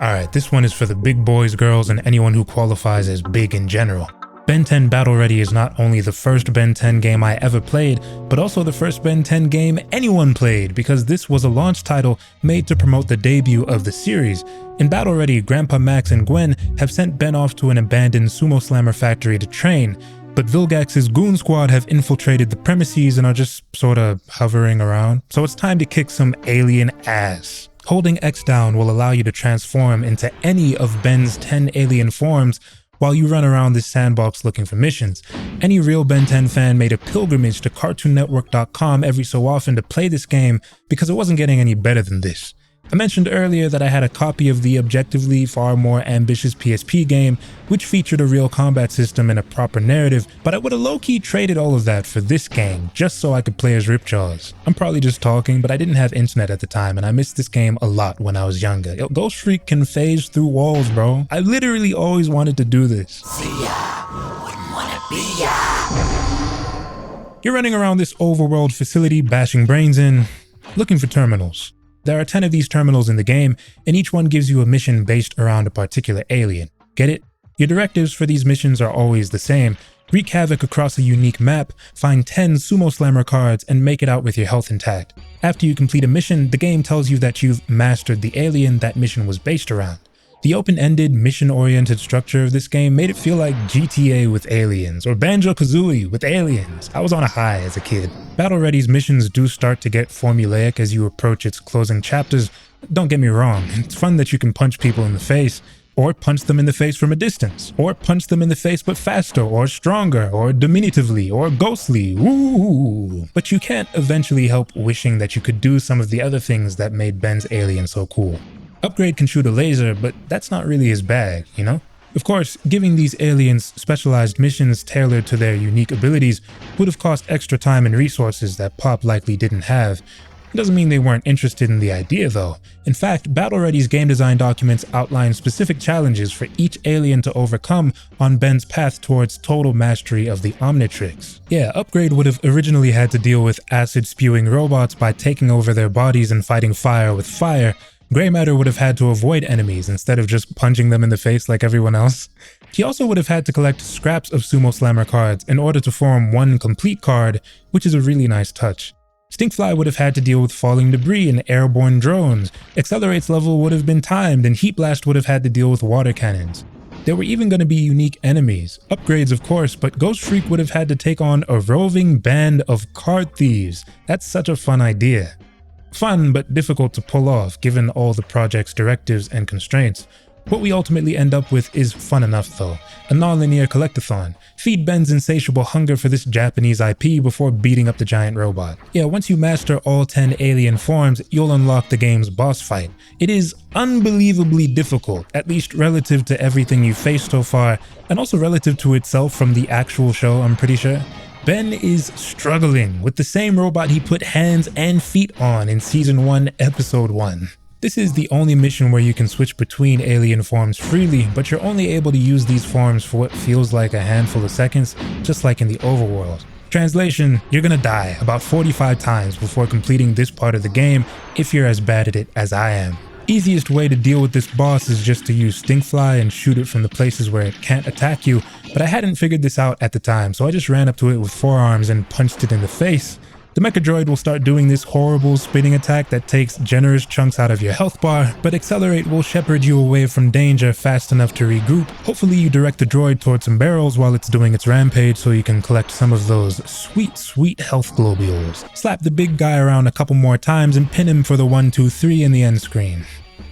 Alright, this one is for the big boys, girls, and anyone who qualifies as big in general. Ben 10 Battle Ready is not only the first Ben 10 game I ever played, but also the first Ben 10 game anyone played, because this was a launch title made to promote the debut of the series. In Battle Ready, Grandpa Max and Gwen have sent Ben off to an abandoned sumo slammer factory to train, but Vilgax's goon squad have infiltrated the premises and are just sorta hovering around, so it's time to kick some alien ass. Holding X down will allow you to transform into any of Ben's 10 alien forms while you run around this sandbox looking for missions. Any real Ben 10 fan made a pilgrimage to CartoonNetwork.com every so often to play this game because it wasn't getting any better than this. I mentioned earlier that I had a copy of the objectively far more ambitious PSP game, which featured a real combat system and a proper narrative, but I would have low-key traded all of that for this game, just so I could play as Ripjaws. I'm probably just talking, but I didn't have internet at the time, and I missed this game a lot when I was younger. Yo, Ghost Freak can phase through walls, bro. I literally always wanted to do this. See ya, wouldn't wanna be ya. You're running around this overworld facility, bashing brains in, looking for terminals. There are 10 of these terminals in the game, and each one gives you a mission based around a particular alien. Get it? Your directives for these missions are always the same. Wreak havoc across a unique map, find 10 sumo slammer cards, and make it out with your health intact. After you complete a mission, the game tells you that you've mastered the alien that mission was based around. The open-ended, mission-oriented structure of this game made it feel like GTA with aliens, or Banjo-Kazooie with aliens. I was on a high as a kid. Battle Ready's missions do start to get formulaic as you approach its closing chapters. Don't get me wrong, it's fun that you can punch people in the face, or punch them in the face from a distance, or punch them in the face but faster, or stronger, or diminutively, or ghostly, ooh. But you can't eventually help wishing that you could do some of the other things that made Ben's alien so cool. Upgrade can shoot a laser, but that's not really his bag, you know? Of course, giving these aliens specialized missions tailored to their unique abilities would have cost extra time and resources that Pop likely didn't have. It doesn't mean they weren't interested in the idea though. In fact, Battle Ready's game design documents outline specific challenges for each alien to overcome on Ben's path towards total mastery of the Omnitrix. Yeah, Upgrade would have originally had to deal with acid-spewing robots by taking over their bodies and fighting fire with fire. Grey Matter would have had to avoid enemies instead of just punching them in the face like everyone else. He also would have had to collect scraps of Sumo Slammer cards in order to form one complete card, which is a really nice touch. Stinkfly would have had to deal with falling debris and airborne drones, Accelerate's level would have been timed, and Heat Blast would have had to deal with water cannons. There were even going to be unique enemies, upgrades of course, but Ghost Freak would have had to take on a roving band of card thieves. That's such a fun idea. Fun, but difficult to pull off given all the project's directives and constraints. What we ultimately end up with is fun enough though, a non-linear collectathon. Feed Ben's insatiable hunger for this Japanese IP before beating up the giant robot. Yeah, once you master all 10 alien forms, you'll unlock the game's boss fight. It is unbelievably difficult, at least relative to everything you've faced so far, and also relative to itself from the actual show, I'm pretty sure. Ben is struggling with the same robot he put hands and feet on in Season 1, Episode 1. This is the only mission where you can switch between alien forms freely, but you're only able to use these forms for what feels like a handful of seconds, just like in the overworld. Translation, you're gonna die about 45 times before completing this part of the game if you're as bad at it as I am. Easiest way to deal with this boss is just to use Stinkfly and shoot it from the places where it can't attack you, but I hadn't figured this out at the time, so I just ran up to it with forearms and punched it in the face. The Mecha Droid will start doing this horrible spinning attack that takes generous chunks out of your health bar, but Accelerate will shepherd you away from danger fast enough to regroup. Hopefully you direct the droid towards some barrels while it's doing its rampage so you can collect some of those sweet health globules. Slap the big guy around a couple more times and pin him for the 1, 2, 3 in the end screen.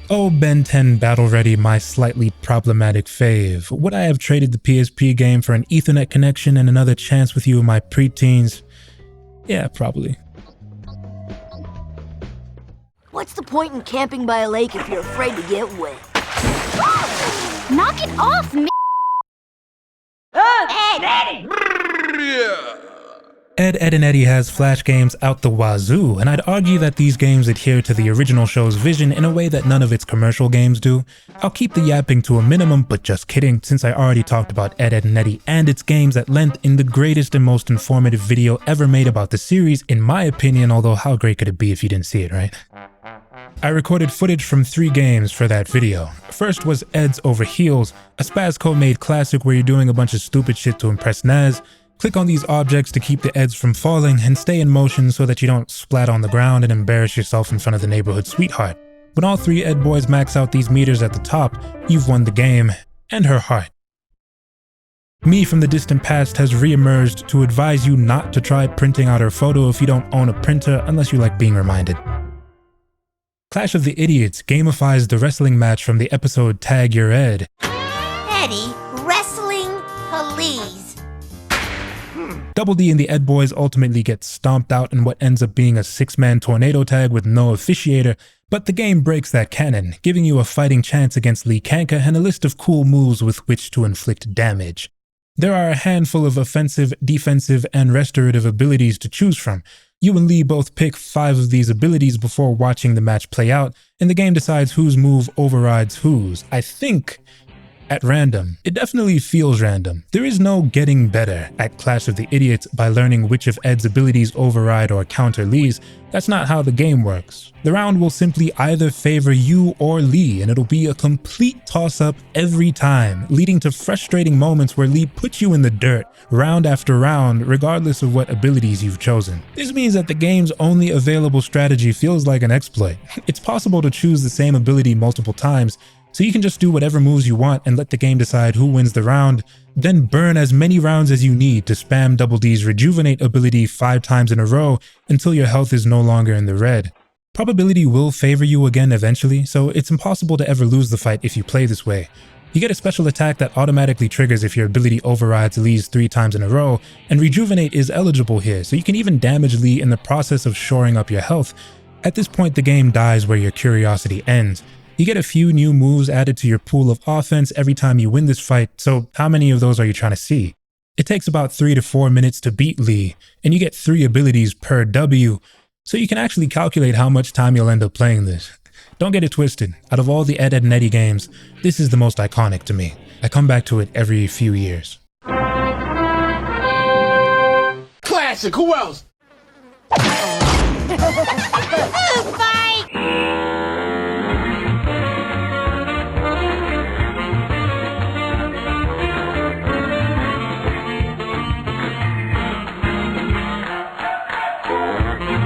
Oh, Ben 10 Battle Ready, my slightly problematic fave. Would I have traded the PSP game for an Ethernet connection and another chance with you in my preteens? Yeah, probably. What's the point in camping by a lake if you're afraid to get wet? Knock it off, man! Ed, Edd, and Eddy has Flash games out the wazoo, and I'd argue that these games adhere to the original show's vision in a way that none of its commercial games do. I'll keep the yapping to a minimum, but just kidding, since I already talked about Ed, Edd, and Eddy and its games at length in the greatest and most informative video ever made about the series, in my opinion, although how great could it be if you didn't see it, right? I recorded footage from 3 games for that video. First was Ed's Over Heels, a Spazco-made classic where you're doing a bunch of stupid shit to impress Naz. Click on these objects to keep the Eds from falling and stay in motion so that you don't splat on the ground and embarrass yourself in front of the neighborhood sweetheart. When all 3 Ed boys max out these meters at the top, you've won the game and her heart. Me from the distant past has re-emerged to advise you not to try printing out her photo if you don't own a printer unless you like being reminded. Clash of the Idiots gamifies the wrestling match from the episode Tag Your Ed. Eddie, wrestling, please. Double D and the Ed Boys ultimately get stomped out in what ends up being a 6-man tornado tag with no officiator, but the game breaks that canon, giving you a fighting chance against Lee Kanka and a list of cool moves with which to inflict damage. There are a handful of offensive, defensive, and restorative abilities to choose from. You and Lee both pick 5 of these abilities before watching the match play out, and the game decides whose move overrides whose. I think at random. It definitely feels random. There is no getting better at Clash of the Idiots by learning which of Ed's abilities override or counter Lee's. That's not how the game works. The round will simply either favor you or Lee, and it'll be a complete toss-up every time, leading to frustrating moments where Lee puts you in the dirt round after round, regardless of what abilities you've chosen. This means that the game's only available strategy feels like an exploit. It's possible to choose the same ability multiple times, so you can just do whatever moves you want and let the game decide who wins the round, then burn as many rounds as you need to spam Double D's Rejuvenate ability 5 times in a row until your health is no longer in the red. Probability will favor you again eventually, so it's impossible to ever lose the fight if you play this way. You get a special attack that automatically triggers if your ability overrides Lee's 3 times in a row, and Rejuvenate is eligible here, so you can even damage Lee in the process of shoring up your health. At this point, the game dies where your curiosity ends. You get a few new moves added to your pool of offense every time you win this fight, so how many of those are you trying to see? It takes about 3 to 4 minutes to beat Lee, and you get 3 abilities per W, so you can actually calculate how much time you'll end up playing this. Don't get it twisted, out of all the Ed, and Eddy games, this is the most iconic to me. I come back to it every few years. Classic, who else?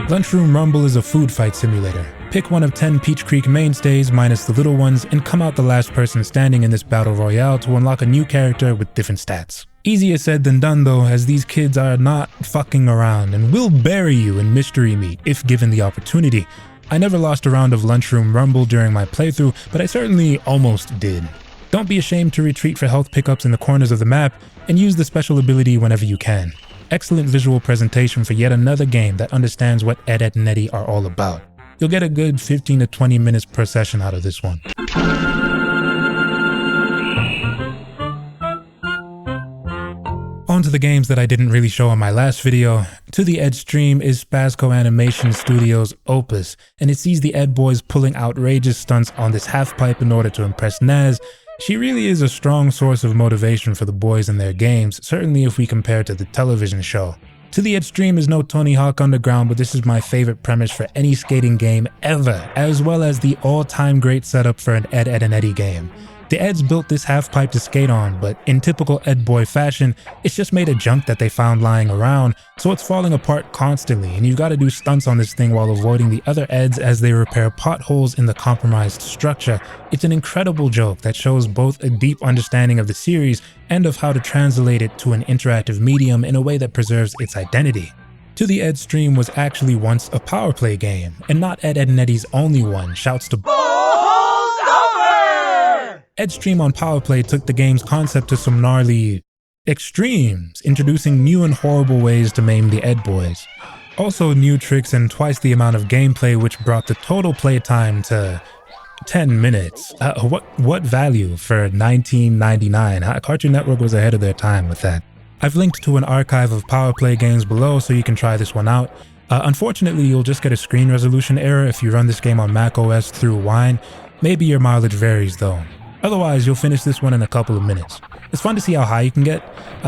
Lunchroom Rumble is a food fight simulator. Pick one of 10 Peach Creek mainstays minus the little ones and come out the last person standing in this battle royale to unlock a new character with different stats. Easier said than done though, as these kids are not fucking around and will bury you in mystery meat if given the opportunity. I never lost a round of Lunchroom Rumble during my playthrough, but I certainly almost did. Don't be ashamed to retreat for health pickups in the corners of the map and use the special ability whenever you can. Excellent visual presentation for yet another game that understands what Ed, and Eddy are all about. You'll get a good 15 to 20 minutes per session out of this one. On to the games that I didn't really show in my last video. To the Ed stream is Spazco Animation Studios' Opus, and it sees the Ed boys pulling outrageous stunts on this half-pipe in order to impress Naz. She really is a strong source of motivation for the boys in their games, certainly if we compare to the television show. To the Ed stream is no Tony Hawk Underground, but this is my favorite premise for any skating game ever, as well as the all-time great setup for an Ed, and Eddy game. The Eds built this half-pipe to skate on, but in typical Ed boy fashion, it's just made of junk that they found lying around, so it's falling apart constantly, and you've got to do stunts on this thing while avoiding the other Eds as they repair potholes in the compromised structure. It's an incredible joke that shows both a deep understanding of the series and of how to translate it to an interactive medium in a way that preserves its identity. To the Ed stream was actually once a power play game, and not Ed, and Eddy's only one. Shouts to Ed stream on Powerplay took the game's concept to some gnarly extremes, introducing new and horrible ways to maim the Ed boys. Also new tricks and twice the amount of gameplay, which brought the total playtime to 10 minutes. What value for $19.99? Cartoon Network was ahead of their time with that. I've linked to an archive of Powerplay games below so you can try this one out. Unfortunately, you'll just get a screen resolution error if you run this game on macOS through Wine. Maybe your mileage varies though. Otherwise, you'll finish this one in a couple of minutes. It's fun to see how high you can get.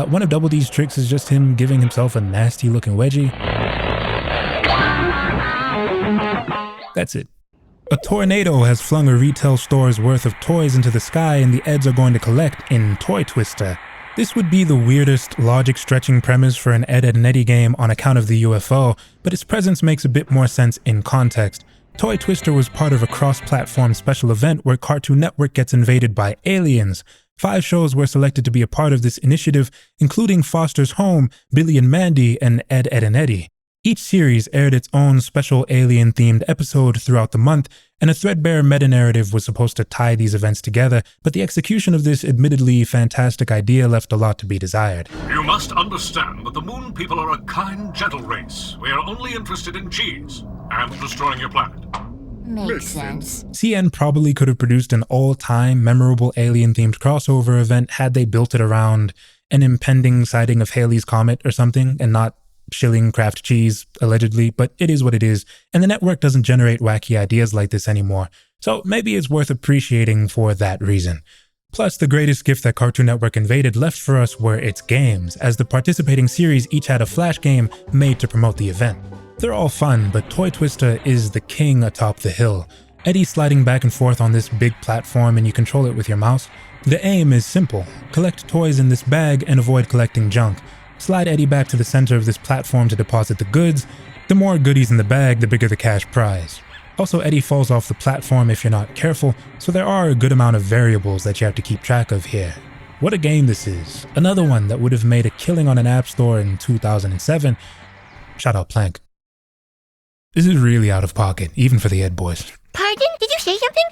One of Double D's tricks is just him giving himself a nasty looking wedgie. That's it. A tornado has flung a retail store's worth of toys into the sky and the Eds are going to collect in Toy Twister. This would be the weirdest logic-stretching premise for an Ed, and Eddy game on account of the UFO, but its presence makes a bit more sense in context. Toy Twister was part of a cross-platform special event where Cartoon Network gets invaded by aliens. 5 shows were selected to be a part of this initiative, including Foster's Home, Billy and Mandy, and Ed, and Eddy. Each series aired its own special alien-themed episode throughout the month, and a threadbare meta-narrative was supposed to tie these events together, but the execution of this admittedly fantastic idea left a lot to be desired. You must understand that the Moon people are a kind, gentle race. We are only interested in cheese and destroying your planet. Makes sense. CN probably could have produced an all-time memorable alien-themed crossover event had they built it around an impending sighting of Halley's Comet or something, and not shilling Kraft cheese, allegedly, but it is what it is, and the network doesn't generate wacky ideas like this anymore, so maybe it's worth appreciating for that reason. Plus, the greatest gift that Cartoon Network invaded left for us were its games, as the participating series each had a flash game made to promote the event. They're all fun, but Toy Twister is the king atop the hill. Eddy sliding back and forth on this big platform and you control it with your mouse. The aim is simple. Collect toys in this bag and avoid collecting junk. Slide Eddy back to the center of this platform to deposit the goods. The more goodies in the bag, the bigger the cash prize. Also, Eddy falls off the platform if you're not careful, so there are a good amount of variables that you have to keep track of here. What a game this is. Another one that would have made a killing on an app store in 2007. Shout out Plank. This is really out of pocket, even for the Ed boys. Pardon? Did you say something?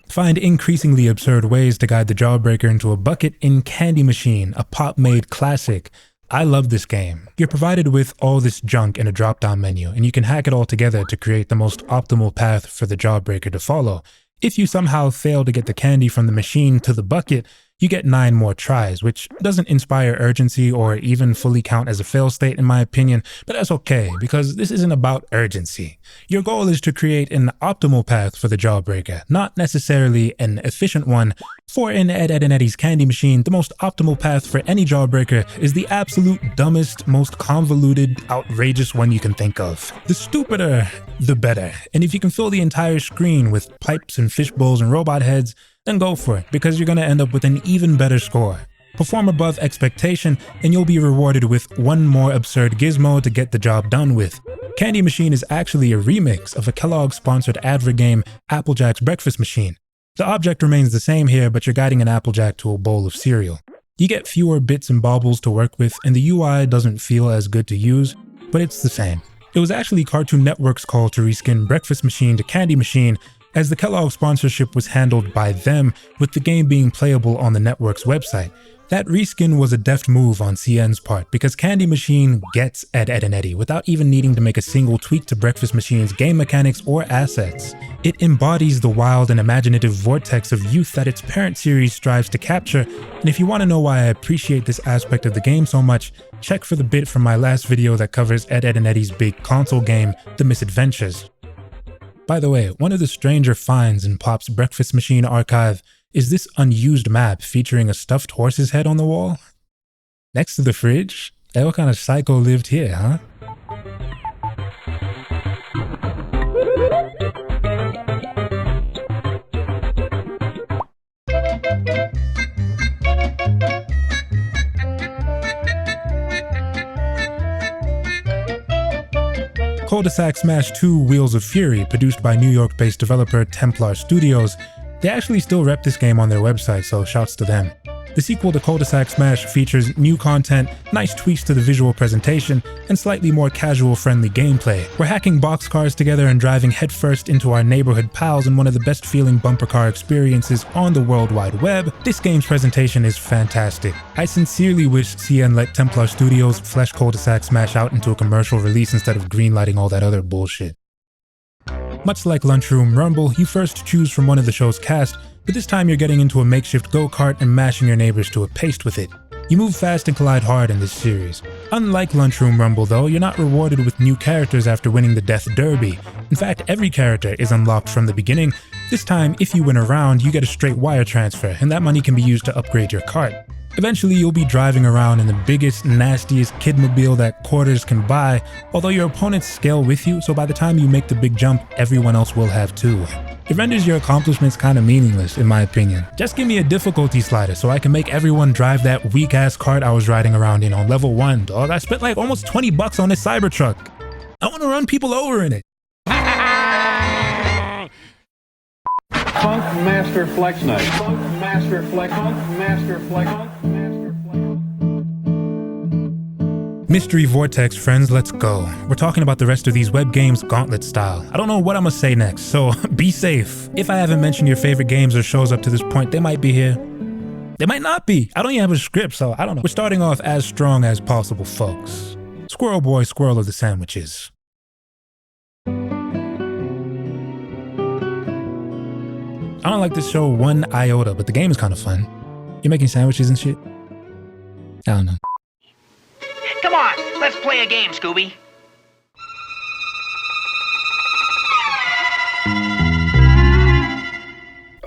Find increasingly absurd ways to guide the Jawbreaker into a bucket in Candy Machine, a pop-made classic. I love this game. You're provided with all this junk in a drop-down menu, and you can hack it all together to create the most optimal path for the jawbreaker to follow. If you somehow fail to get the candy from the machine to the bucket, you get 9 more tries, which doesn't inspire urgency or even fully count as a fail state in my opinion, but that's okay, because this isn't about urgency. Your goal is to create an optimal path for the jawbreaker, not necessarily an efficient one. For in Ed, Edd, and Eddy's candy machine, the most optimal path for any jawbreaker is the absolute dumbest, most convoluted, outrageous one you can think of. The stupider, the better. And if you can fill the entire screen with pipes and fish bowls and robot heads, then go for it, because you're gonna end up with an even better score. Perform above expectation, and you'll be rewarded with one more absurd gizmo to get the job done with. Candy Machine is actually a remix of a Kellogg-sponsored advert game, Applejack's Breakfast Machine. The object remains the same here, but you're guiding an Applejack to a bowl of cereal. You get fewer bits and baubles to work with, and the UI doesn't feel as good to use, but it's the same. It was actually Cartoon Network's call to reskin Breakfast Machine to Candy Machine, as the Kellogg sponsorship was handled by them, with the game being playable on the network's website. That reskin was a deft move on CN's part, because Candy Machine gets Ed, Edd, and Eddy without even needing to make a single tweak to Breakfast Machine's game mechanics or assets. It embodies the wild and imaginative vortex of youth that its parent series strives to capture, and if you want to know why I appreciate this aspect of the game so much, check for the bit from my last video that covers Ed, Edd, and Eddy's big console game, The Misadventures. By the way, one of the stranger finds in Pop's Breakfast Machine archive is this unused map featuring a stuffed horse's head on the wall. Next to the fridge? Hey, what kind of psycho lived here, huh? Cul-de-sac Smash 2 Wheels of Fury, produced by New York-based developer Templar Studios. They actually still rep this game on their website, so shouts to them. The sequel to Cul-de-sac Smash features new content, nice tweaks to the visual presentation, and slightly more casual-friendly gameplay. We're hacking boxcars together and driving headfirst into our neighborhood pals in one of the best-feeling bumper car experiences on the World Wide Web. This game's presentation is fantastic. I sincerely wish CN let Templar Studios flesh Cul-de-sac Smash out into a commercial release instead of greenlighting all that other bullshit. Much like Lunchroom Rumble, you first choose from one of the show's cast, but this time you're getting into a makeshift go-kart and mashing your neighbors to a paste with it. You move fast and collide hard in this series. Unlike Lunchroom Rumble though, you're not rewarded with new characters after winning the Death Derby. In fact, every character is unlocked from the beginning. This time, if you win a round, you get a straight wire transfer, and that money can be used to upgrade your cart. Eventually, you'll be driving around in the biggest, nastiest kidmobile that quarters can buy, although your opponents scale with you, so by the time you make the big jump, everyone else will have too. It renders your accomplishments kinda meaningless, in my opinion. Just give me a difficulty slider so I can make everyone drive that weak-ass cart I was riding around in on level 1, dog. I spent like almost 20 bucks on this Cybertruck. I wanna run people over in it. Funk Master Flex Night. Funk Master Flex. Funk Master Flex. Funk Master Flex. Mystery Vortex friends, let's go. We're talking about the rest of these web games gauntlet style. I don't know what I'm gonna say next, so be safe. If I haven't mentioned your favorite games or shows up to this point, they might be here. They might not be. I don't even have a script, so I don't know. We're starting off as strong as possible, folks. Squirrel Boy, Squirrel of the Sandwiches. I don't like this show one iota, but the game is kind of fun. You're making sandwiches and shit? I don't know. Come on, let's play a game, Scooby.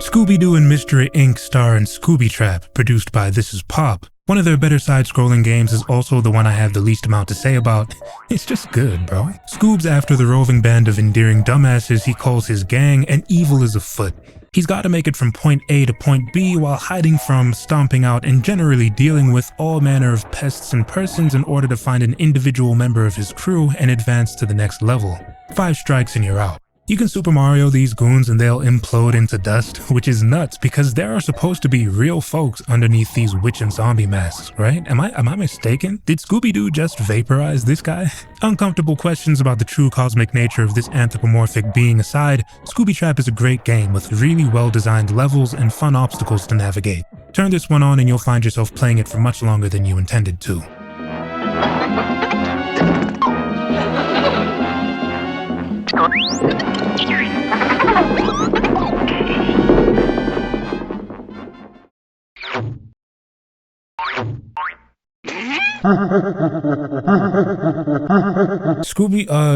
Scooby-Doo and Mystery Inc. star in Scooby Trap, produced by This Is Pop. One of their better side-scrolling games is also the one I have the least amount to say about. It's just good, bro. Scoob's after the roving band of endearing dumbasses he calls his gang, and evil is afoot. He's got to make it from point A to point B while hiding from, stomping out, and generally dealing with all manner of pests and persons in order to find an individual member of his crew and advance to the next level. 5 strikes and you're out. You can Super Mario these goons and they'll implode into dust, which is nuts because there are supposed to be real folks underneath these witch and zombie masks, right? Am I mistaken? Did Scooby-Doo just vaporize this guy? Uncomfortable questions about the true cosmic nature of this anthropomorphic being aside, Scooby Trap is a great game with really well-designed levels and fun obstacles to navigate. Turn this one on and you'll find yourself playing it for much longer than you intended to.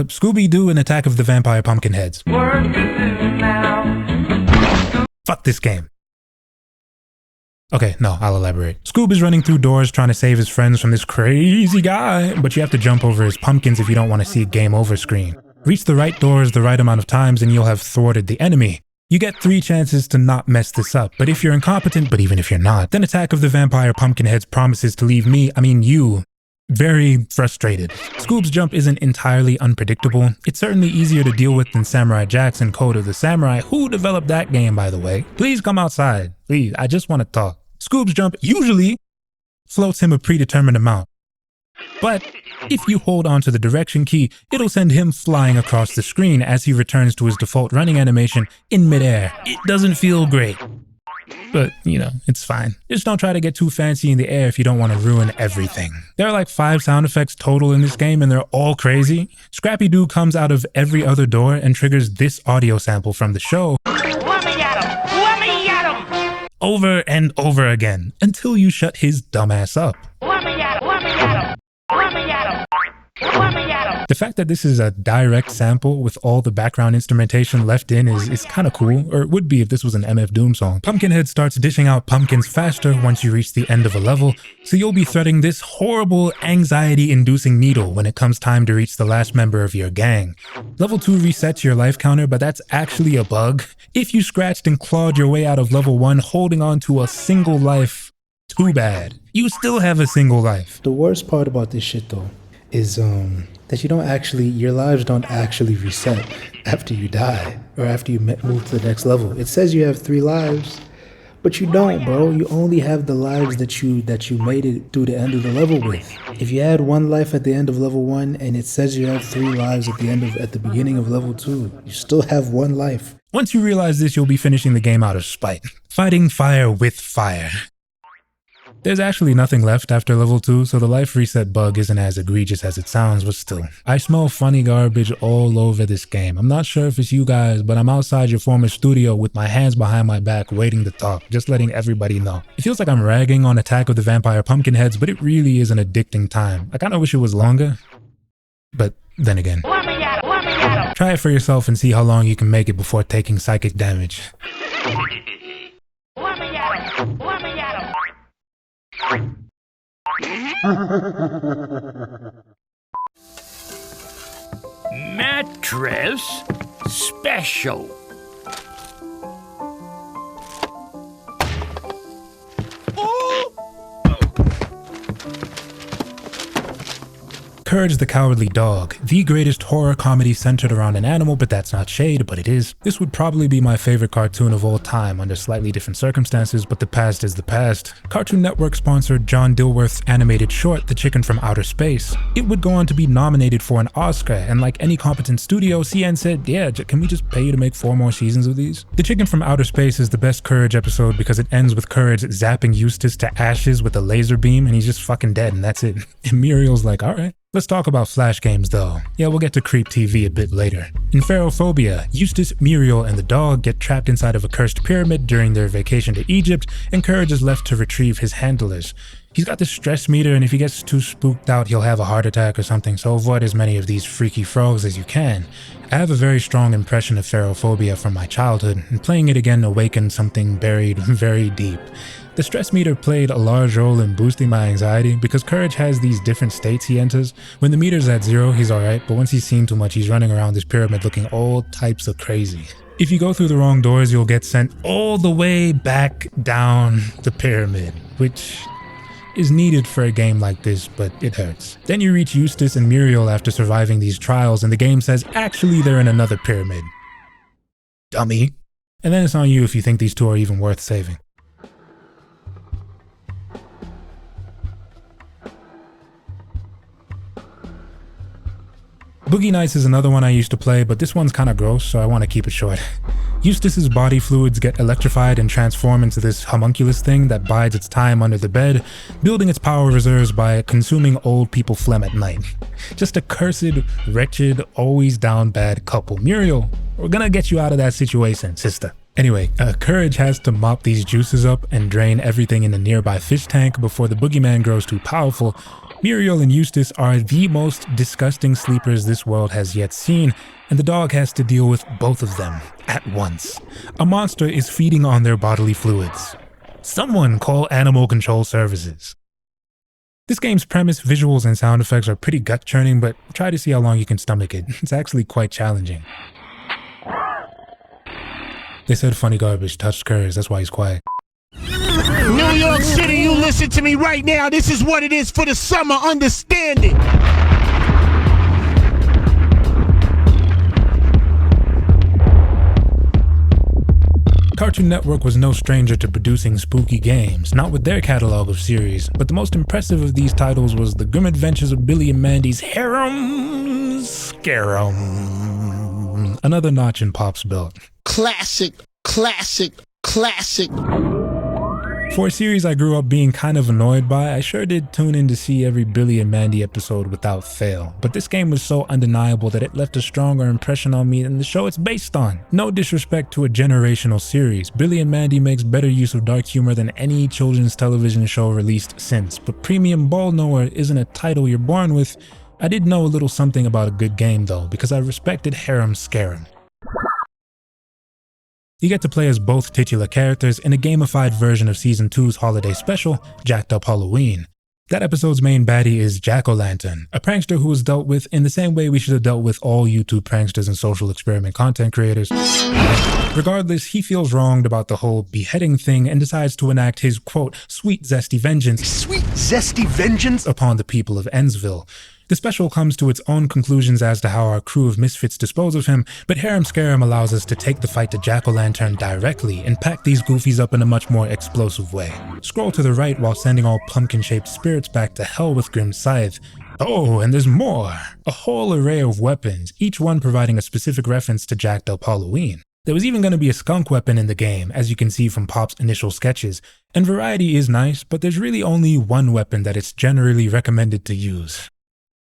Scooby-Doo and Attack of the Vampire Pumpkinheads. Fuck this game. Okay, no, I'll elaborate. Scoob is running through doors trying to save his friends from this crazy guy, but you have to jump over his pumpkins if you don't want to see a game over screen. Reach the right doors the right amount of times and you'll have thwarted the enemy. You get 3 chances to not mess this up, but if you're incompetent, but even if you're not, then Attack of the Vampire Pumpkinheads promises to leave you, very frustrated. Scoob's jump isn't entirely unpredictable. It's certainly easier to deal with than Samurai Jack's and Code of the Samurai. Who developed that game, by the way? Please come outside. Please, I just want to talk. Scoob's jump usually floats him a predetermined amount. But if you hold onto the direction key, it'll send him flying across the screen as he returns to his default running animation in midair. It doesn't feel great. But, it's fine. Just don't try to get too fancy in the air if you don't want to ruin everything. There are like 5 sound effects total in this game and they're all crazy. Scrappy-Doo comes out of every other door and triggers this audio sample from the show. Let me at him! Let me at him! Over and over again until you shut his dumbass up. Let me at him! Let me at him! Let me at him! Let me at him! The fact that this is a direct sample with all the background instrumentation left in is kind of cool, or it would be if this was an MF Doom song. Pumpkinhead starts dishing out pumpkins faster once you reach the end of a level, so you'll be threading this horrible anxiety-inducing needle when it comes time to reach the last member of your gang. Level 2 resets your life counter, but that's actually a bug. If you scratched and clawed your way out of level 1 holding on to a single life, too bad. You still have a single life. The worst part about this shit though is that your lives don't actually reset after you die or after you move to the next level. It says you have 3 lives, but you don't, bro. You only have the lives that you made it through the end of the level with. If you had 1 life at the end of level 1 and it says you have 3 lives at the beginning of level 2, you still have 1 life. Once you realize this, you'll be finishing the game out of spite. Fighting fire with fire. There's actually nothing left after level 2, so the life reset bug isn't as egregious as it sounds, but still. I smell funny garbage all over this game. I'm not sure if it's you guys, but I'm outside your former studio with my hands behind my back waiting to talk, just letting everybody know. It feels like I'm ragging on Attack of the Vampire Pumpkinheads, but it really is an addicting time. I kinda wish it was longer, but then again. Try it for yourself and see how long you can make it before taking psychic damage. Mattress special. Courage the Cowardly Dog, the greatest horror comedy centered around an animal, but that's not shade, but it is. This would probably be my favorite cartoon of all time under slightly different circumstances, but the past is the past. Cartoon Network sponsored John Dilworth's animated short, The Chicken from Outer Space. It would go on to be nominated for an Oscar, and like any competent studio, CN said, yeah, can we just pay you to make 4 more seasons of these? The Chicken from Outer Space is the best Courage episode because it ends with Courage zapping Eustace to ashes with a laser beam, and he's just fucking dead, and that's it. And Muriel's like, alright. Let's talk about Flash games though. Yeah, we'll get to Creep TV a bit later. In Pharaohphobia, Eustace, Muriel, and the dog get trapped inside of a cursed pyramid during their vacation to Egypt, and Courage is left to retrieve his handlers. He's got this stress meter, and if he gets too spooked out, he'll have a heart attack or something, so avoid as many of these freaky frogs as you can. I have a very strong impression of Pharaohphobia from my childhood, and playing it again awakened something buried very deep. The stress meter played a large role in boosting my anxiety because Courage has these different states he enters. When the meter's at 0, he's alright, but once he's seen too much, he's running around this pyramid looking all types of crazy. If you go through the wrong doors, you'll get sent all the way back down the pyramid, which is needed for a game like this, but it hurts. Then you reach Eustace and Muriel after surviving these trials, and the game says, actually they're in another pyramid. Dummy. And then it's on you if you think these 2 are even worth saving. Boogie Nights is another one I used to play, but this one's kinda gross, so I want to keep it short. Eustace's body fluids get electrified and transform into this homunculus thing that bides its time under the bed, building its power reserves by consuming old people phlegm at night. Just a cursed, wretched, always down bad couple. Muriel, we're gonna get you out of that situation, sister. Anyway, Courage has to mop these juices up and drain everything in the nearby fish tank before the boogeyman grows too powerful. Muriel and Eustace are the most disgusting sleepers this world has yet seen, and the dog has to deal with both of them at once. A monster is feeding on their bodily fluids. Someone call Animal Control Services. This game's premise, visuals, and sound effects are pretty gut-churning, but try to see how long you can stomach it. It's actually quite challenging. They said funny garbage touched Courage, that's why he's quiet. New York City, you listen to me right now. This is what it is for the summer. Understand it. Cartoon Network was no stranger to producing spooky games, not with their catalog of series, but the most impressive of these titles was The Grim Adventures of Billy and Mandy's Harem Scarum. Another notch in Pop's belt. Classic, classic, classic. For a series I grew up being kind of annoyed by, I sure did tune in to see every Billy and Mandy episode without fail. But this game was so undeniable that it left a stronger impression on me than the show it's based on. No disrespect to a generational series, Billy and Mandy makes better use of dark humor than any children's television show released since. But Premium Ball Knower isn't a title you're born with. I did know a little something about a good game though, because I respected Harem Scarum. You get to play as both titular characters in a gamified version of Season 2's holiday special, Jacked Up Halloween. That episode's main baddie is Jack-O-Lantern, a prankster who was dealt with in the same way we should have dealt with all YouTube pranksters and social experiment content creators. Regardless, he feels wronged about the whole beheading thing and decides to enact his, quote, sweet zesty vengeance upon the people of Ennsville. The special comes to its own conclusions as to how our crew of misfits dispose of him, but Harem Scarum allows us to take the fight to Jack-O-Lantern directly and pack these goofies up in a much more explosive way. Scroll to the right while sending all pumpkin-shaped spirits back to hell with Grim Scythe. Oh, and there's more! A whole array of weapons, each one providing a specific reference to Jacked Up Halloween. There was even going to be a skunk weapon in the game, as you can see from Pop's initial sketches, and variety is nice, but there's really only one weapon that it's generally recommended to use.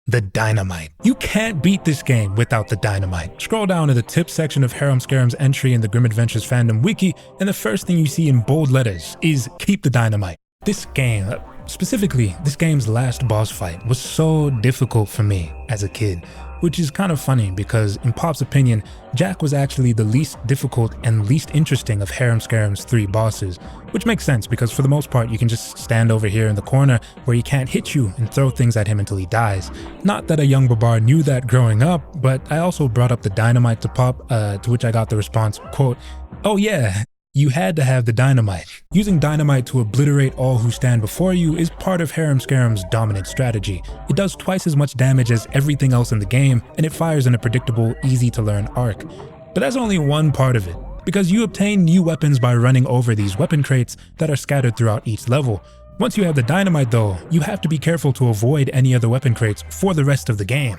The dynamite. You can't beat this game without the dynamite. Scroll down to the tips section of Harem Scarum's entry in the Grim Adventures fandom wiki, and the first thing you see in bold letters is keep the dynamite. This game, specifically this game's last boss fight, was so difficult for me as a kid, which is kind of funny because in Pop's opinion, Jack was actually the least difficult and least interesting of Harem Scarum's 3 bosses, which makes sense because for the most part you can just stand over here in the corner where he can't hit you and throw things at him until he dies. Not that a young Babar knew that growing up, but I also brought up the dynamite to Pop, to which I got the response, quote, "Oh yeah, you had to have the dynamite." Using dynamite to obliterate all who stand before you is part of Harem Scarum's dominant strategy. It does twice as much damage as everything else in the game, and it fires in a predictable, easy-to-learn arc. But that's only one part of it, because you obtain new weapons by running over these weapon crates that are scattered throughout each level. Once you have the dynamite though, you have to be careful to avoid any other weapon crates for the rest of the game.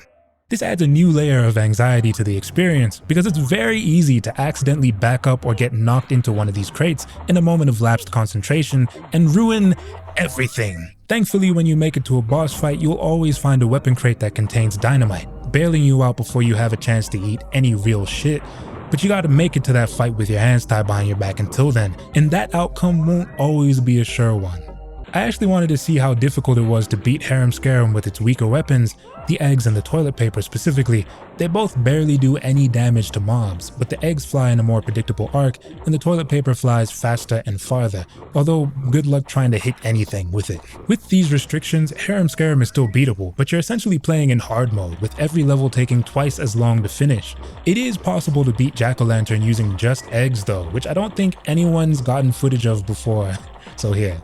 This adds a new layer of anxiety to the experience because it's very easy to accidentally back up or get knocked into one of these crates in a moment of lapsed concentration and ruin everything. Thankfully, when you make it to a boss fight, you'll always find a weapon crate that contains dynamite, bailing you out before you have a chance to eat any real shit. But you gotta make it to that fight with your hands tied behind your back until then, and that outcome won't always be a sure one. I actually wanted to see how difficult it was to beat Harem Scarum with its weaker weapons, the eggs and the toilet paper specifically. They both barely do any damage to mobs, but the eggs fly in a more predictable arc and the toilet paper flies faster and farther, although good luck trying to hit anything with it. With these restrictions, Harem Scarum is still beatable, but you're essentially playing in hard mode, with every level taking twice as long to finish. It is possible to beat Jack-O-Lantern using just eggs though, which I don't think anyone's gotten footage of before, so here.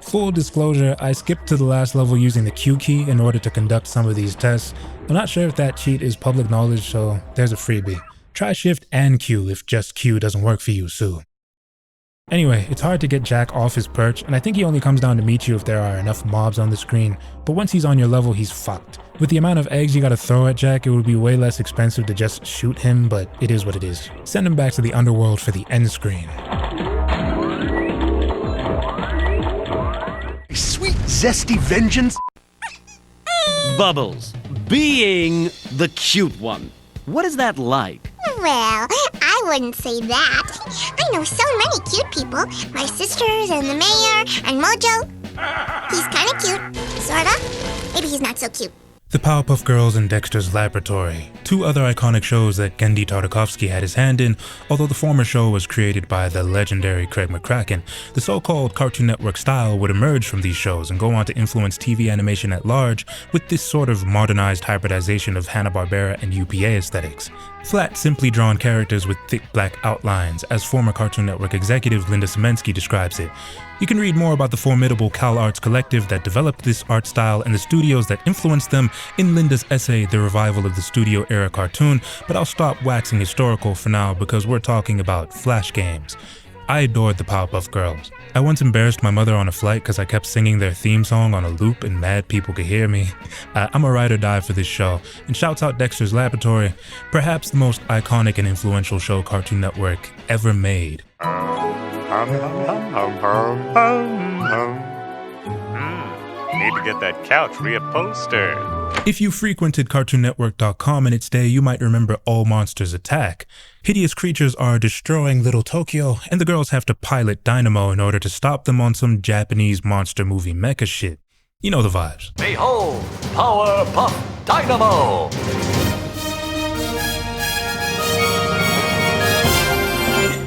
Full disclosure, I skipped to the last level using the Q key in order to conduct some of these tests. I'm not sure if that cheat is public knowledge, so there's a freebie. Try Shift and Q if just Q doesn't work for you, Sue. Anyway, it's hard to get Jack off his perch, and I think he only comes down to meet you if there are enough mobs on the screen, but once he's on your level, he's fucked. With the amount of eggs you gotta throw at Jack, it would be way less expensive to just shoot him, but it is what it is. Send him back to the underworld for the end screen. Sweet, zesty vengeance. Bubbles, being the cute one, what is that like? Well, I wouldn't say that. I know so many cute people. My sisters and the mayor and Mojo. He's kind of cute, sorta. Maybe he's not so cute. The Powerpuff Girls and Dexter's Laboratory, two other iconic shows that Genndy Tartakovsky had his hand in. Although the former show was created by the legendary Craig McCracken, the so-called Cartoon Network style would emerge from these shows and go on to influence TV animation at large with this sort of modernized hybridization of Hanna-Barbera and UPA aesthetics. Flat, simply drawn characters with thick black outlines, as former Cartoon Network executive Linda Semensky describes it. You can read more about the formidable Cal Arts collective that developed this art style and the studios that influenced them in Linda's essay, The Revival of the Studio-Era Cartoon, but I'll stop waxing historical for now because we're talking about Flash games. I adored the Powerpuff Girls. I once embarrassed my mother on a flight because I kept singing their theme song on a loop and mad people could hear me. I'm a ride or die for this show, and shouts out Dexter's Laboratory, perhaps the most iconic and influential show Cartoon Network ever made. Need to get that couch reupholstered. If you frequented CartoonNetwork.com in its day, you might remember All Monsters Attack. Hideous creatures are destroying Little Tokyo, and the girls have to pilot Dynamo in order to stop them on some Japanese monster movie mecha shit. You know the vibes. Behold, Powerpuff Dynamo!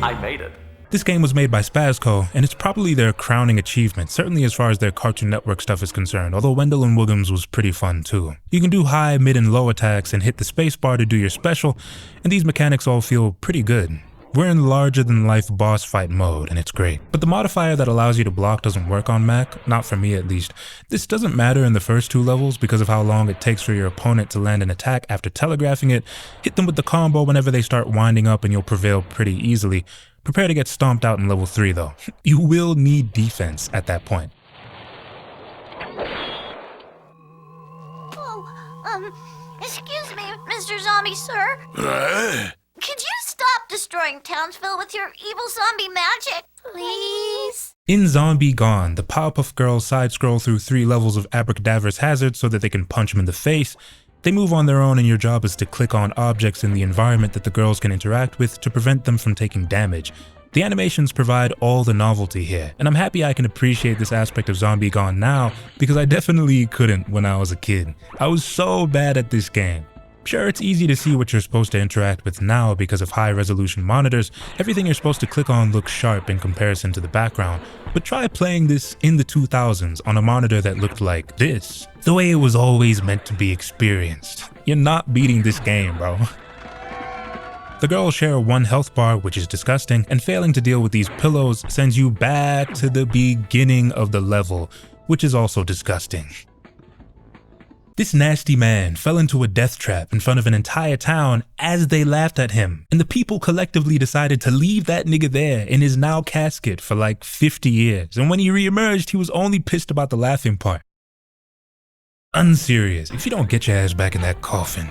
I made it. This game was made by Spazco, and it's probably their crowning achievement, certainly as far as their Cartoon Network stuff is concerned, although Wendell and Wiggums was pretty fun too. You can do high, mid, and low attacks and hit the spacebar to do your special, and these mechanics all feel pretty good. We're in larger-than-life boss fight mode, and it's great. But the modifier that allows you to block doesn't work on Mac, not for me at least. This doesn't matter in the first two levels because of how long it takes for your opponent to land an attack after telegraphing it. Hit them with the combo whenever they start winding up and you'll prevail pretty easily. Prepare to get stomped out in level 3 though. You will need defense at that point. Excuse me, Mr. Zombie, sir. Could you stop destroying Townsville with your evil zombie magic, please? In Zombie Gone, the Powerpuff Girls side-scroll through 3 levels of Abracadabra's hazard so that they can punch them in the face. They move on their own and your job is to click on objects in the environment that the girls can interact with to prevent them from taking damage. The animations provide all the novelty here, and I'm happy I can appreciate this aspect of Zombie Gone now because I definitely couldn't when I was a kid. I was so bad at this game. Sure, it's easy to see what you're supposed to interact with now because of high-resolution monitors. Everything you're supposed to click on looks sharp in comparison to the background. But try playing this in the 2000s on a monitor that looked like this. The way it was always meant to be experienced. You're not beating this game, bro. The girls share one health bar, which is disgusting, and failing to deal with these pillows sends you back to the beginning of the level, which is also disgusting. This nasty man fell into a death trap in front of an entire town as they laughed at him, and the people collectively decided to leave that nigga there in his now casket for like 50 years, and when he re-emerged, he was only pissed about the laughing part. Unserious, if you don't get your ass back in that coffin.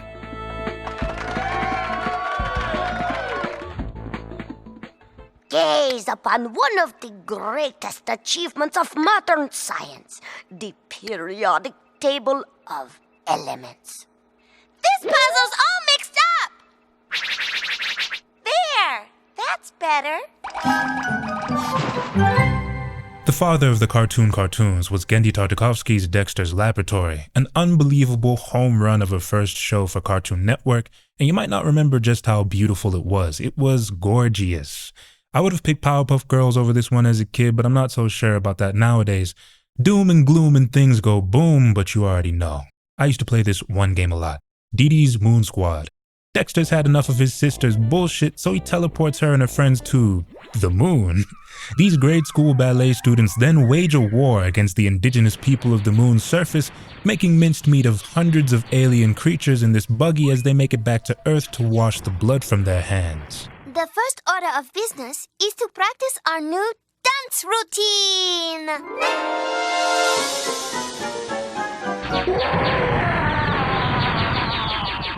Gaze upon one of the greatest achievements of modern science, the periodic table of elements. This puzzle's all mixed up! There! That's better. The father of the cartoons was Genndy Tartakovsky's Dexter's Laboratory, an unbelievable home run of a first show for Cartoon Network, and you might not remember just how beautiful it was. It was gorgeous. I would have picked Powerpuff Girls over this one as a kid, but I'm not so sure about that nowadays. Doom and gloom and things go boom, but you already know. I used to play this one game a lot. Dee Dee's Moon Squad. Dexter's had enough of his sister's bullshit, so he teleports her and her friends to the moon. These grade school ballet students then wage a war against the indigenous people of the moon's surface, making minced meat of hundreds of alien creatures in this buggy as they make it back to Earth to wash the blood from their hands. The first order of business is to practice our new dance routine.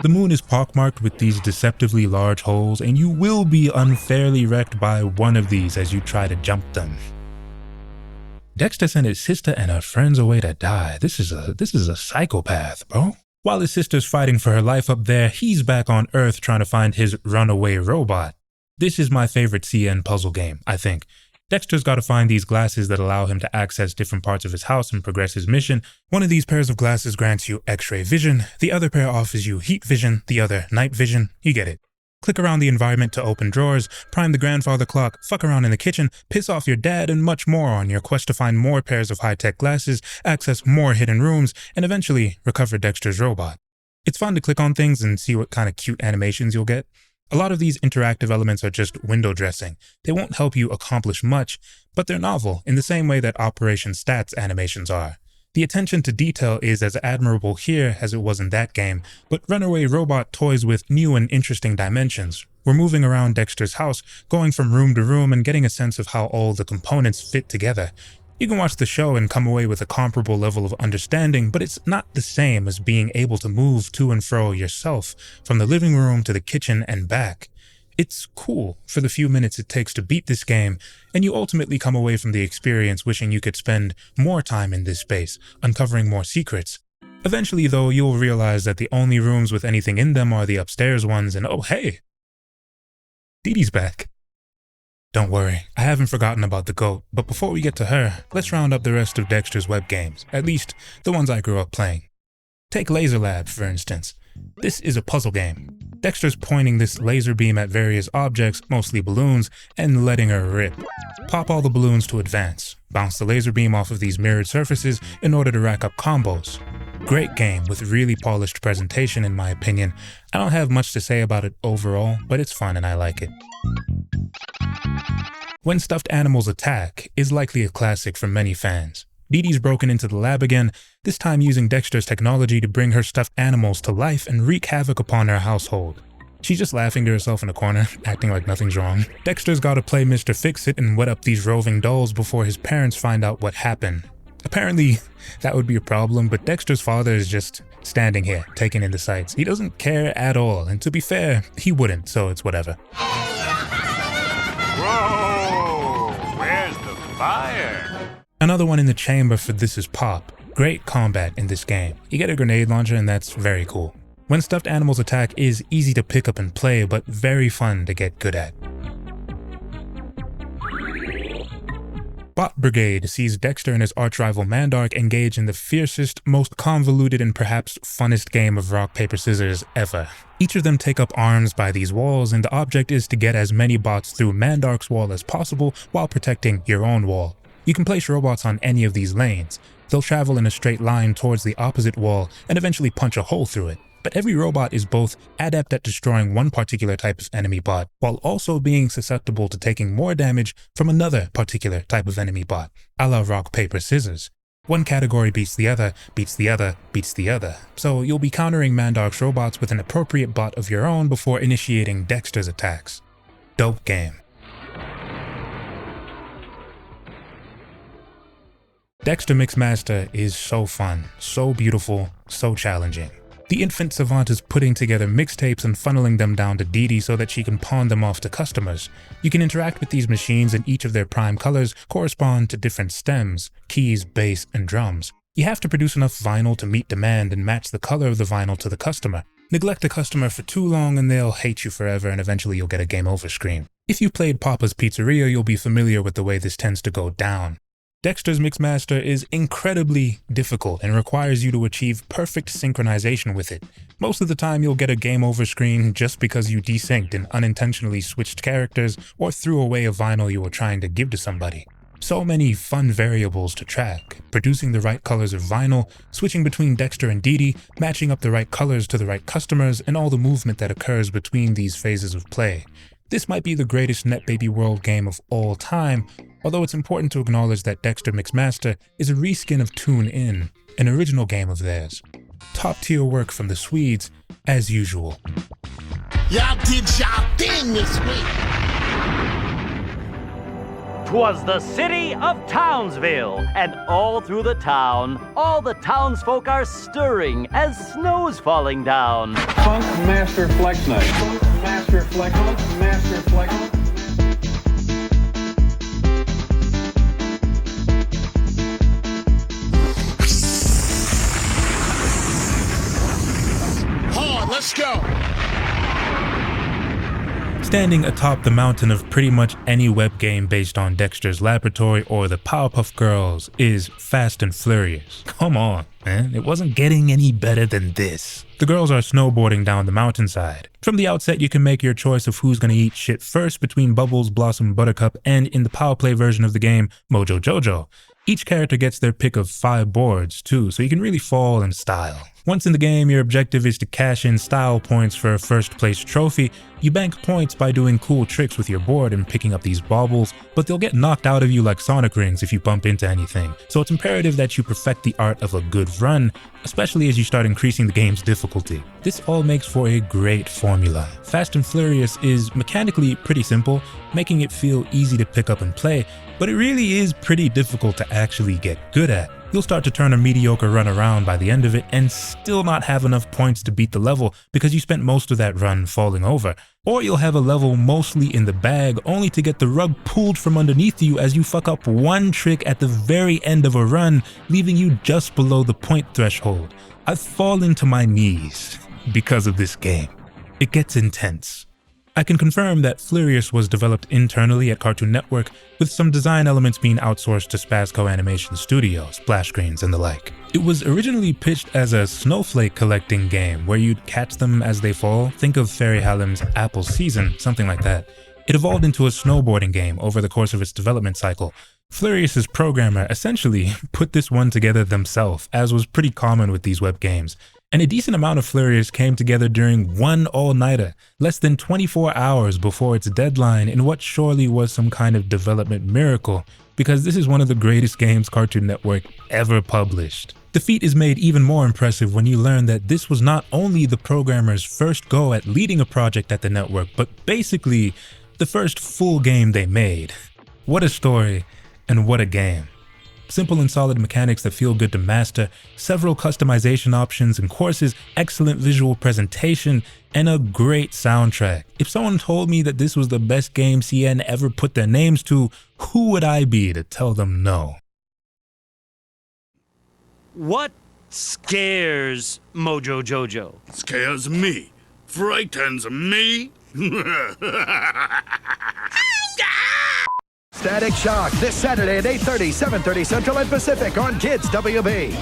The moon is pockmarked with these deceptively large holes, and you will be unfairly wrecked by one of these as you try to jump them. Dexter sent his sister and her friends away to die. This is a psychopath, bro. While his sister's fighting for her life up there, he's back on Earth trying to find his runaway robot. This is my favorite CN puzzle game, I think. Dexter's got to find these glasses that allow him to access different parts of his house and progress his mission. One of these pairs of glasses grants you X-ray vision, the other pair offers you heat vision, the other night vision. You get it. Click around the environment to open drawers, prime the grandfather clock, fuck around in the kitchen, piss off your dad, and much more on your quest to find more pairs of high-tech glasses, access more hidden rooms, and eventually recover Dexter's robot. It's fun to click on things and see what kind of cute animations you'll get. A lot of these interactive elements are just window dressing. They won't help you accomplish much, but they're novel in the same way that Operation Stats animations are. The attention to detail is as admirable here as it was in that game, but Runaway Robot toys with new and interesting dimensions. We're moving around Dexter's house, going from room to room and getting a sense of how all the components fit together. You can watch the show and come away with a comparable level of understanding, but it's not the same as being able to move to and fro yourself, from the living room to the kitchen and back. It's cool for the few minutes it takes to beat this game, and you ultimately come away from the experience wishing you could spend more time in this space, uncovering more secrets. Eventually, though, you'll realize that the only rooms with anything in them are the upstairs ones, and oh hey! Dee Dee's back. Don't worry, I haven't forgotten about the GOAT, but before we get to her, let's round up the rest of Dexter's web games, at least the ones I grew up playing. Take Laser Lab, for instance. This is a puzzle game. Dexter's pointing this laser beam at various objects, mostly balloons, and letting her rip. Pop all the balloons to advance. Bounce the laser beam off of these mirrored surfaces in order to rack up combos. Great game with really polished presentation in my opinion. I don't have much to say about it overall, but it's fun and I like it. When Stuffed Animals Attack is likely a classic for many fans. Dee Dee's broken into the lab again, this time using Dexter's technology to bring her stuffed animals to life and wreak havoc upon her household. She's just laughing to herself in a corner, acting like nothing's wrong. Dexter's gotta play Mr. Fix-It and wet up these roving dolls before his parents find out what happened. Apparently, that would be a problem, but Dexter's father is just standing here, taking in the sights. He doesn't care at all, and to be fair, he wouldn't, so it's whatever. Whoa! Where's the fire? Another one in the chamber for This Is Pop. Great combat in this game. You get a grenade launcher and that's very cool. When Stuffed Animals Attack is easy to pick up and play, but very fun to get good at. Bot Brigade sees Dexter and his arch-rival Mandark engage in the fiercest, most convoluted, and perhaps funnest game of rock, paper, scissors ever. Each of them take up arms by these walls, and the object is to get as many bots through Mandark's wall as possible while protecting your own wall. You can place robots on any of these lanes. They'll travel in a straight line towards the opposite wall and eventually punch a hole through it. But every robot is both adept at destroying one particular type of enemy bot, while also being susceptible to taking more damage from another particular type of enemy bot, a la rock, paper, scissors. One category beats the other, beats the other, beats the other. So you'll be countering Mandark's robots with an appropriate bot of your own before initiating Dexter's attacks. Dope game. Dexter Mixmaster is so fun, so beautiful, so challenging. The infant savant is putting together mixtapes and funneling them down to Dee Dee so that she can pawn them off to customers. You can interact with these machines and each of their prime colors correspond to different stems, keys, bass, and drums. You have to produce enough vinyl to meet demand and match the color of the vinyl to the customer. Neglect a customer for too long and they'll hate you forever and eventually you'll get a game over screen. If you played Papa's Pizzeria, you'll be familiar with the way this tends to go down. Dexter's Mixmaster is incredibly difficult and requires you to achieve perfect synchronization with it. Most of the time you'll get a game over screen just because you desynced and unintentionally switched characters or threw away a vinyl you were trying to give to somebody. So many fun variables to track, producing the right colors of vinyl, switching between Dexter and Dee Dee, matching up the right colors to the right customers, and all the movement that occurs between these phases of play. This might be the greatest NetBaby World game of all time, although it's important to acknowledge that Dexter Mixmaster is a reskin of Tune In, an original game of theirs. Top tier work from the Swedes, as usual. Y'all did y'all thing this week. 'Twas the city of Townsville, and all through the town, all the townsfolk are stirring as snow's falling down. Funk Master Flex Night. Funk Master Flex. Funk Master Flex. Hard, let's go. Standing atop the mountain of pretty much any web game based on Dexter's Laboratory or the Powerpuff Girls is Fast and Furious. Come on, man, it wasn't getting any better than this. The girls are snowboarding down the mountainside. From the outset, you can make your choice of who's gonna eat shit first between Bubbles, Blossom, Buttercup, and in the Power Play version of the game, Mojo Jojo. Each character gets their pick of 5 boards too, so you can really fall in style. Once in the game, your objective is to cash in style points for a first place trophy. You bank points by doing cool tricks with your board and picking up these baubles, but they'll get knocked out of you like Sonic rings if you bump into anything. So it's imperative that you perfect the art of a good run, especially as you start increasing the game's difficulty. This all makes for a great formula. Fast and Furious is mechanically pretty simple, making it feel easy to pick up and play, but it really is pretty difficult to actually get good at. You'll start to turn a mediocre run around by the end of it and still not have enough points to beat the level because you spent most of that run falling over. Or you'll have a level mostly in the bag only to get the rug pulled from underneath you as you fuck up one trick at the very end of a run, leaving you just below the point threshold. I've fallen to my knees because of this game. It gets intense. I can confirm that Furious was developed internally at Cartoon Network, with some design elements being outsourced to Spazco Animation Studios, splash screens, and the like. It was originally pitched as a snowflake collecting game where you'd catch them as they fall. Think of Fairy Hallam's Apple Season, something like that. It evolved into a snowboarding game over the course of its development cycle. Furious's programmer essentially put this one together themselves, as was pretty common with these web games. And a decent amount of Furious came together during one all-nighter, less than 24 hours before its deadline in what surely was some kind of development miracle, because this is one of the greatest games Cartoon Network ever published. The feat is made even more impressive when you learn that this was not only the programmer's first go at leading a project at the network, but basically the first full game they made. What a story, and what a game. Simple and solid mechanics that feel good to master, several customization options and courses, excellent visual presentation, and a great soundtrack. If someone told me that this was the best game CN ever put their names to, who would I be to tell them no? What scares Mojo Jojo? Scares me. Frightens me. Static Shock this Saturday at 8:30, 7:30 Central and Pacific on Kids WB.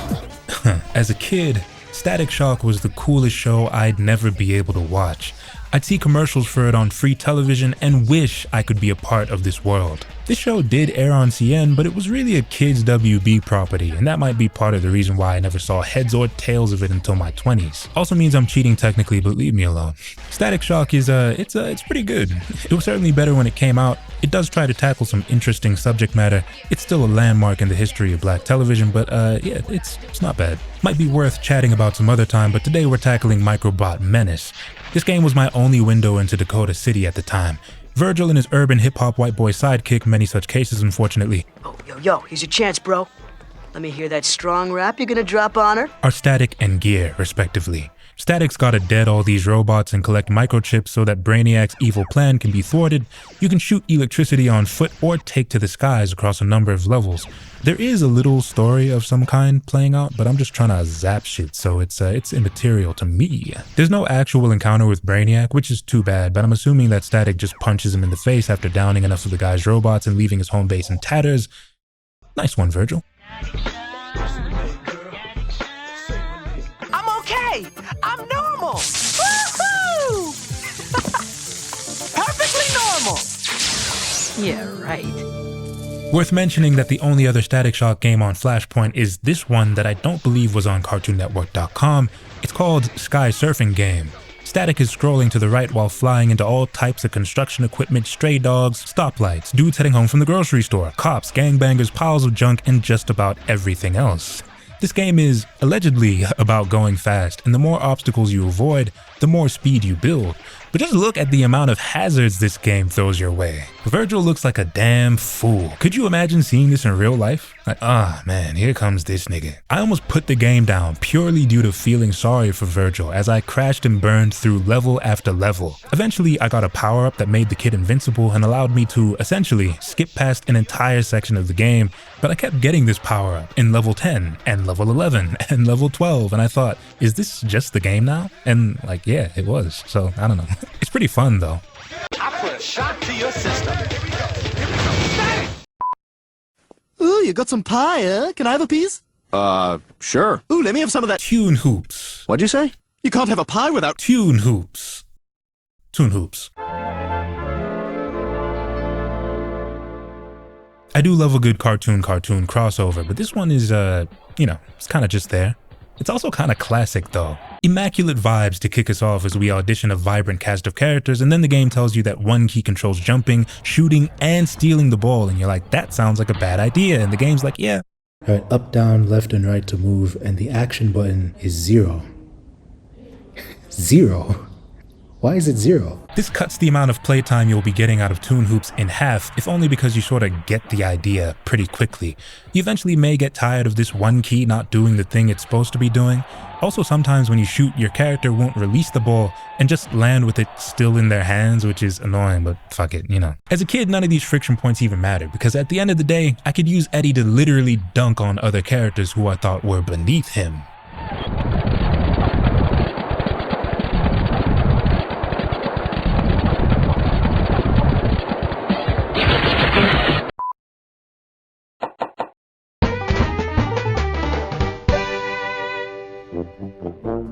As a kid, Static Shock was the coolest show I'd never be able to watch. I'd see commercials for it on free television and wish I could be a part of this world. This show did air on CN, but it was really a Kids WB property, and that might be part of the reason why I never saw heads or tails of it until my 20s. Also means I'm cheating technically, but leave me alone. Static Shock is it's pretty good. It was certainly better when it came out. It does try to tackle some interesting subject matter. It's still a landmark in the history of black television, but yeah, it's not bad. Might be worth chatting about some other time, but today we're tackling Microbot Menace. This game was my only window into Dakota City at the time. Virgil and his urban hip-hop white boy sidekick, many such cases unfortunately, Yo, here's your chance, bro. Let me hear that strong rap you're gonna drop on her. are Static and Gear, respectively. Static's gotta dead all these robots and collect microchips so that Brainiac's evil plan can be thwarted. You can shoot electricity on foot or take to the skies across a number of levels. There is a little story of some kind playing out, but I'm just trying to zap shit, so it's immaterial to me. There's no actual encounter with Brainiac, which is too bad, but I'm assuming that Static just punches him in the face after downing enough of the guy's robots and leaving his home base in tatters. Nice one, Virgil. I'm okay. I'm normal. Woohoo! Perfectly normal. Yeah, right. Worth mentioning that the only other Static Shock game on Flashpoint is this one that I don't believe was on CartoonNetwork.com. It's called Sky Surfing Game. Static is scrolling to the right while flying into all types of construction equipment, stray dogs, stoplights, dudes heading home from the grocery store, cops, gangbangers, piles of junk, and just about everything else. This game is allegedly about going fast, and the more obstacles you avoid, the more speed you build. But But just look at the amount of hazards this game throws your way. Virgil looks like a damn fool. Could you imagine seeing this in real life? Like, ah, man, here comes this nigga. I almost put the game down purely due to feeling sorry for Virgil as I crashed and burned through level after level. Eventually, I got a power-up that made the kid invincible and allowed me to, essentially, skip past an entire section of the game, but I kept getting this power-up in level 10, and level 11, and level 12, and I thought, is this just the game now? And, like, yeah, it was, so I don't know. It's pretty fun, though. I put a shot to your system. Ooh, you got some pie, eh? Can I have a piece? Sure. Ooh, let me have some of that. Tune hoops. What'd you say? You can't have a pie without tune hoops. Tune hoops. I do love a good cartoon crossover, but this one is, you know, it's kind of just there. It's also kind of classic though. Immaculate vibes to kick us off as we audition a vibrant cast of characters, and then the game tells you that one key controls jumping, shooting, and stealing the ball, and you're like, that sounds like a bad idea, and the game's like, yeah. Alright, up, down, left, and right to move, and the action button is 0. 0? Why is it 0? This cuts the amount of playtime you'll be getting out of Toon Hoops in half, if only because you sort of get the idea pretty quickly. You eventually may get tired of this one key not doing the thing it's supposed to be doing. Also, sometimes when you shoot, your character won't release the ball and just land with it still in their hands, which is annoying, but fuck it, you know. As a kid, none of these friction points even mattered, because at the end of the day, I could use Eddie to literally dunk on other characters who I thought were beneath him.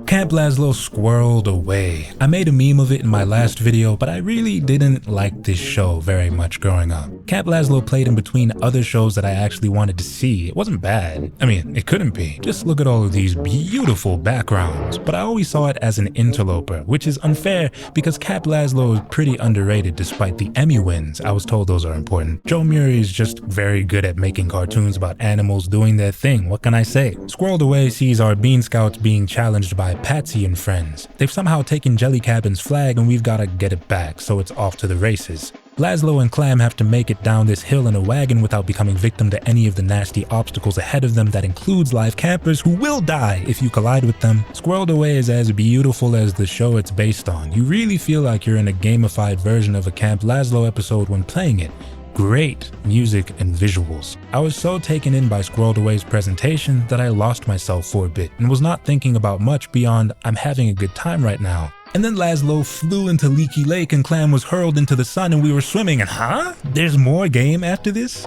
Camp Lazlo squirreled away. I made a meme of it in my last video, but I really didn't like this show very much growing up. Camp Lazlo played in between other shows that I actually wanted to see. It wasn't bad. I mean, it couldn't be. Just look at all of these beautiful backgrounds. But I always saw it as an interloper, which is unfair because Camp Lazlo is pretty underrated despite the Emmy wins. I was told those are important. Joe Murray is just very good at making cartoons about animals doing their thing. What can I say? Squirreled Away sees our Bean Scouts being challenged by Patsy and friends. They've somehow taken Jelly Cabin's flag and we've gotta get it back, so it's off to the races. Lazlo and Clam have to make it down this hill in a wagon without becoming victim to any of the nasty obstacles ahead of them that includes live campers who will die if you collide with them. Squirreled Away is as beautiful as the show it's based on. You really feel like you're in a gamified version of a Camp Lazlo episode when playing it. Great music and visuals. I was so taken in by Squirreled Away's presentation that I lost myself for a bit and was not thinking about much beyond I'm having a good time right now. And then Lazlo flew into Leaky Lake and Clam was hurled into the sun and we were swimming and huh? There's more game after this?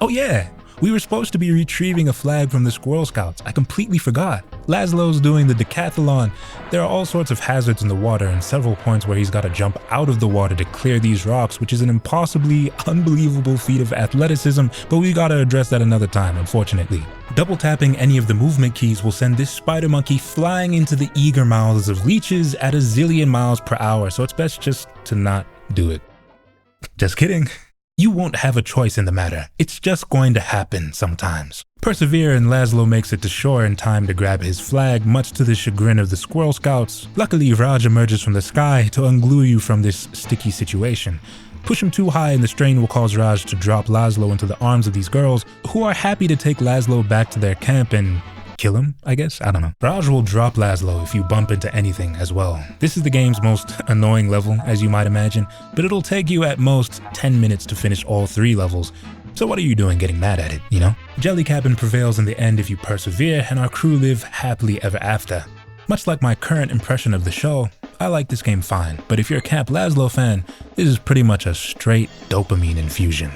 Oh yeah, we were supposed to be retrieving a flag from the Squirrel Scouts. I completely forgot. Lazlo's doing the decathlon. There are all sorts of hazards in the water and several points where he's got to jump out of the water to clear these rocks, which is an impossibly unbelievable feat of athleticism, but we gotta address that another time, unfortunately. Double tapping any of the movement keys will send this spider monkey flying into the eager mouths of leeches at a zillion miles per hour, so it's best just to not do it. Just kidding. You won't have a choice in the matter. It's just going to happen sometimes. Persevere and Lazlo makes it to shore in time to grab his flag, much to the chagrin of the Squirrel Scouts. Luckily, Raj emerges from the sky to unglue you from this sticky situation. Push him too high and the strain will cause Raj to drop Lazlo into the arms of these girls, who are happy to take Lazlo back to their camp and kill him, I guess? I don't know. Raj will drop Lazlo if you bump into anything as well. This is the game's most annoying level, as you might imagine, but it'll take you at most 10 minutes to finish all 3 levels. So what are you doing getting mad at it, you know? Jelly Cabin prevails in the end if you persevere, and our crew live happily ever after. Much like my current impression of the show, I like this game fine, but if you're a Camp Lazlo fan, this is pretty much a straight dopamine infusion.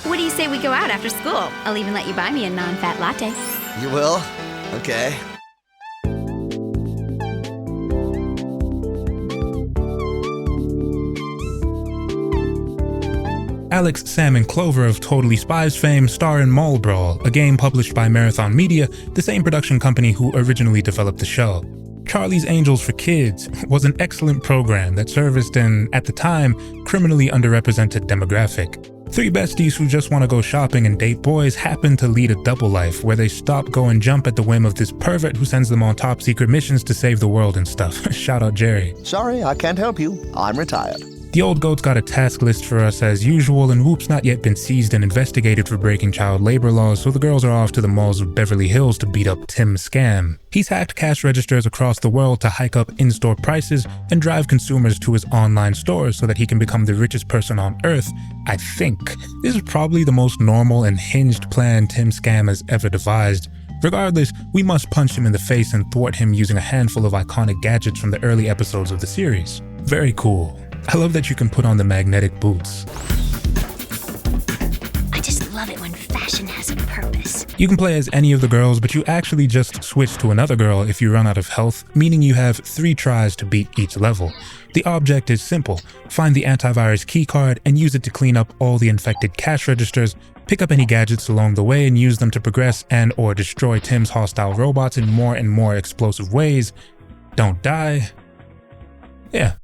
What do you say we go out after school? I'll even let you buy me a non-fat latte. You will? Okay. Alex, Sam, and Clover of Totally Spies fame star in Mall Brawl, a game published by Marathon Media, the same production company who originally developed the show. Charlie's Angels for Kids was an excellent program that serviced an, at the time, criminally underrepresented demographic. Three besties who just want to go shopping and date boys happen to lead a double life where they stop, go, and jump at the whim of this pervert who sends them on top secret missions to save the world and stuff. Shout out Jerry. Sorry, I can't help you. I'm retired. The old goat's got a task list for us as usual, and Whoop's not yet been seized and investigated for breaking child labor laws, so the girls are off to the malls of Beverly Hills to beat up Tim Scam. He's hacked cash registers across the world to hike up in-store prices and drive consumers to his online stores so that he can become the richest person on earth, I think. This is probably the most normal and hinged plan Tim Scam has ever devised. Regardless, we must punch him in the face and thwart him using a handful of iconic gadgets from the early episodes of the series. Very cool. I love that you can put on the magnetic boots. I just love it when fashion has a purpose. You can play as any of the girls, but you actually just switch to another girl if you run out of health, meaning you have 3 tries to beat each level. The object is simple. Find the antivirus keycard and use it to clean up all the infected cash registers, pick up any gadgets along the way and use them to progress and or destroy Tim's hostile robots in more and more explosive ways. Don't die. Yeah.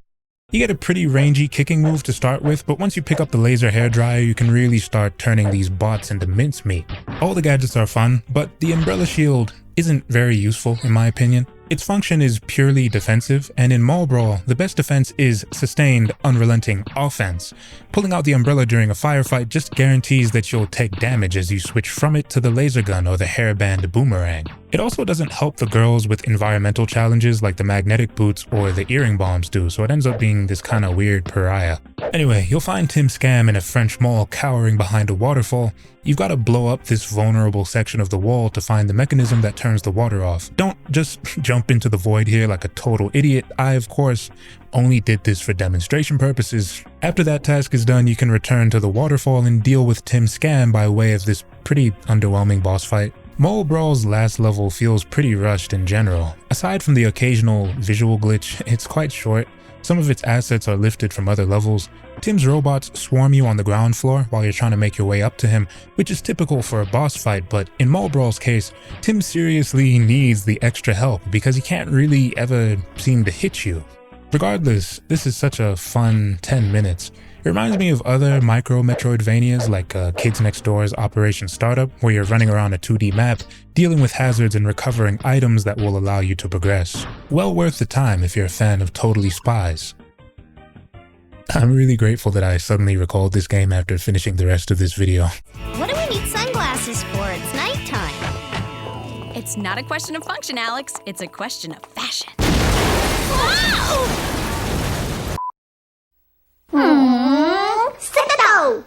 You get a pretty rangy kicking move to start with, but once you pick up the laser hairdryer, you can really start turning these bots into mincemeat. All the gadgets are fun, but the umbrella shield isn't very useful in my opinion. Its function is purely defensive, and in Mall Brawl, the best defense is sustained, unrelenting offense. Pulling out the umbrella during a firefight just guarantees that you'll take damage as you switch from it to the laser gun or the hairband boomerang. It also doesn't help the girls with environmental challenges like the magnetic boots or the earring bombs do, so it ends up being this kinda weird pariah. Anyway, you'll find Tim Scam in a French mall cowering behind a waterfall. You've got to blow up this vulnerable section of the wall to find the mechanism that turns the water off. Don't just jump into the void here like a total idiot. I, of course, only did this for demonstration purposes. After that task is done, you can return to the waterfall and deal with Tim Scam by way of this pretty underwhelming boss fight. Mole Brawl's last level feels pretty rushed in general. Aside from the occasional visual glitch, it's quite short. Some of its assets are lifted from other levels. Tim's robots swarm you on the ground floor while you're trying to make your way up to him, which is typical for a boss fight, but in Mole Brawl's case, Tim seriously needs the extra help because he can't really ever seem to hit you. Regardless, this is such a fun 10 minutes. It reminds me of other micro Metroidvanias like Kids Next Door's Operation Startup, where you're running around a 2D map, dealing with hazards and recovering items that will allow you to progress. Well worth the time if you're a fan of Totally Spies. I'm really grateful that I suddenly recalled this game after finishing the rest of this video. What do we need sunglasses for? It's nighttime. It's not a question of function, Alex. It's a question of fashion.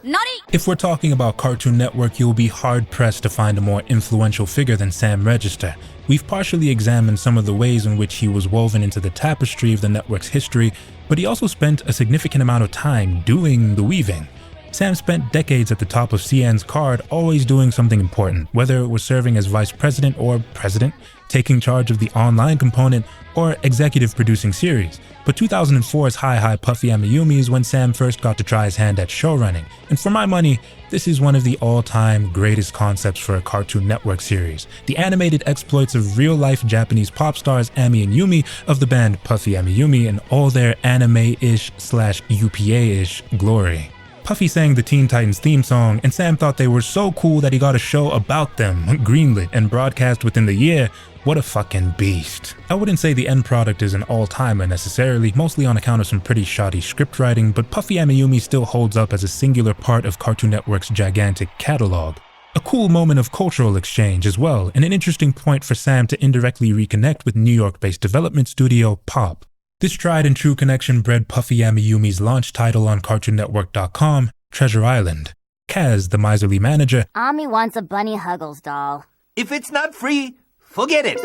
Naughty! If we're talking about Cartoon Network, you'll be hard-pressed to find a more influential figure than Sam Register. We've partially examined some of the ways in which he was woven into the tapestry of the network's history, but he also spent a significant amount of time doing the weaving. Sam spent decades at the top of CN's card, always doing something important, whether it was serving as vice president or president, taking charge of the online component, or executive producing series. But 2004's Hi Puffy Amiyumi is when Sam first got to try his hand at showrunning, and for my money, this is one of the all-time greatest concepts for a Cartoon Network series. The animated exploits of real-life Japanese pop stars Ami and Yumi of the band Puffy Amiyumi in all their anime-ish / UPA-ish glory. Puffy sang the Teen Titans theme song, and Sam thought they were so cool that he got a show about them, greenlit, and broadcast within the year. What a fucking beast. I wouldn't say the end product is an all-timer necessarily, mostly on account of some pretty shoddy script writing, but Puffy Amiyumi still holds up as a singular part of Cartoon Network's gigantic catalog. A cool moment of cultural exchange as well, and an interesting point for Sam to indirectly reconnect with New York-based development studio Pop. This tried and true connection bred Puffy Amiyumi's launch title on CartoonNetwork.com, Treasure Island. Kaz, the miserly manager, Ami wants a Bunny Huggles doll. If it's not free, forget it.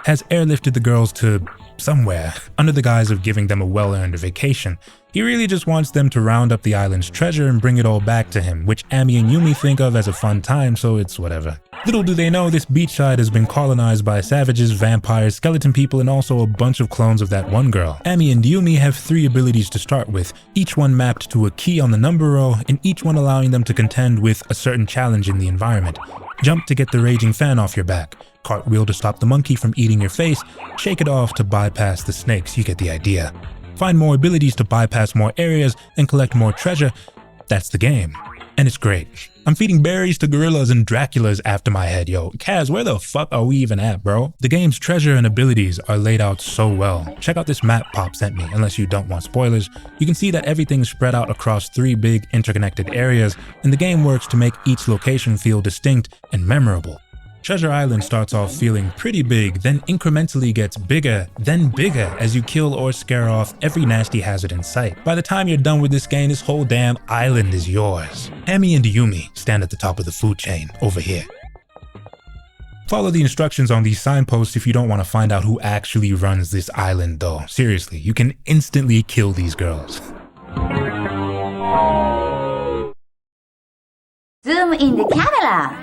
Has airlifted the girls to somewhere, under the guise of giving them a well-earned vacation. He really just wants them to round up the island's treasure and bring it all back to him, which Ami and Yumi think of as a fun time, so it's whatever. Little do they know this beachside has been colonized by savages, vampires, skeleton people, and also a bunch of clones of that one girl. Ami and Yumi have 3 abilities to start with, each one mapped to a key on the number row, and each one allowing them to contend with a certain challenge in the environment. Jump to get the raging fan off your back, cartwheel to stop the monkey from eating your face, shake it off to bypass the snakes, you get the idea. Find more abilities to bypass more areas and collect more treasure, That's the game. And it's great. I'm feeding berries to gorillas and Draculas after my head, yo. Kaz, where the fuck are we even at, bro? The game's treasure and abilities are laid out so well. Check out this map Pop sent me, unless you don't want spoilers. You can see that everything's spread out across 3 big interconnected areas, and the game works to make each location feel distinct and memorable. Treasure Island starts off feeling pretty big, then incrementally gets bigger, then bigger as you kill or scare off every nasty hazard in sight. By the time you're done with this game, this whole damn island is yours. Ami and Yumi stand at the top of the food chain, over here. Follow the instructions on these signposts if you don't want to find out who actually runs this island though. Seriously, you can instantly kill these girls. Zoom in the camera.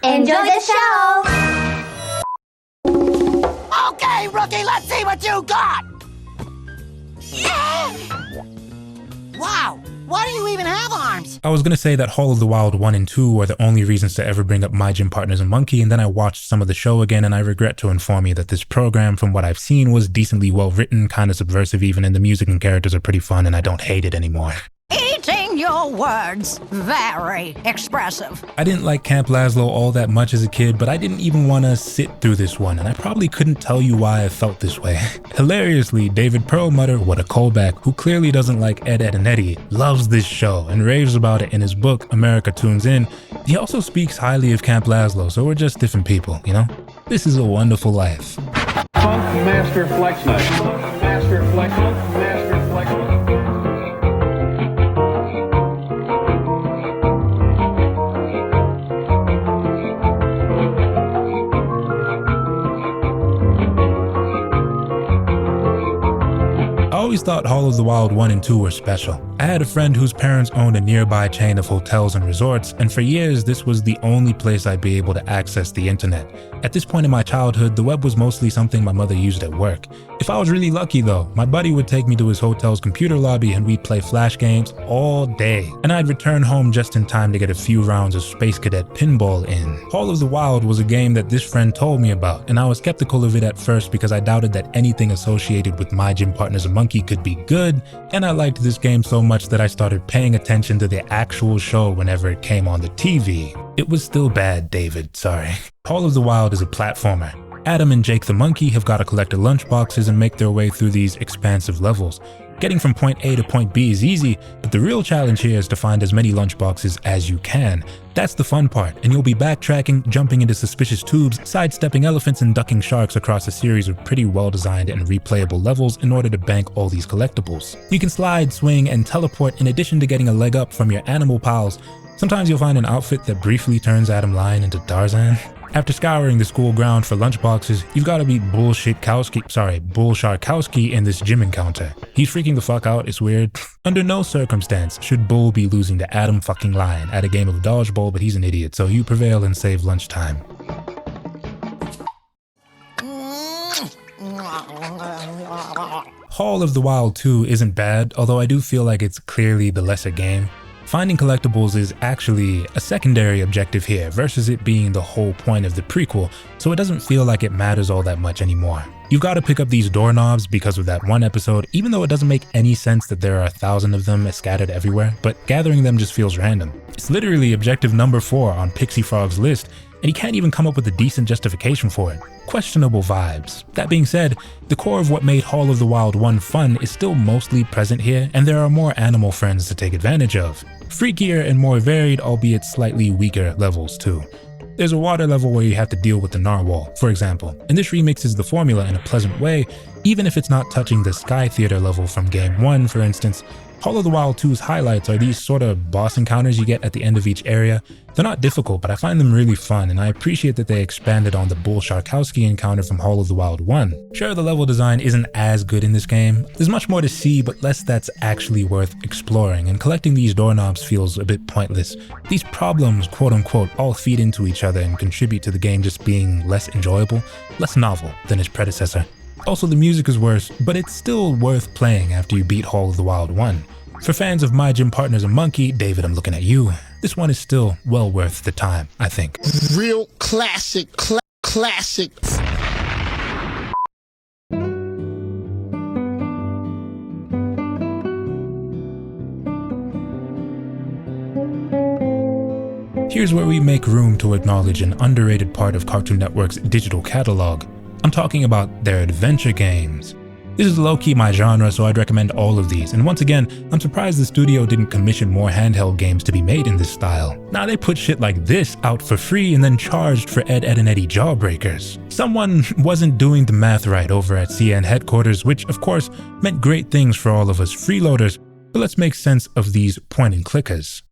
Enjoy the show! Okay, rookie, let's see what you got! Wow, why do you even have arms? I was gonna say that Hall of the Wild 1 and 2 were the only reasons to ever bring up My Gym Partner's a Monkey, and then I watched some of the show again, and I regret to inform you that this program, from what I've seen, was decently well written, kind of subversive even, and the music and characters are pretty fun, and I don't hate it anymore. Eating your words, very expressive. I didn't like Camp Lazlo all that much as a kid, but I didn't even want to sit through this one, and I probably couldn't tell you why I felt this way. Hilariously, David Perlmutter, what a callback, who clearly doesn't like Ed, Edd and Eddy, loves this show and raves about it in his book, America Tunes In. He also speaks highly of Camp Lazlo, so we're just different people, you know? This is a wonderful life. Funk Master Flex Night. Funk Master Flex Night. Master Flex Night. I always thought Hall of the Wild 1 and 2 were special. I had a friend whose parents owned a nearby chain of hotels and resorts, and for years this was the only place I'd be able to access the internet. At this point in my childhood, the web was mostly something my mother used at work. If I was really lucky though, my buddy would take me to his hotel's computer lobby and we'd play flash games all day. And I'd return home just in time to get a few rounds of Space Cadet pinball in. Hall of the Wild was a game that this friend told me about, and I was skeptical of it at first because I doubted that anything associated with My Gym Partner's a Monkey could be good, and I liked this game so much that I started paying attention to the actual show whenever it came on the TV. It was still bad, David, sorry. Hall of the Wild is a platformer. Adam and Jake the monkey have got to collect their lunchboxes and make their way through these expansive levels. Getting from point A to point B is easy, but the real challenge here is to find as many lunchboxes as you can. That's the fun part, and you'll be backtracking, jumping into suspicious tubes, sidestepping elephants and ducking sharks across a series of pretty well-designed and replayable levels in order to bank all these collectibles. You can slide, swing, and teleport in addition to getting a leg up from your animal pals. Sometimes you'll find an outfit that briefly turns Adam Lion into Tarzan. After scouring the school ground for lunchboxes, you've got to beat Bull Sharkowski in this gym encounter. He's freaking the fuck out, it's weird. Under no circumstance should Bull be losing to Adam fucking Lion at a game of dodgeball, but he's an idiot, so you prevail and save lunchtime. Hall of the Wild 2 isn't bad, although I do feel like it's clearly the lesser game. Finding collectibles is actually a secondary objective here versus it being the whole point of the prequel, so it doesn't feel like it matters all that much anymore. You've got to pick up these doorknobs because of that one episode, even though it doesn't make any sense that there are 1,000 of them scattered everywhere, but gathering them just feels random. It's literally objective number 4 on Pixie Frog's list, and he can't even come up with a decent justification for it. Questionable vibes. That being said, the core of what made Hall of the Wild 1 fun is still mostly present here, and there are more animal friends to take advantage of. Freakier and more varied, albeit slightly weaker levels too. There's a water level where you have to deal with the narwhal, for example, and this remixes the formula in a pleasant way, even if it's not touching the Sky Theater level from Game 1, for instance. Hall of the Wild 2's highlights are these sort of boss encounters you get at the end of each area. They're not difficult, but I find them really fun, and I appreciate that they expanded on the Bull Sharkowski encounter from Hall of the Wild 1. Sure, the level design isn't as good in this game. There's much more to see, but less that's actually worth exploring, and collecting these doorknobs feels a bit pointless. These problems, quote unquote, all feed into each other and contribute to the game just being less enjoyable, less novel than its predecessor. Also, the music is worse, but it's still worth playing after you beat Hall of the Wild 1. For fans of My Gym Partner's a Monkey, David, I'm looking at you, this one is still well worth the time, I think. Real classic, classic. Here's where we make room to acknowledge an underrated part of Cartoon Network's digital catalog. I'm talking about their adventure games. This is low-key my genre, so I'd recommend all of these, and once again, I'm surprised the studio didn't commission more handheld games to be made in this style. Now they put shit like this out for free and then charged for Ed, Edd and Eddy Jawbreakers. Someone wasn't doing the math right over at CN headquarters, which of course meant great things for all of us freeloaders, but let's make sense of these point-and-clickers.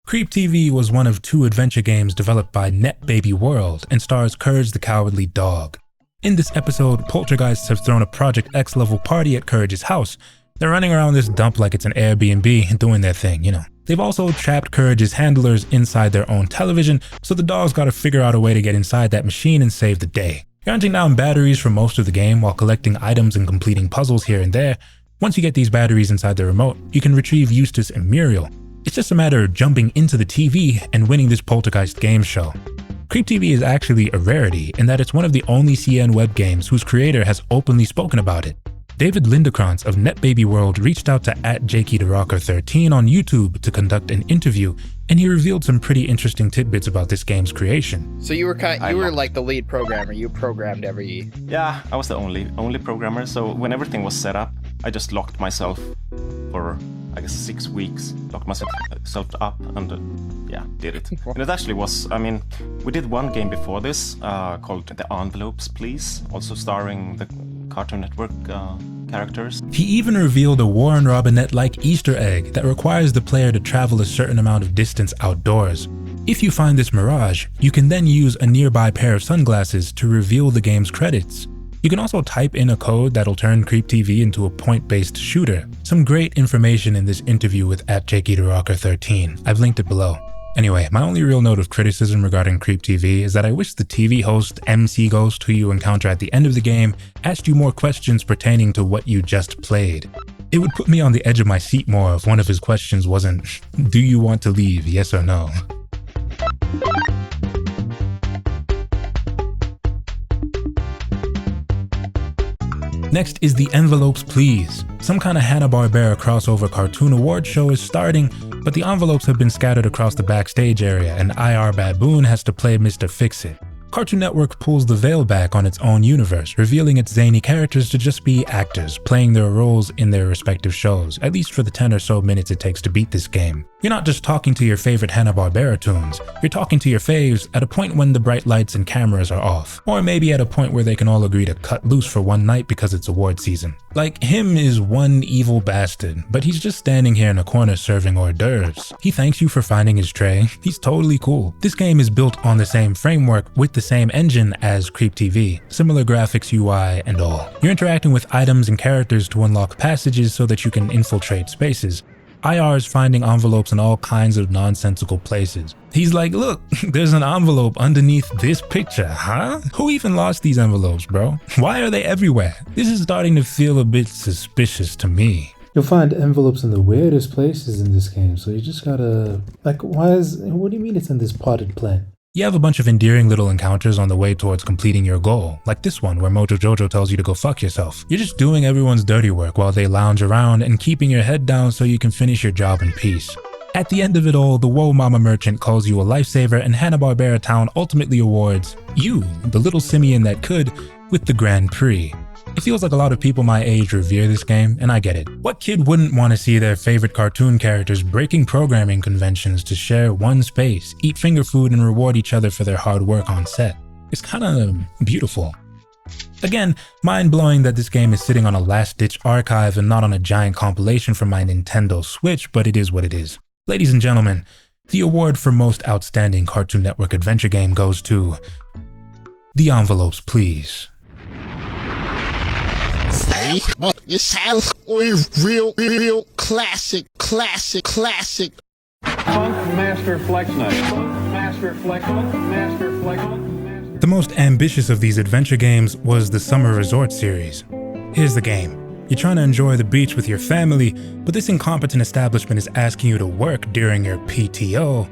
Creep TV was one of 2 adventure games developed by NetBaby World and stars Courage the Cowardly Dog. In this episode, poltergeists have thrown a Project X level party at Courage's house. They're running around this dump like it's an Airbnb and doing their thing, you know. They've also trapped Courage's handlers inside their own television, so the dog's gotta figure out a way to get inside that machine and save the day. You're hunting down batteries for most of the game while collecting items and completing puzzles here and there. Once you get these batteries inside the remote, you can retrieve Eustace and Muriel. It's just a matter of jumping into the TV and winning this poltergeist game show. Creep TV is actually a rarity in that it's one of the only CN web games whose creator has openly spoken about it. David Lindekrantz of NetBaby World reached out to @JackieTheRocker13 on YouTube to conduct an interview, and he revealed some pretty interesting tidbits about this game's creation. So you were like the lead programmer. You programmed every. Yeah, I was the only programmer. So when everything was set up, I just locked myself for I guess 6 weeks. Locked myself up and yeah, did it. And it actually was. I mean, we did one game before this called The Envelopes, Please, also starring the Cartoon Network characters. He even revealed a Warren Robinette-like Easter egg that requires the player to travel a certain amount of distance outdoors. If you find this mirage, you can then use a nearby pair of sunglasses to reveal the game's credits. You can also type in a code that'll turn Creep TV into a point-based shooter. Some great information in this interview with @JackieTheRocker13. I've linked it below. Anyway, my only real note of criticism regarding Creep TV is that I wish the TV host MC Ghost, who you encounter at the end of the game, asked you more questions pertaining to what you just played. It would put me on the edge of my seat more if one of his questions wasn't, "Do you want to leave, yes or no?" Next is The Envelopes, Please. Some kind of Hanna-Barbera crossover cartoon award show is starting, but the envelopes have been scattered across the backstage area and IR Baboon has to play Mr. Fix-It. Cartoon Network pulls the veil back on its own universe, revealing its zany characters to just be actors, playing their roles in their respective shows, at least for the 10 or so minutes it takes to beat this game. You're not just talking to your favorite Hanna-Barbera tunes, you're talking to your faves at a point when the bright lights and cameras are off, or maybe at a point where they can all agree to cut loose for one night because it's award season. Like, him is one evil bastard, but he's just standing here in a corner serving hors d'oeuvres. He thanks you for finding his tray. He's totally cool. This game is built on the same framework with the same engine as Creep TV, similar graphics, UI, and all. You're interacting with items and characters to unlock passages so that you can infiltrate spaces. IR is finding envelopes in all kinds of nonsensical places. He's like, look, there's an envelope underneath this picture, huh? Who even lost these envelopes, bro? Why are they everywhere? This is starting to feel a bit suspicious to me. You'll find envelopes in the weirdest places in this game, so you just gotta, like, what do you mean it's in this potted plant? You have a bunch of endearing little encounters on the way towards completing your goal, like this one where Mojo Jojo tells you to go fuck yourself. You're just doing everyone's dirty work while they lounge around and keeping your head down so you can finish your job in peace. At the end of it all, the Whoa Mama merchant calls you a lifesaver and Hanna-Barbera Town ultimately awards you, the little simian that could, with the Grand Prix. It feels like a lot of people my age revere this game, and I get it. What kid wouldn't want to see their favorite cartoon characters breaking programming conventions to share one space, eat finger food, and reward each other for their hard work on set? It's kinda beautiful. Again, mind-blowing that this game is sitting on a last-ditch archive and not on a giant compilation from my Nintendo Switch, but it is what it is. Ladies and gentlemen, the award for most outstanding Cartoon Network adventure game goes to The Envelopes, Please. Say, but you sound real classic. Funk Master Flex Night. Funk Master Flex. The most ambitious of these adventure games was the Summer Resort series. Here's the game. You're trying to enjoy the beach with your family, but this incompetent establishment is asking you to work during your PTO,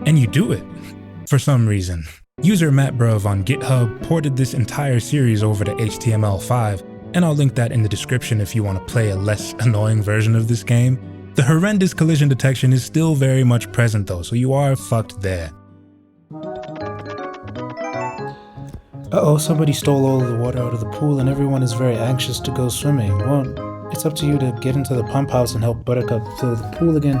and you do it, for some reason. User MattBruv on GitHub ported this entire series over to HTML5, and I'll link that in the description if you want to play a less annoying version of this game. The horrendous collision detection is still very much present though, so you are fucked there. Uh-oh, somebody stole all of the water out of the pool and everyone is very anxious to go swimming. Well, it's up to you to get into the pump house and help Buttercup fill the pool again.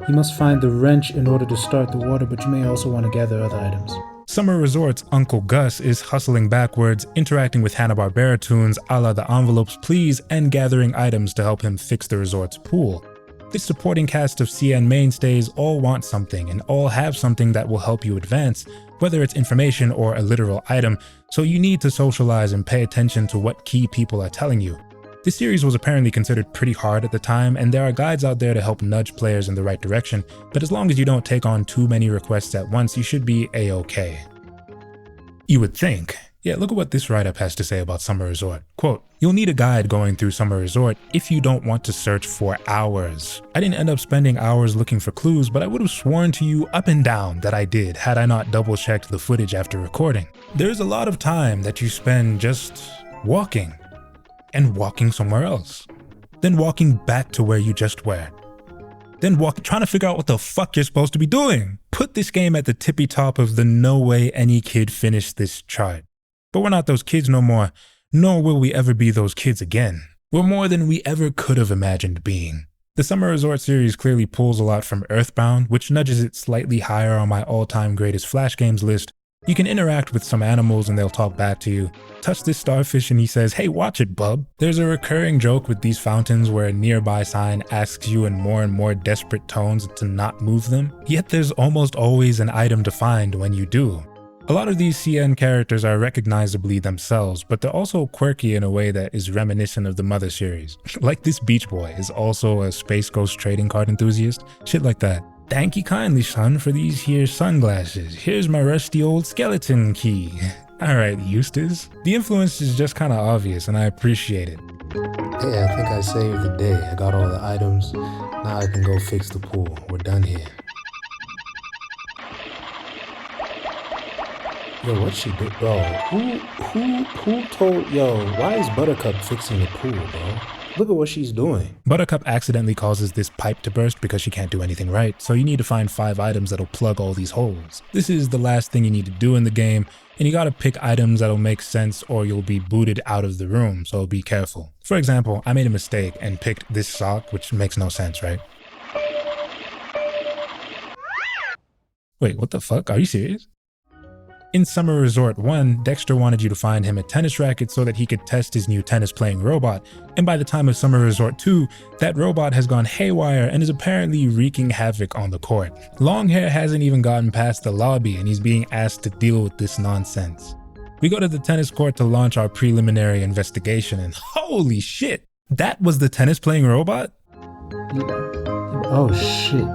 You must find the wrench in order to start the water, but you may also want to gather other items. Summer Resort's Uncle Gus is hustling backwards, interacting with Hanna-Barbera tunes a la the Envelopes Please, and gathering items to help him fix the resort's pool. This supporting cast of CN mainstays all want something and all have something that will help you advance, whether it's information or a literal item, so you need to socialize and pay attention to what key people are telling you. This series was apparently considered pretty hard at the time, and there are guides out there to help nudge players in the right direction, but as long as you don't take on too many requests at once, you should be a-okay. You would think. Yeah, look at what this write-up has to say about Summer Resort. Quote, "You'll need a guide going through Summer Resort if you don't want to search for hours. I didn't end up spending hours looking for clues, but I would have sworn to you up and down that I did had I not double-checked the footage after recording. There's a lot of time that you spend just walking, and walking somewhere else, then walking back to where you just were, then trying to figure out what the fuck you're supposed to be doing. Put this game at the tippy top of the no way any kid finished this chart. But we're not those kids no more, nor will we ever be those kids again. We're more than we ever could have imagined being." The Summer Resort series clearly pulls a lot from Earthbound, which nudges it slightly higher on my all-time greatest Flash games list. You can interact with some animals and they'll talk back to you. Touch this starfish and he says, "Hey, watch it, bub." There's a recurring joke with these fountains where a nearby sign asks you in more and more desperate tones to not move them, yet there's almost always an item to find when you do. A lot of these CN characters are recognizably themselves, but they're also quirky in a way that is reminiscent of the Mother series. Like this Beach Boy is also a Space Ghost trading card enthusiast, shit like that. "Thank you kindly, son, for these here sunglasses. Here's my rusty old skeleton key." Alright, Eustace. The influence is just kinda obvious and I appreciate it. Hey, I think I saved the day. I got all the items. Now I can go fix the pool. We're done here. Yo, what she did, bro? Who told, yo, why is Buttercup fixing the pool, bro? Look at what she's doing. Buttercup accidentally causes this pipe to burst because she can't do anything right, so you need to find 5 items that'll plug all these holes. This is the last thing you need to do in the game, and you gotta pick items that'll make sense or you'll be booted out of the room, so be careful. For example, I made a mistake and picked this sock, which makes no sense, right? Wait, what the fuck? Are you serious? In Summer Resort 1, Dexter wanted you to find him a tennis racket so that he could test his new tennis-playing robot, and by the time of Summer Resort 2, that robot has gone haywire and is apparently wreaking havoc on the court. Longhair hasn't even gotten past the lobby and he's being asked to deal with this nonsense. We go to the tennis court to launch our preliminary investigation and holy shit, that was the tennis-playing robot? Oh shit.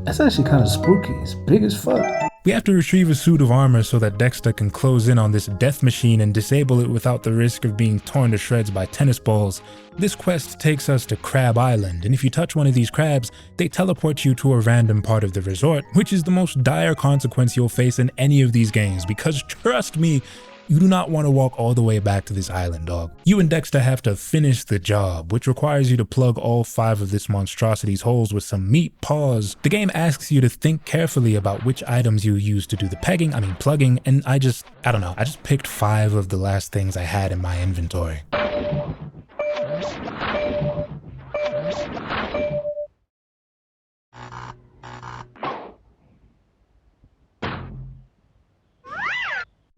That's actually kind of spooky. It's big as fuck. We have to retrieve a suit of armor so that Dexter can close in on this death machine and disable it without the risk of being torn to shreds by tennis balls. This quest takes us to Crab Island, and if you touch one of these crabs, they teleport you to a random part of the resort, which is the most dire consequence you'll face in any of these games, because trust me, you do not want to walk all the way back to this island, dog. You and Dexter have to finish the job, which requires you to plug all 5 of this monstrosity's holes with some meat paws. The game asks you to think carefully about which items you use to do the plugging, and I just picked 5 of the last things I had in my inventory.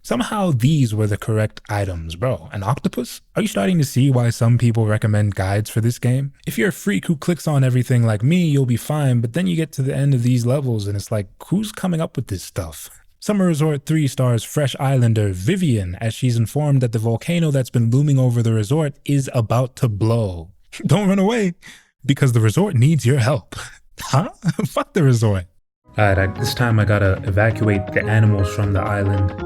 Somehow these were the correct items, bro. An octopus? Are you starting to see why some people recommend guides for this game? If you're a freak who clicks on everything like me, you'll be fine, but then you get to the end of these levels and it's like, who's coming up with this stuff? Summer Resort 3 stars Fresh Islander Vivian as she's informed that the volcano that's been looming over the resort is about to blow. Don't run away, because the resort needs your help. Huh? Fuck the resort. Alright, this time I gotta evacuate the animals from the island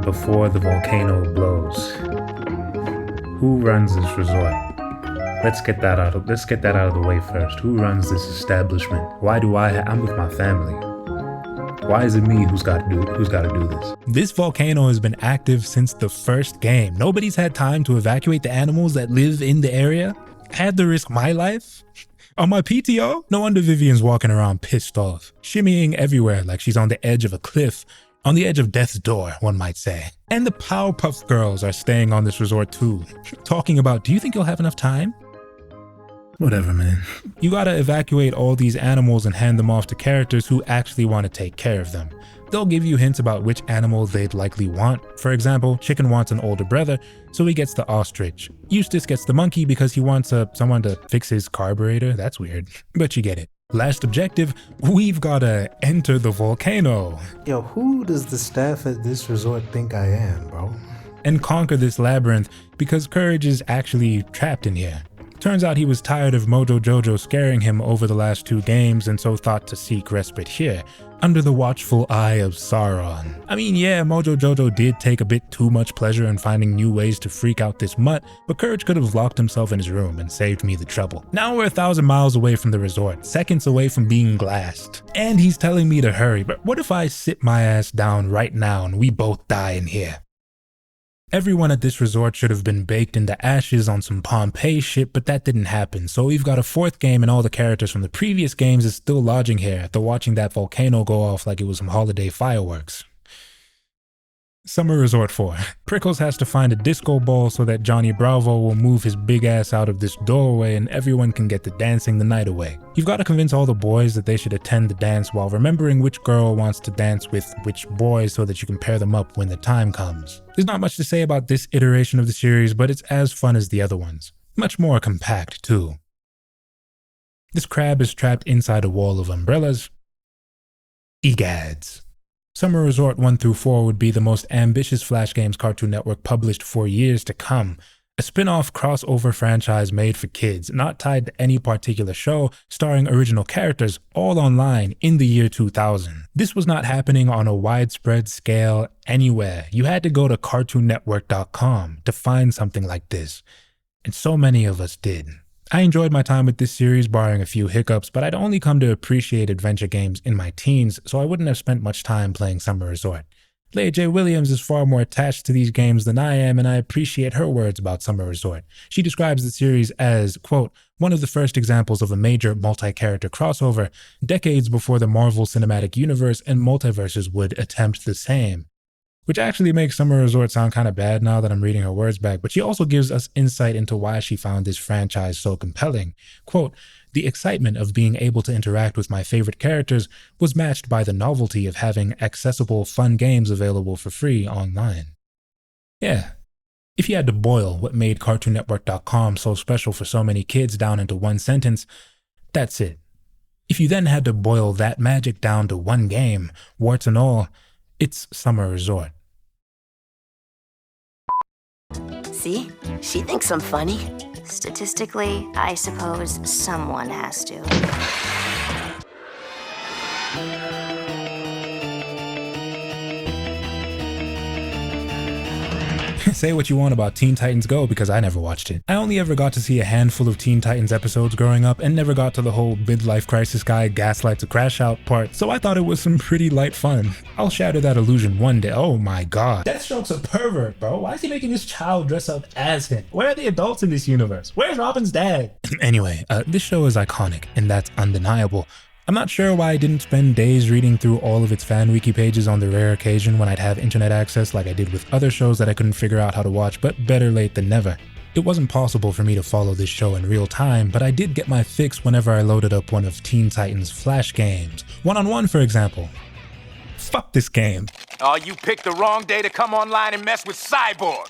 before the volcano blows. Who runs this resort? Let's get that out of the way first. Who runs this establishment? Why do I'm with my family. Why is it me who's got to do this? This volcano has been active since the first game. Nobody's had time to evacuate the animals that live in the area. Had to risk my life? On my PTO? No wonder Vivian's walking around pissed off, shimmying everywhere like she's on the edge of a cliff, on the edge of death's door, one might say. And the Powerpuff Girls are staying on this resort too, talking about, do you think you'll have enough time? Whatever, man. You gotta evacuate all these animals and hand them off to characters who actually want to take care of them. They'll give you hints about which animal they'd likely want. For example, Chicken wants an older brother, so he gets the ostrich. Eustace gets the monkey because he wants someone to fix his carburetor. That's weird, but you get it. Last objective, we've gotta enter the volcano. Yo, who does the staff at this resort think I am, bro? And conquer this labyrinth because Courage is actually trapped in here. Turns out he was tired of Mojo Jojo scaring him over the last 2 games and so thought to seek respite here, under the watchful eye of Sauron. I mean, yeah, Mojo Jojo did take a bit too much pleasure in finding new ways to freak out this mutt, but Courage could have locked himself in his room and saved me the trouble. Now we're 1,000 miles away from the resort, seconds away from being glassed. And he's telling me to hurry, but what if I sit my ass down right now and we both die in here? Everyone at this resort should have been baked into ashes on some Pompeii shit, but that didn't happen, so we've got a 4th game and all the characters from the previous games is still lodging here after watching that volcano go off like it was some holiday fireworks. Summer Resort 4. Prickles has to find a disco ball so that Johnny Bravo will move his big ass out of this doorway and everyone can get to dancing the night away. You've got to convince all the boys that they should attend the dance while remembering which girl wants to dance with which boy so that you can pair them up when the time comes. There's not much to say about this iteration of the series, but it's as fun as the other ones. Much more compact too. This crab is trapped inside a wall of umbrellas. Egads. Summer Resort 1 through 4 would be the most ambitious Flash Games Cartoon Network published for years to come. A spin-off crossover franchise made for kids, not tied to any particular show, starring original characters, all online in the year 2000. This was not happening on a widespread scale anywhere. You had to go to CartoonNetwork.com to find something like this. And so many of us did. I enjoyed my time with this series, barring a few hiccups, but I'd only come to appreciate adventure games in my teens, so I wouldn't have spent much time playing Summer Resort. Leia J. Williams is far more attached to these games than I am, and I appreciate her words about Summer Resort. She describes the series as, quote, one of the first examples of a major multi-character crossover, decades before the Marvel Cinematic Universe and multiverses would attempt the same. Which actually makes Summer Resort sound kind of bad now that I'm reading her words back, but she also gives us insight into why she found this franchise so compelling. Quote, the excitement of being able to interact with my favorite characters was matched by the novelty of having accessible, fun games available for free online. Yeah. If you had to boil what made CartoonNetwork.com so special for so many kids down into one sentence, that's it. If you then had to boil that magic down to one game, warts and all, it's Summer Resort. See? She thinks I'm funny. Statistically, I suppose someone has to. Say what you want about Teen Titans Go because I never watched it. I only ever got to see a handful of Teen Titans episodes growing up and never got to the whole midlife crisis guy gaslights a crash out part, so I thought it was some pretty light fun. I'll shatter that illusion one day. Oh my god. Deathstroke's a pervert, bro. Why is he making his child dress up as him? Where are the adults in this universe? Where's Robin's dad? Anyway, this show is iconic, and that's undeniable. I'm not sure why I didn't spend days reading through all of its fan wiki pages on the rare occasion when I'd have internet access like I did with other shows that I couldn't figure out how to watch, but better late than never. It wasn't possible for me to follow this show in real time, but I did get my fix whenever I loaded up one of Teen Titans' Flash games. One-on-One, for example. Fuck this game. Oh, you picked the wrong day to come online and mess with Cyborg.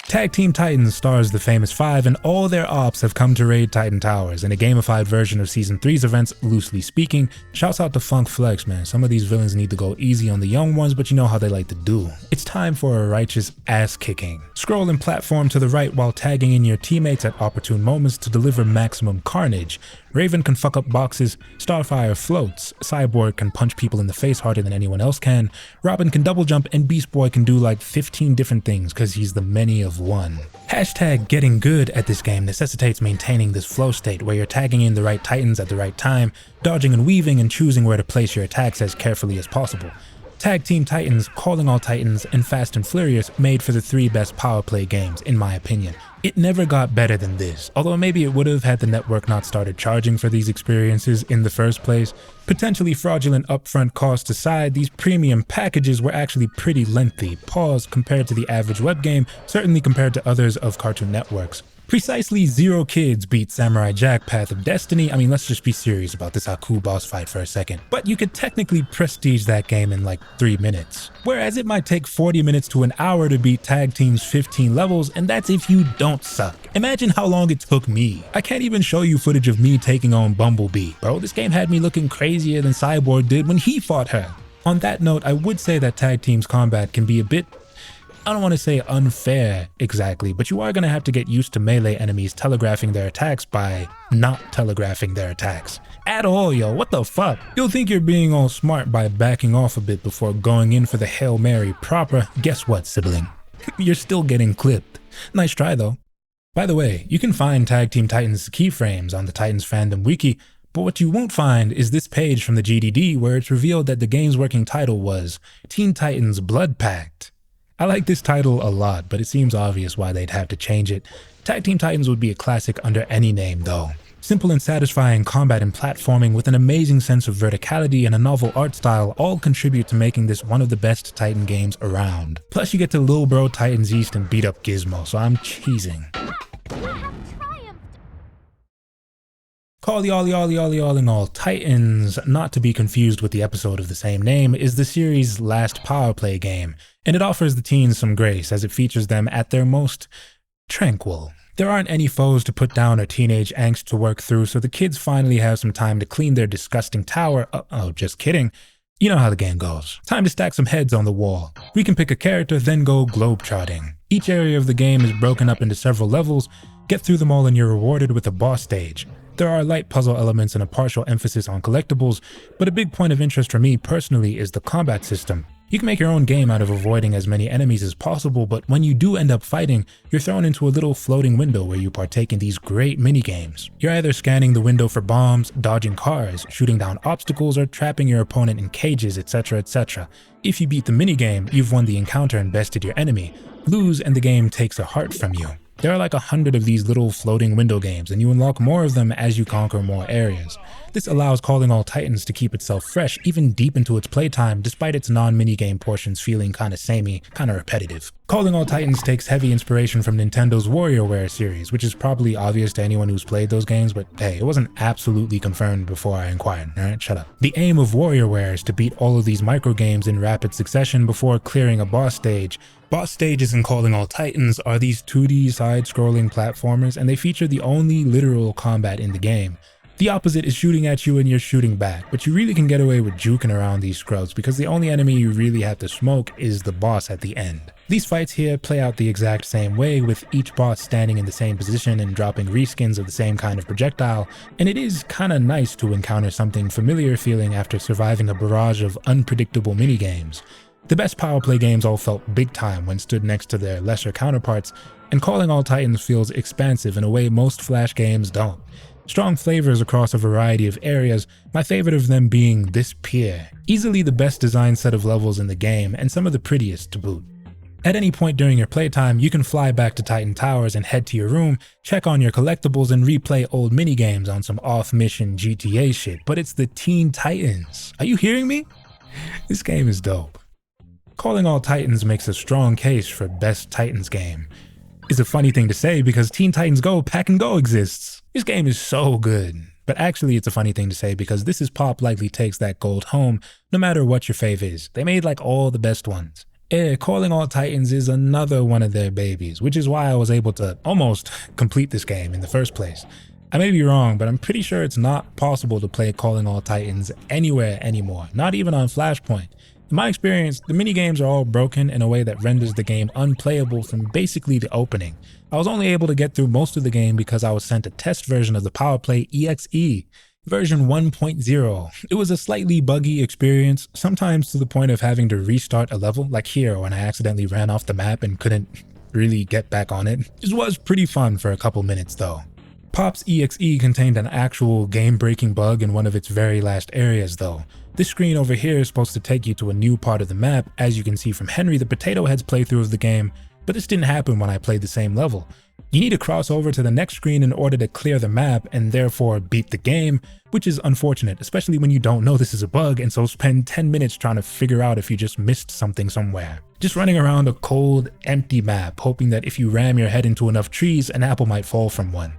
Tag Team Titans stars the famous Five, and all their ops have come to raid Titan Towers in a gamified version of Season 3's events, loosely speaking. Shouts out to Funk Flex, man. Some of these villains need to go easy on the young ones, but you know how they like to do. It's time for a righteous ass-kicking. Scroll and platform to the right while tagging in your teammates at opportune moments to deliver maximum carnage. Raven can fuck up boxes, Starfire floats, Cyborg can punch people in the face harder than anyone else can, Robin can double jump, and Beast Boy can do like 15 different things cause he's the many of one. Hashtag getting good at this game necessitates maintaining this flow state where you're tagging in the right Titans at the right time, dodging and weaving and choosing where to place your attacks as carefully as possible. Tag Team Titans, Calling All Titans, and Fast and Furious made for the 3 best power play games, in my opinion. It never got better than this, although maybe it would have had the network not started charging for these experiences in the first place. Potentially fraudulent upfront costs aside, these premium packages were actually pretty lengthy, pause compared to the average web game, certainly compared to others of Cartoon Network's. Precisely 0 kids beat Samurai Jack Path of Destiny. I mean, let's just be serious about this Haku boss fight for a second. But you could technically prestige that game in like 3 minutes. Whereas it might take 40 minutes to an hour to beat Tag Team's 15 levels, and that's if you don't suck. Imagine how long it took me. I can't even show you footage of me taking on Bumblebee. Bro, this game had me looking crazier than Cyborg did when he fought her. On that note, I would say that Tag Team's combat can be a bit, I don't want to say unfair exactly, but you are going to have to get used to melee enemies telegraphing their attacks by not telegraphing their attacks. At all, yo, what the fuck? You'll think you're being all smart by backing off a bit before going in for the Hail Mary proper. Guess what, sibling? You're still getting clipped. Nice try though. By the way, you can find Tag Team Titans keyframes on the Titans fandom wiki, but what you won't find is this page from the GDD where it's revealed that the game's working title was Teen Titans Blood Pact. I like this title a lot, but it seems obvious why they'd have to change it. Tag Team Titans would be a classic under any name though. Simple and satisfying combat and platforming with an amazing sense of verticality and a novel art style all contribute to making this one of the best Titan games around. Plus you get to Lil Bro Titans East and beat up Gizmo, so I'm cheesing. Calling all Titans, not to be confused with the episode of the same name, is the series' last power play game, and it offers the teens some grace as it features them at their most tranquil. There aren't any foes to put down or teenage angst to work through, so the kids finally have some time to clean their disgusting tower. Oh, just kidding. You know how the game goes. Time to stack some heads on the wall. We can pick a character, then go globetrotting. Each area of the game is broken up into several levels. Get through them all and you're rewarded with a boss stage. There are light puzzle elements and a partial emphasis on collectibles, but a big point of interest for me personally is the combat system. You can make your own game out of avoiding as many enemies as possible, but when you do end up fighting, you're thrown into a little floating window where you partake in these great minigames. You're either scanning the window for bombs, dodging cars, shooting down obstacles, or trapping your opponent in cages, etc, etc. If you beat the minigame, you've won the encounter and bested your enemy. Lose and the game takes a heart from you. There are like 100 of these little floating window games, and you unlock more of them as you conquer more areas. This allows Calling All Titans to keep itself fresh even deep into its playtime, despite its non-minigame portions feeling kinda samey, kinda repetitive. Calling All Titans takes heavy inspiration from Nintendo's WarioWare series, which is probably obvious to anyone who's played those games, but hey, it wasn't absolutely confirmed before I inquired, alright? Shut up. The aim of WarioWare is to beat all of these microgames in rapid succession before clearing a boss stage. Boss stages in Calling All Titans are these 2D side-scrolling platformers, and they feature the only literal combat in the game. The opposite is shooting at you and you're shooting back, but you really can get away with juking around these scrubs because the only enemy you really have to smoke is the boss at the end. These fights here play out the exact same way, with each boss standing in the same position and dropping reskins of the same kind of projectile, and it is kinda nice to encounter something familiar feeling after surviving a barrage of unpredictable minigames. The best power play games all felt big time when stood next to their lesser counterparts, and Calling All Titans feels expansive in a way most Flash games don't. Strong flavors across a variety of areas, my favorite of them being this pier. Easily the best designed set of levels in the game, and some of the prettiest to boot. At any point during your playtime, you can fly back to Titan Towers and head to your room, check on your collectibles, and replay old minigames on some off-mission GTA shit, but it's the Teen Titans. Are you hearing me? This game is dope. Calling All Titans makes a strong case for best Titans game. It's a funny thing to say because Teen Titans Go! Pack and Go exists. This game is so good. But actually it's a funny thing to say because This Is Pop likely takes that gold home no matter what your fave is. They made like all the best ones. Calling All Titans is another one of their babies, which is why I was able to almost complete this game in the first place. I may be wrong, but I'm pretty sure it's not possible to play Calling All Titans anywhere anymore, not even on Flashpoint. In my experience, the minigames are all broken in a way that renders the game unplayable from basically the opening. I was only able to get through most of the game because I was sent a test version of the PowerPlay EXE, version 1.0. It was a slightly buggy experience, sometimes to the point of having to restart a level, like here when I accidentally ran off the map and couldn't really get back on it. It was pretty fun for a couple minutes though. Pop's EXE contained an actual game-breaking bug in one of its very last areas though. This screen over here is supposed to take you to a new part of the map, as you can see from Henry the Potato Head's playthrough of the game, but this didn't happen when I played the same level. You need to cross over to the next screen in order to clear the map and therefore beat the game, which is unfortunate, especially when you don't know this is a bug and so spend 10 minutes trying to figure out if you just missed something somewhere. Just running around a cold, empty map, hoping that if you ram your head into enough trees, an apple might fall from one.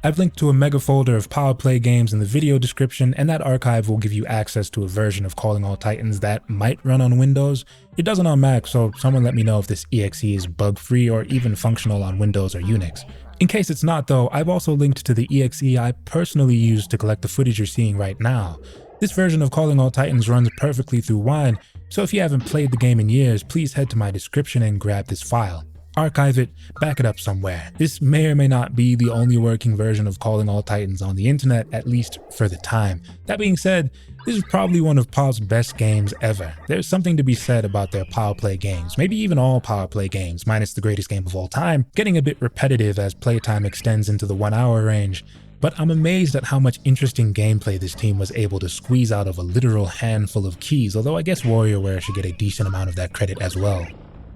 I've linked to a mega folder of Power Play games in the video description, and that archive will give you access to a version of Calling All Titans that might run on Windows. It doesn't on Mac, so someone let me know if this exe is bug-free or even functional on Windows or Unix. In case it's not though, I've also linked to the exe I personally used to collect the footage you're seeing right now. This version of Calling All Titans runs perfectly through Wine, so if you haven't played the game in years, please head to my description and grab this file. Archive it, back it up somewhere. This may or may not be the only working version of Calling All Titans on the internet, at least for the time. That being said, this is probably one of Pop's best games ever. There's something to be said about their Power Play games, maybe even all Power Play games, minus the greatest game of all time, getting a bit repetitive as playtime extends into the 1 hour range. But I'm amazed at how much interesting gameplay this team was able to squeeze out of a literal handful of keys, although I guess WarioWare should get a decent amount of that credit as well.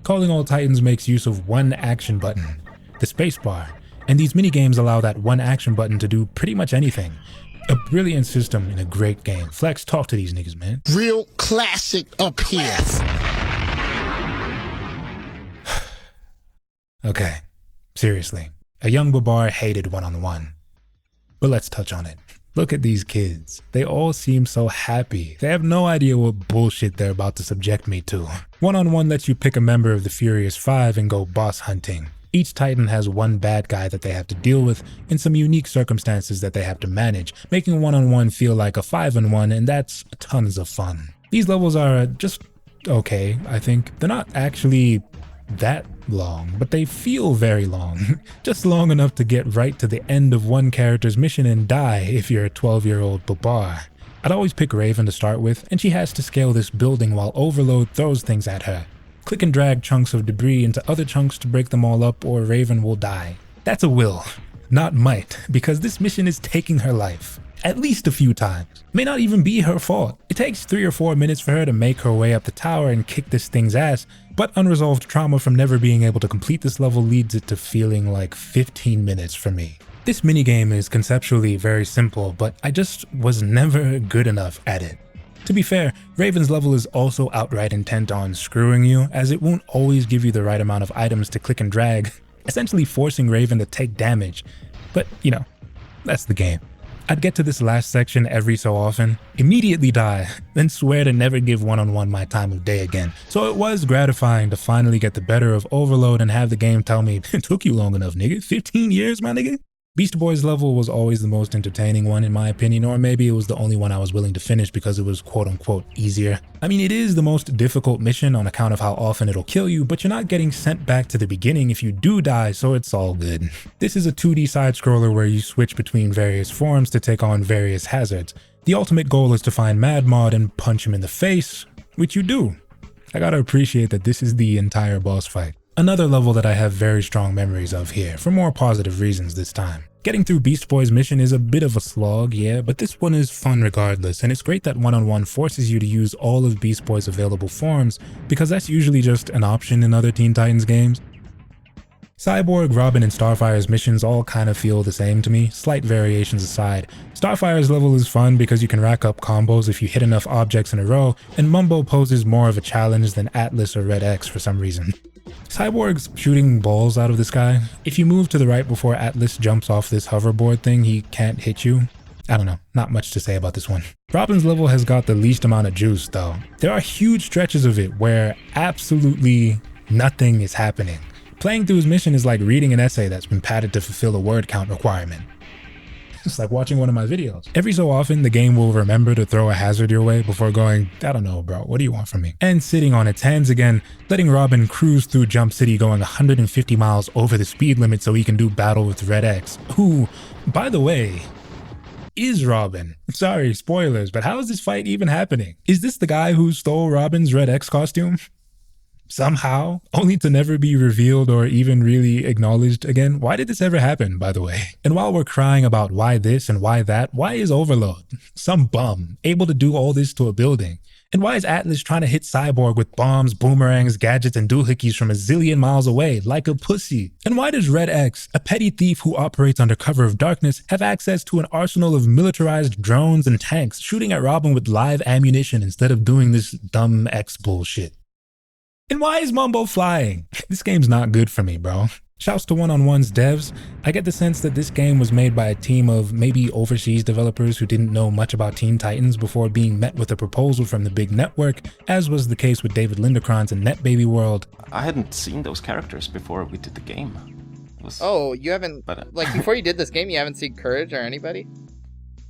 Calling All Titans makes use of one action button, the spacebar, and these minigames allow that one action button to do pretty much anything. A brilliant system in a great game. Flex, talk to these niggas, man. Real classic up here. Okay, seriously. A young Babar hated one-on-one. But let's touch on it. Look at these kids. They all seem so happy. They have no idea what bullshit they're about to subject me to. One-on-one lets you pick a member of the Furious Five and go boss hunting. Each Titan has one bad guy that they have to deal with and some unique circumstances that they have to manage, making one-on-one feel like a 5-on-1, and that's tons of fun. These levels are just okay, I think. They're not actually that long, but they feel very long. Just long enough to get right to the end of one character's mission and die if you're a 12-year-old Babar. I'd always pick Raven to start with, and she has to scale this building while Overload throws things at her. Click and drag chunks of debris into other chunks to break them all up, or Raven will die. That's a will, not might, because this mission is taking her life. At least a few times. May not even be her fault. It takes 3 or 4 minutes for her to make her way up the tower and kick this thing's ass, but unresolved trauma from never being able to complete this level leads it to feeling like 15 minutes for me. This minigame is conceptually very simple, but I just was never good enough at it. To be fair, Raven's level is also outright intent on screwing you, as it won't always give you the right amount of items to click and drag, essentially forcing Raven to take damage. But, you know, that's the game. I'd get to this last section every so often, immediately die, then swear to never give one-on-one my time of day again. So it was gratifying to finally get the better of Overload and have the game tell me, it took you long enough, nigga. 15 years, my nigga? Beast Boy's level was always the most entertaining one in my opinion, or maybe it was the only one I was willing to finish because it was quote-unquote easier. I mean, it is the most difficult mission on account of how often it'll kill you, but you're not getting sent back to the beginning if you do die, so it's all good. This is a 2D side-scroller where you switch between various forms to take on various hazards. The ultimate goal is to find Mad Mod and punch him in the face, which you do. I gotta appreciate that this is the entire boss fight. Another level that I have very strong memories of here, for more positive reasons this time. Getting through Beast Boy's mission is a bit of a slog, yeah, but this one is fun regardless, and it's great that one-on-one forces you to use all of Beast Boy's available forms, because that's usually just an option in other Teen Titans games. Cyborg, Robin, and Starfire's missions all kind of feel the same to me, slight variations aside. Starfire's level is fun because you can rack up combos if you hit enough objects in a row, and Mumbo poses more of a challenge than Atlas or Red X for some reason. Cyborg's shooting balls out of the sky. If you move to the right before Atlas jumps off this hoverboard thing, he can't hit you. I don't know, not much to say about this one. Robin's level has got the least amount of juice though. There are huge stretches of it where absolutely nothing is happening. Playing through his mission is like reading an essay that's been padded to fulfill a word count requirement. It's like watching one of my videos. Every so often, the game will remember to throw a hazard your way before going, I don't know, bro, what do you want from me? And sitting on its hands again, letting Robin cruise through Jump City going 150 miles over the speed limit so he can do battle with Red X, who, by the way, is Robin. Sorry, spoilers, but how is this fight even happening? Is this the guy who stole Robin's Red X costume? somehow, only to never be revealed or even really acknowledged again. Why did this ever happen, by the way? And while we're crying about why this and why that, why is Overload, some bum, able to do all this to a building? And why is Atlas trying to hit Cyborg with bombs, boomerangs, gadgets, and doohickeys from a zillion miles away, like a pussy? And why does Red X, a petty thief who operates under cover of darkness, have access to an arsenal of militarized drones and tanks, shooting at Robin with live ammunition instead of doing this dumb X bullshit? And why is Mumbo flying? This game's not good for me, bro. Shouts to One-on-One's devs. I get the sense that this game was made by a team of maybe overseas developers who didn't know much about Teen Titans before being met with a proposal from the big network, as was the case with David Lindekrans and NetBaby World. I hadn't seen those characters before we did the game. Oh, you haven't, like, before you did this game, you haven't seen Courage or anybody?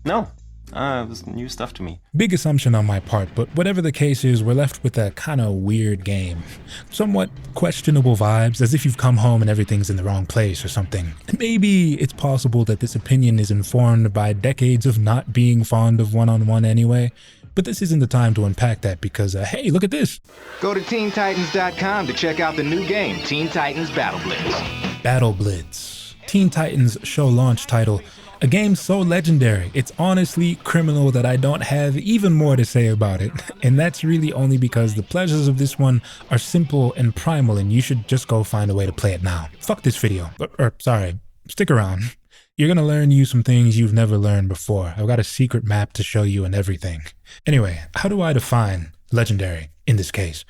No. It was new stuff to me. Big assumption on my part, but whatever the case is, we're left with a kind of weird game. Somewhat questionable vibes, as if you've come home and everything's in the wrong place or something. Maybe it's possible that this opinion is informed by decades of not being fond of One-on-One anyway, but this isn't the time to unpack that because, hey, look at this! Go to teentitans.com to check out the new game, Teen Titans Battle Blitz. Battle Blitz. Teen Titans show launch title. A game so legendary, it's honestly criminal that I don't have even more to say about it. And that's really only because the pleasures of this one are simple and primal and you should just go find a way to play it now. Fuck this video. Sorry, stick around. You're gonna learn you some things you've never learned before. I've got a secret map to show you and everything. Anyway, how do I define legendary in this case?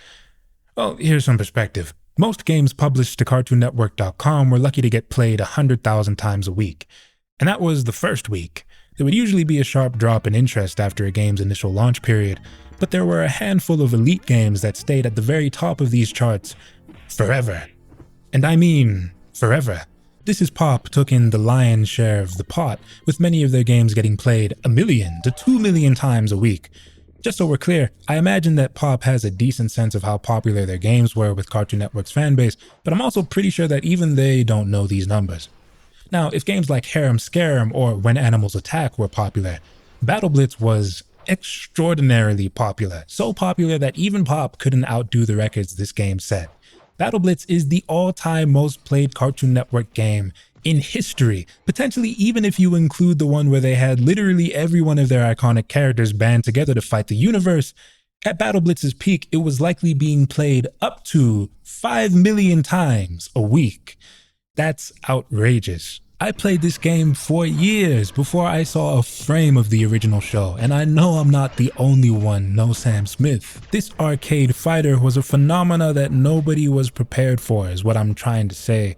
Well, here's some perspective. Most games published to CartoonNetwork.com were lucky to get played 100,000 times a week. And that was the first week. There would usually be a sharp drop in interest after a game's initial launch period, but there were a handful of elite games that stayed at the very top of these charts forever. And I mean forever. This Is Pop took in the lion's share of the pot, with many of their games getting played 1 million to 2 million times a week. Just so we're clear, I imagine that Pop has a decent sense of how popular their games were with Cartoon Network's fanbase, but I'm also pretty sure that even they don't know these numbers. Now, if games like Harem Scarum or When Animals Attack were popular, Battle Blitz was extraordinarily popular. So popular that even Pop couldn't outdo the records this game set. Battle Blitz is the all-time most played Cartoon Network game in history, potentially even if you include the one where they had literally every one of their iconic characters band together to fight the universe. At Battle Blitz's peak, it was likely being played up to 5 million times a week. That's outrageous. I played this game for years before I saw a frame of the original show, and I know I'm not the only one, no Sam Smith. This arcade fighter was a phenomena that nobody was prepared for, is what I'm trying to say.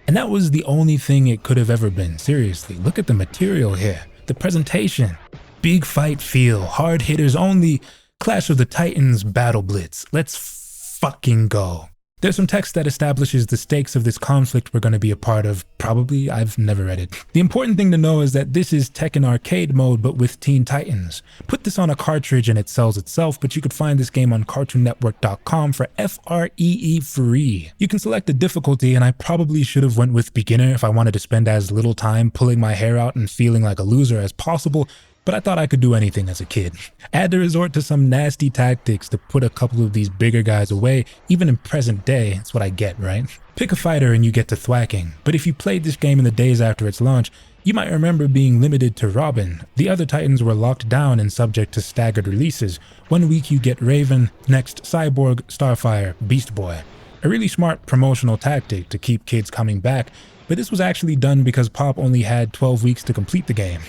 And that was the only thing it could have ever been. Seriously, look at the material here. The presentation. Big fight feel, hard hitters only. Clash of the Titans Battle Blitz. Let's fucking go. There's some text that establishes the stakes of this conflict we're going to be a part of. Probably, I've never read it. The important thing to know is that this is Tekken arcade mode, but with Teen Titans. Put this on a cartridge and it sells itself, but you could find this game on CartoonNetwork.com for FREE free. You can select a difficulty, and I probably should have went with beginner if I wanted to spend as little time pulling my hair out and feeling like a loser as possible, but I thought I could do anything as a kid. I had to resort to some nasty tactics to put a couple of these bigger guys away, even in present day. That's what I get, right? Pick a fighter and you get to thwacking, but if you played this game in the days after its launch, you might remember being limited to Robin. The other Titans were locked down and subject to staggered releases. 1 week you get Raven, next Cyborg, Starfire, Beast Boy. A really smart promotional tactic to keep kids coming back, but this was actually done because Pop only had 12 weeks to complete the game.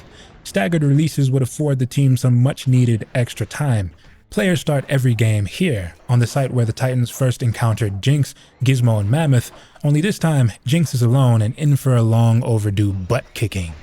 Staggered releases would afford the team some much-needed extra time. Players start every game here, on the site where the Titans first encountered Jinx, Gizmo, and Mammoth, only this time, Jinx is alone and in for a long overdue butt-kicking.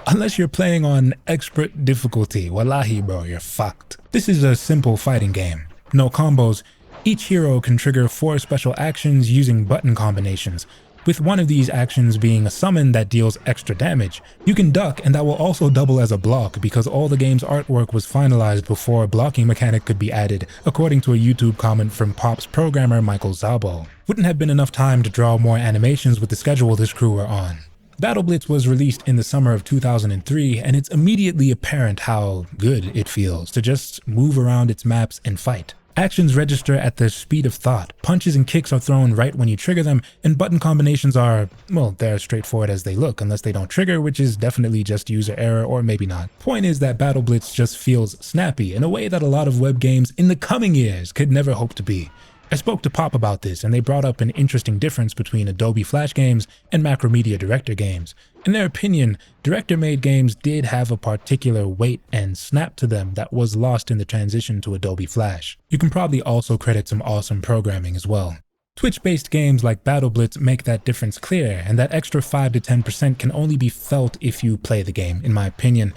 Unless you're playing on expert difficulty, wallahi bro, you're fucked. This is a simple fighting game. No combos. Each hero can trigger 4 special actions using button combinations, with one of these actions being a summon that deals extra damage. You can duck, and that will also double as a block because all the game's artwork was finalized before a blocking mechanic could be added, according to a YouTube comment from Pop's programmer Michael Szabo. Wouldn't have been enough time to draw more animations with the schedule this crew were on. Battle Blitz was released in the summer of 2003, and it's immediately apparent how good it feels to just move around its maps and fight. Actions register at the speed of thought, punches and kicks are thrown right when you trigger them, and button combinations are, well, they're as straightforward as they look, unless they don't trigger, which is definitely just user error or maybe not. Point is that Battle Blitz just feels snappy in a way that a lot of web games in the coming years could never hope to be. I spoke to Pop about this, and they brought up an interesting difference between Adobe Flash games and Macromedia Director games. In their opinion, director-made games did have a particular weight and snap to them that was lost in the transition to Adobe Flash. You can probably also credit some awesome programming as well. Twitch-based games like Battle Blitz make that difference clear, and that extra 5 to 10% can only be felt if you play the game, in my opinion.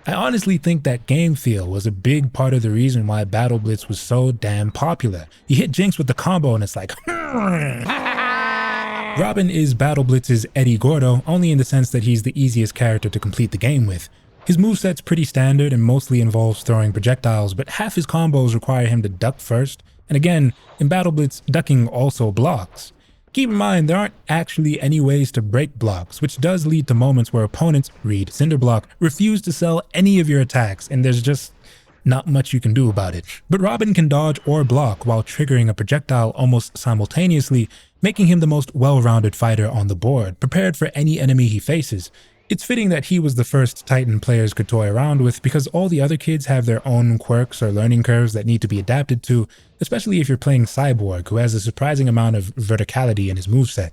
I honestly think that game feel was a big part of the reason why Battle Blitz was so damn popular. You hit Jinx with the combo and it's like Robin is Battle Blitz's Eddie Gordo, only in the sense that he's the easiest character to complete the game with. His moveset's pretty standard and mostly involves throwing projectiles, but half his combos require him to duck first, and again, in Battle Blitz, ducking also blocks. Keep in mind, there aren't actually any ways to break blocks, which does lead to moments where opponents, read Cinderblock, refuse to sell any of your attacks, and there's just not much you can do about it. But Robin can dodge or block while triggering a projectile almost simultaneously, making him the most well-rounded fighter on the board, prepared for any enemy he faces. It's fitting that he was the first Titan players could toy around with, because all the other kids have their own quirks or learning curves that need to be adapted to, especially if you're playing Cyborg, who has a surprising amount of verticality in his moveset.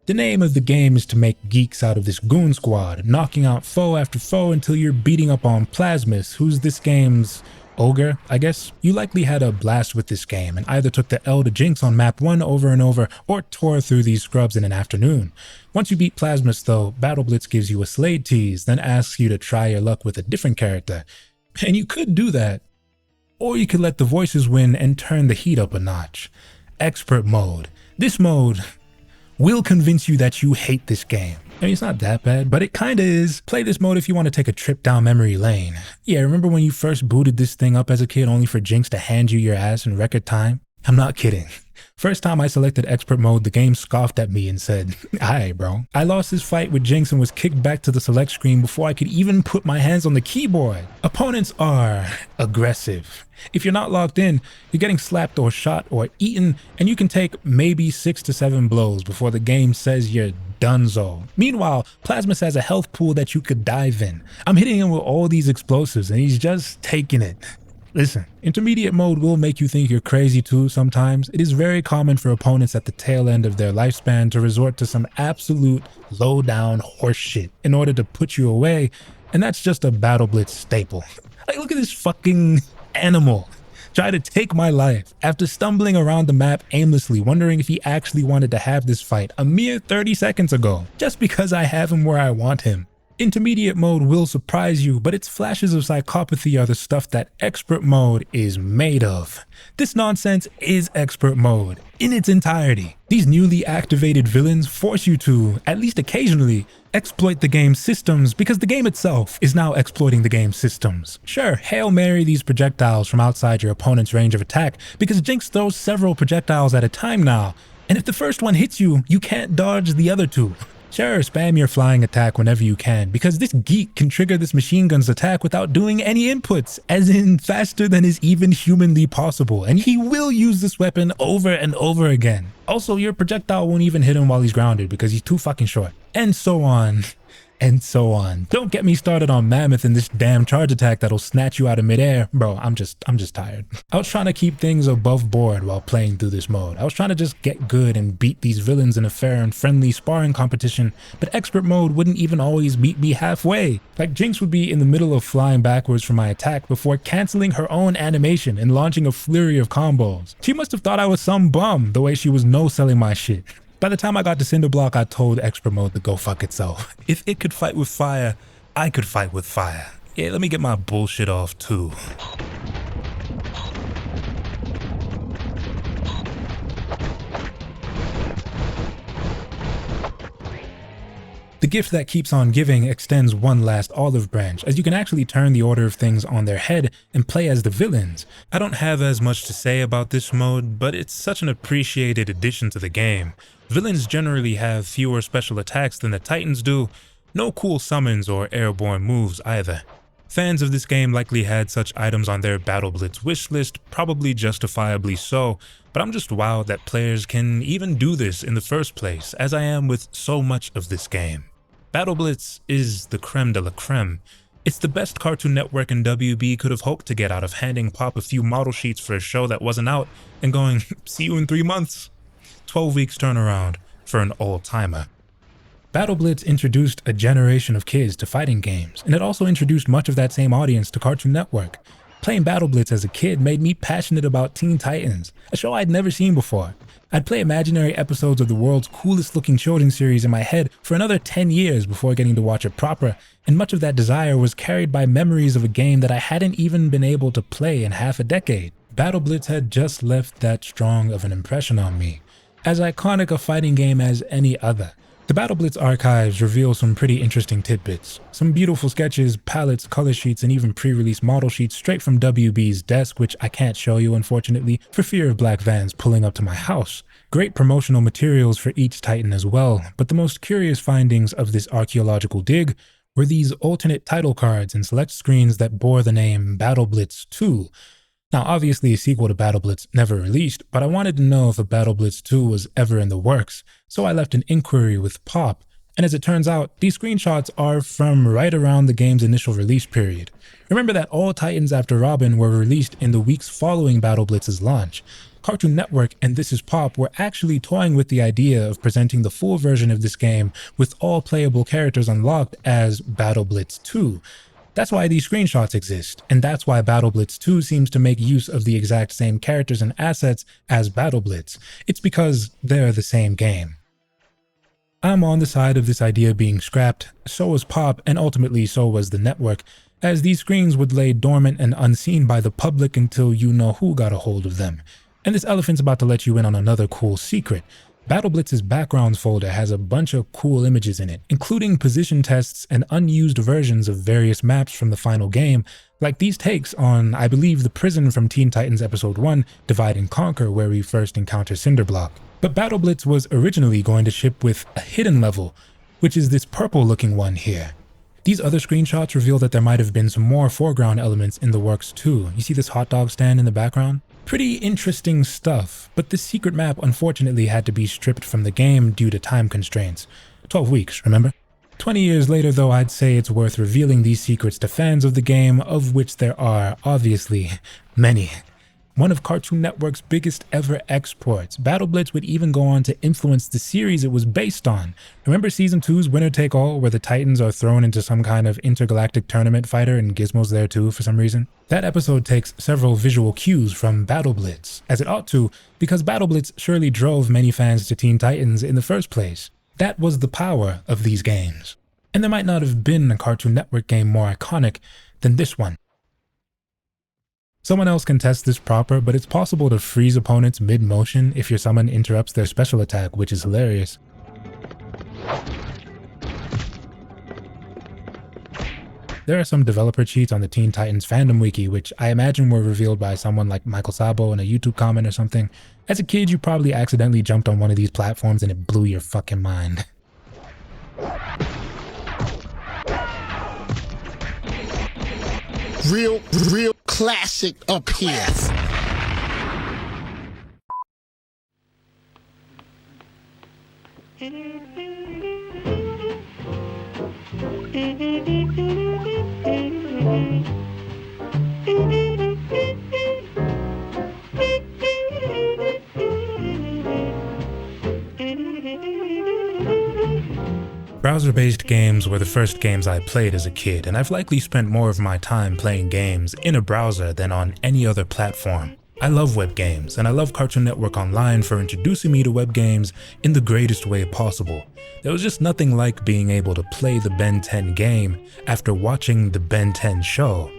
The name of the game is to make geeks out of this goon squad, knocking out foe after foe until you're beating up on Plasmus, who's this game's ogre, I guess. You likely had a blast with this game and either took the L to Jinx on map 1 over and over or tore through these scrubs in an afternoon. Once you beat Plasmus though, Battle Blitz gives you a Slade tease, then asks you to try your luck with a different character. And you could do that. Or you could let the voices win and turn the heat up a notch. Expert mode. This mode will convince you that you hate this game. I mean, it's not that bad, but it kinda is. Play this mode if you want to take a trip down memory lane. Yeah, remember when you first booted this thing up as a kid only for Jinx to hand you your ass in record time? I'm not kidding. First time I selected expert mode, the game scoffed at me and said, "Aight, bro." I lost this fight with Jinx and was kicked back to the select screen before I could even put my hands on the keyboard. Opponents are aggressive. If you're not locked in, you're getting slapped or shot or eaten, and you can take maybe 6 to 7 blows before the game says you're donezo. Meanwhile, Plasmus has a health pool that you could dive in. I'm hitting him with all these explosives and he's just taking it. Listen, intermediate mode will make you think you're crazy too sometimes. It is very common for opponents at the tail end of their lifespan to resort to some absolute low-down horseshit in order to put you away, and that's just a Battle Blitz staple. Like, look at this fucking animal try to take my life after stumbling around the map aimlessly, wondering if he actually wanted to have this fight a mere 30 seconds ago, just because I have him where I want him. Intermediate mode will surprise you, but its flashes of psychopathy are the stuff that expert mode is made of. This nonsense is expert mode in its entirety. These newly activated villains force you to, at least occasionally, exploit the game's systems because the game itself is now exploiting the game's systems. Sure, Hail Mary these projectiles from outside your opponent's range of attack because Jinx throws several projectiles at a time now, and if the first one hits you, you can't dodge the other two. Sure, spam your flying attack whenever you can, because this geek can trigger this machine gun's attack without doing any inputs, as in faster than is even humanly possible, and he will use this weapon over and over again. Also, your projectile won't even hit him while he's grounded because he's too fucking short. And so on. And so on. Don't get me started on Mammoth and this damn charge attack that'll snatch you out of midair. Bro, I'm just tired. I was trying to keep things above board while playing through this mode. I was trying to just get good and beat these villains in a fair and friendly sparring competition, but expert mode wouldn't even always beat me halfway. Like, Jinx would be in the middle of flying backwards from my attack before canceling her own animation and launching a flurry of combos. She must have thought I was some bum the way she was no-selling my shit. By the time I got to Cinderblock, I told expert mode to go fuck itself. If it could fight with fire, I could fight with fire. Yeah, let me get my bullshit off too. The gift that keeps on giving extends one last olive branch, as you can actually turn the order of things on their head and play as the villains. I don't have as much to say about this mode, but it's such an appreciated addition to the game. Villains generally have fewer special attacks than the Titans do, no cool summons or airborne moves either. Fans of this game likely had such items on their Battle Blitz wishlist, probably justifiably so, but I'm just wowed that players can even do this in the first place, as I am with so much of this game. Battle Blitz is the creme de la creme. It's the best Cartoon Network and WB could have hoped to get out of handing Pop a few model sheets for a show that wasn't out and going, see you in 3 months. 12 weeks turnaround for an old-timer. Battle Blitz introduced a generation of kids to fighting games, and it also introduced much of that same audience to Cartoon Network. Playing Battle Blitz as a kid made me passionate about Teen Titans, a show I'd never seen before. I'd play imaginary episodes of the world's coolest looking children's series in my head for another 10 years before getting to watch it proper, and much of that desire was carried by memories of a game that I hadn't even been able to play in half a decade. Battle Blitz had just left that strong of an impression on me, as iconic a fighting game as any other. The Battle Blitz archives reveal some pretty interesting tidbits. Some beautiful sketches, palettes, color sheets, and even pre-release model sheets straight from WB's desk, which I can't show you unfortunately, for fear of black vans pulling up to my house. Great promotional materials for each Titan as well, but the most curious findings of this archaeological dig were these alternate title cards and select screens that bore the name Battle Blitz 2. Now obviously a sequel to Battle Blitz never released, but I wanted to know if a Battle Blitz 2 was ever in the works, so I left an inquiry with Pop, and as it turns out, these screenshots are from right around the game's initial release period. Remember that all Titans After Robin were released in the weeks following Battle Blitz's launch. Cartoon Network and This Is Pop were actually toying with the idea of presenting the full version of this game with all playable characters unlocked as Battle Blitz 2. That's why these screenshots exist, and that's why Battle Blitz 2 seems to make use of the exact same characters and assets as Battle Blitz. It's because they're the same game. I'm on the side of this idea being scrapped, so was Pop, and ultimately so was the network, as these screens would lay dormant and unseen by the public until you know who got a hold of them. And this elephant's about to let you in on another cool secret. Battle Blitz's backgrounds folder has a bunch of cool images in it, including position tests and unused versions of various maps from the final game, like these takes on, I believe, the prison from Teen Titans Episode 1, Divide and Conquer, where we first encounter Cinderblock. But Battle Blitz was originally going to ship with a hidden level, which is this purple looking one here. These other screenshots reveal that there might have been some more foreground elements in the works too. You see this hot dog stand in the background? Pretty interesting stuff, but this secret map unfortunately had to be stripped from the game due to time constraints. 12 weeks, remember? 20 years later though, I'd say it's worth revealing these secrets to fans of the game, of which there are, obviously, many. One of Cartoon Network's biggest ever exports, Battle Blitz would even go on to influence the series it was based on. Remember Season 2's Winner Take All, where the Titans are thrown into some kind of intergalactic tournament fighter and Gizmo's there too for some reason? That episode takes several visual cues from Battle Blitz, as it ought to, because Battle Blitz surely drove many fans to Teen Titans in the first place. That was the power of these games. And there might not have been a Cartoon Network game more iconic than this one. Someone else can test this proper, but it's possible to freeze opponents mid-motion if your summon interrupts their special attack, which is hilarious. There are some developer cheats on the Teen Titans fandom wiki, which I imagine were revealed by someone like Michael Sabo in a YouTube comment or something. As a kid, you probably accidentally jumped on one of these platforms and it blew your fucking mind. Real classic up here. Browser-based games were the first games I played as a kid, and I've likely spent more of my time playing games in a browser than on any other platform. I love web games, and I love Cartoon Network Online for introducing me to web games in the greatest way possible. There was just nothing like being able to play the Ben 10 game after watching the Ben 10 show.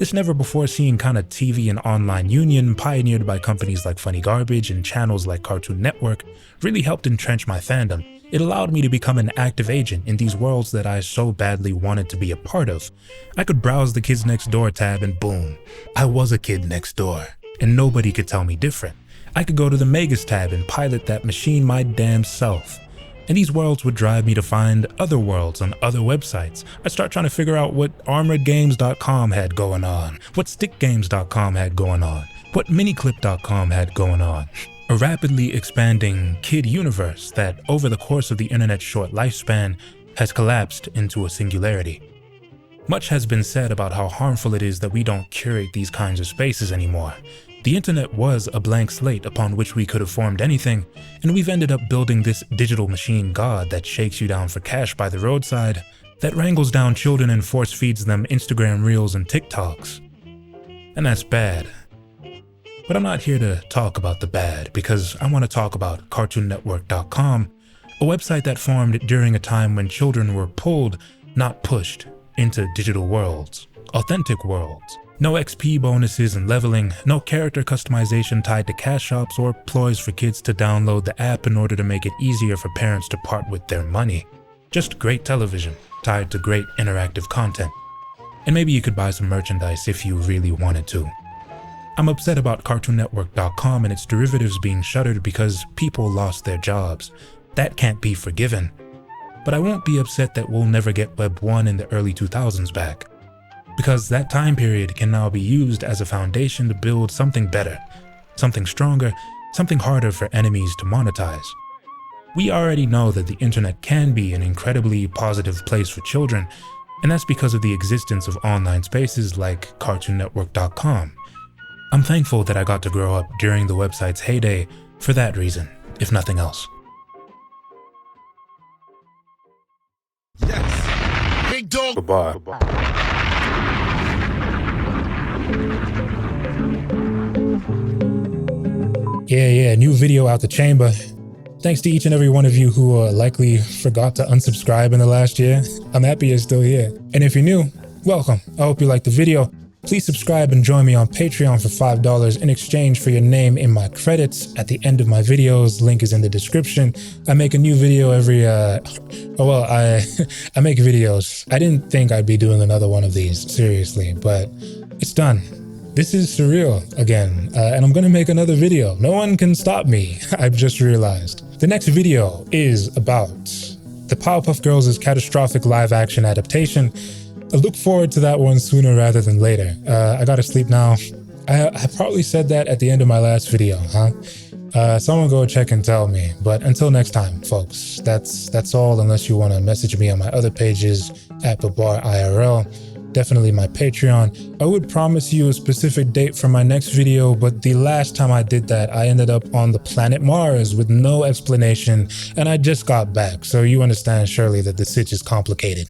This never-before-seen kind of TV and online union, pioneered by companies like Funny Garbage and channels like Cartoon Network, really helped entrench my fandom. It allowed me to become an active agent in these worlds that I so badly wanted to be a part of. I could browse the Kids Next Door tab and boom, I was a kid next door, and nobody could tell me different. I could go to the Megas tab and pilot that machine my damn self. And these worlds would drive me to find other worlds on other websites. I'd start trying to figure out what armoredgames.com had going on, what stickgames.com had going on, what miniclip.com had going on. A rapidly expanding kid universe that, over the course of the internet's short lifespan, has collapsed into a singularity. Much has been said about how harmful it is that we don't curate these kinds of spaces anymore. The internet was a blank slate upon which we could have formed anything, and we've ended up building this digital machine god that shakes you down for cash by the roadside, that wrangles down children and force feeds them Instagram Reels and TikToks. And that's bad. But I'm not here to talk about the bad, because I want to talk about CartoonNetwork.com, a website that formed during a time when children were pulled, not pushed, into digital worlds, authentic worlds. No XP bonuses and leveling, no character customization tied to cash shops or ploys for kids to download the app in order to make it easier for parents to part with their money. Just great television, tied to great interactive content. And maybe you could buy some merchandise if you really wanted to. I'm upset about CartoonNetwork.com and its derivatives being shuttered because people lost their jobs. That can't be forgiven. But I won't be upset that we'll never get Web 1 in the early 2000s back. Because that time period can now be used as a foundation to build something better, something stronger, something harder for enemies to monetize. We already know that the internet can be an incredibly positive place for children, and that's because of the existence of online spaces like CartoonNetwork.com. I'm thankful that I got to grow up during the website's heyday for that reason, if nothing else. Big dog. Goodbye. Yeah, new video out the chamber. Thanks to each and every one of you who likely forgot to unsubscribe in the last year. I'm happy you're still here. And if you're new, welcome. I hope you liked the video. Please subscribe and join me on Patreon for $5 in exchange for your name in my credits at the end of my videos. Link is in the description. I make a new video every, I make videos. I didn't think I'd be doing another one of these, seriously, but it's done. This is surreal again, and I'm gonna make another video. No one can stop me, I've just realized. The next video is about the Powerpuff Girls' catastrophic live-action adaptation. I look forward to that one sooner rather than later. I gotta sleep now. I probably said that at the end of my last video, huh? Someone go check and tell me. But until next time, folks, that's all, unless you wanna message me on my other pages at BabarIRL. Definitely my Patreon. I would promise you a specific date for my next video, but the last time I did that, I ended up on the planet Mars with no explanation, and I just got back, so you understand surely that the sitch is complicated.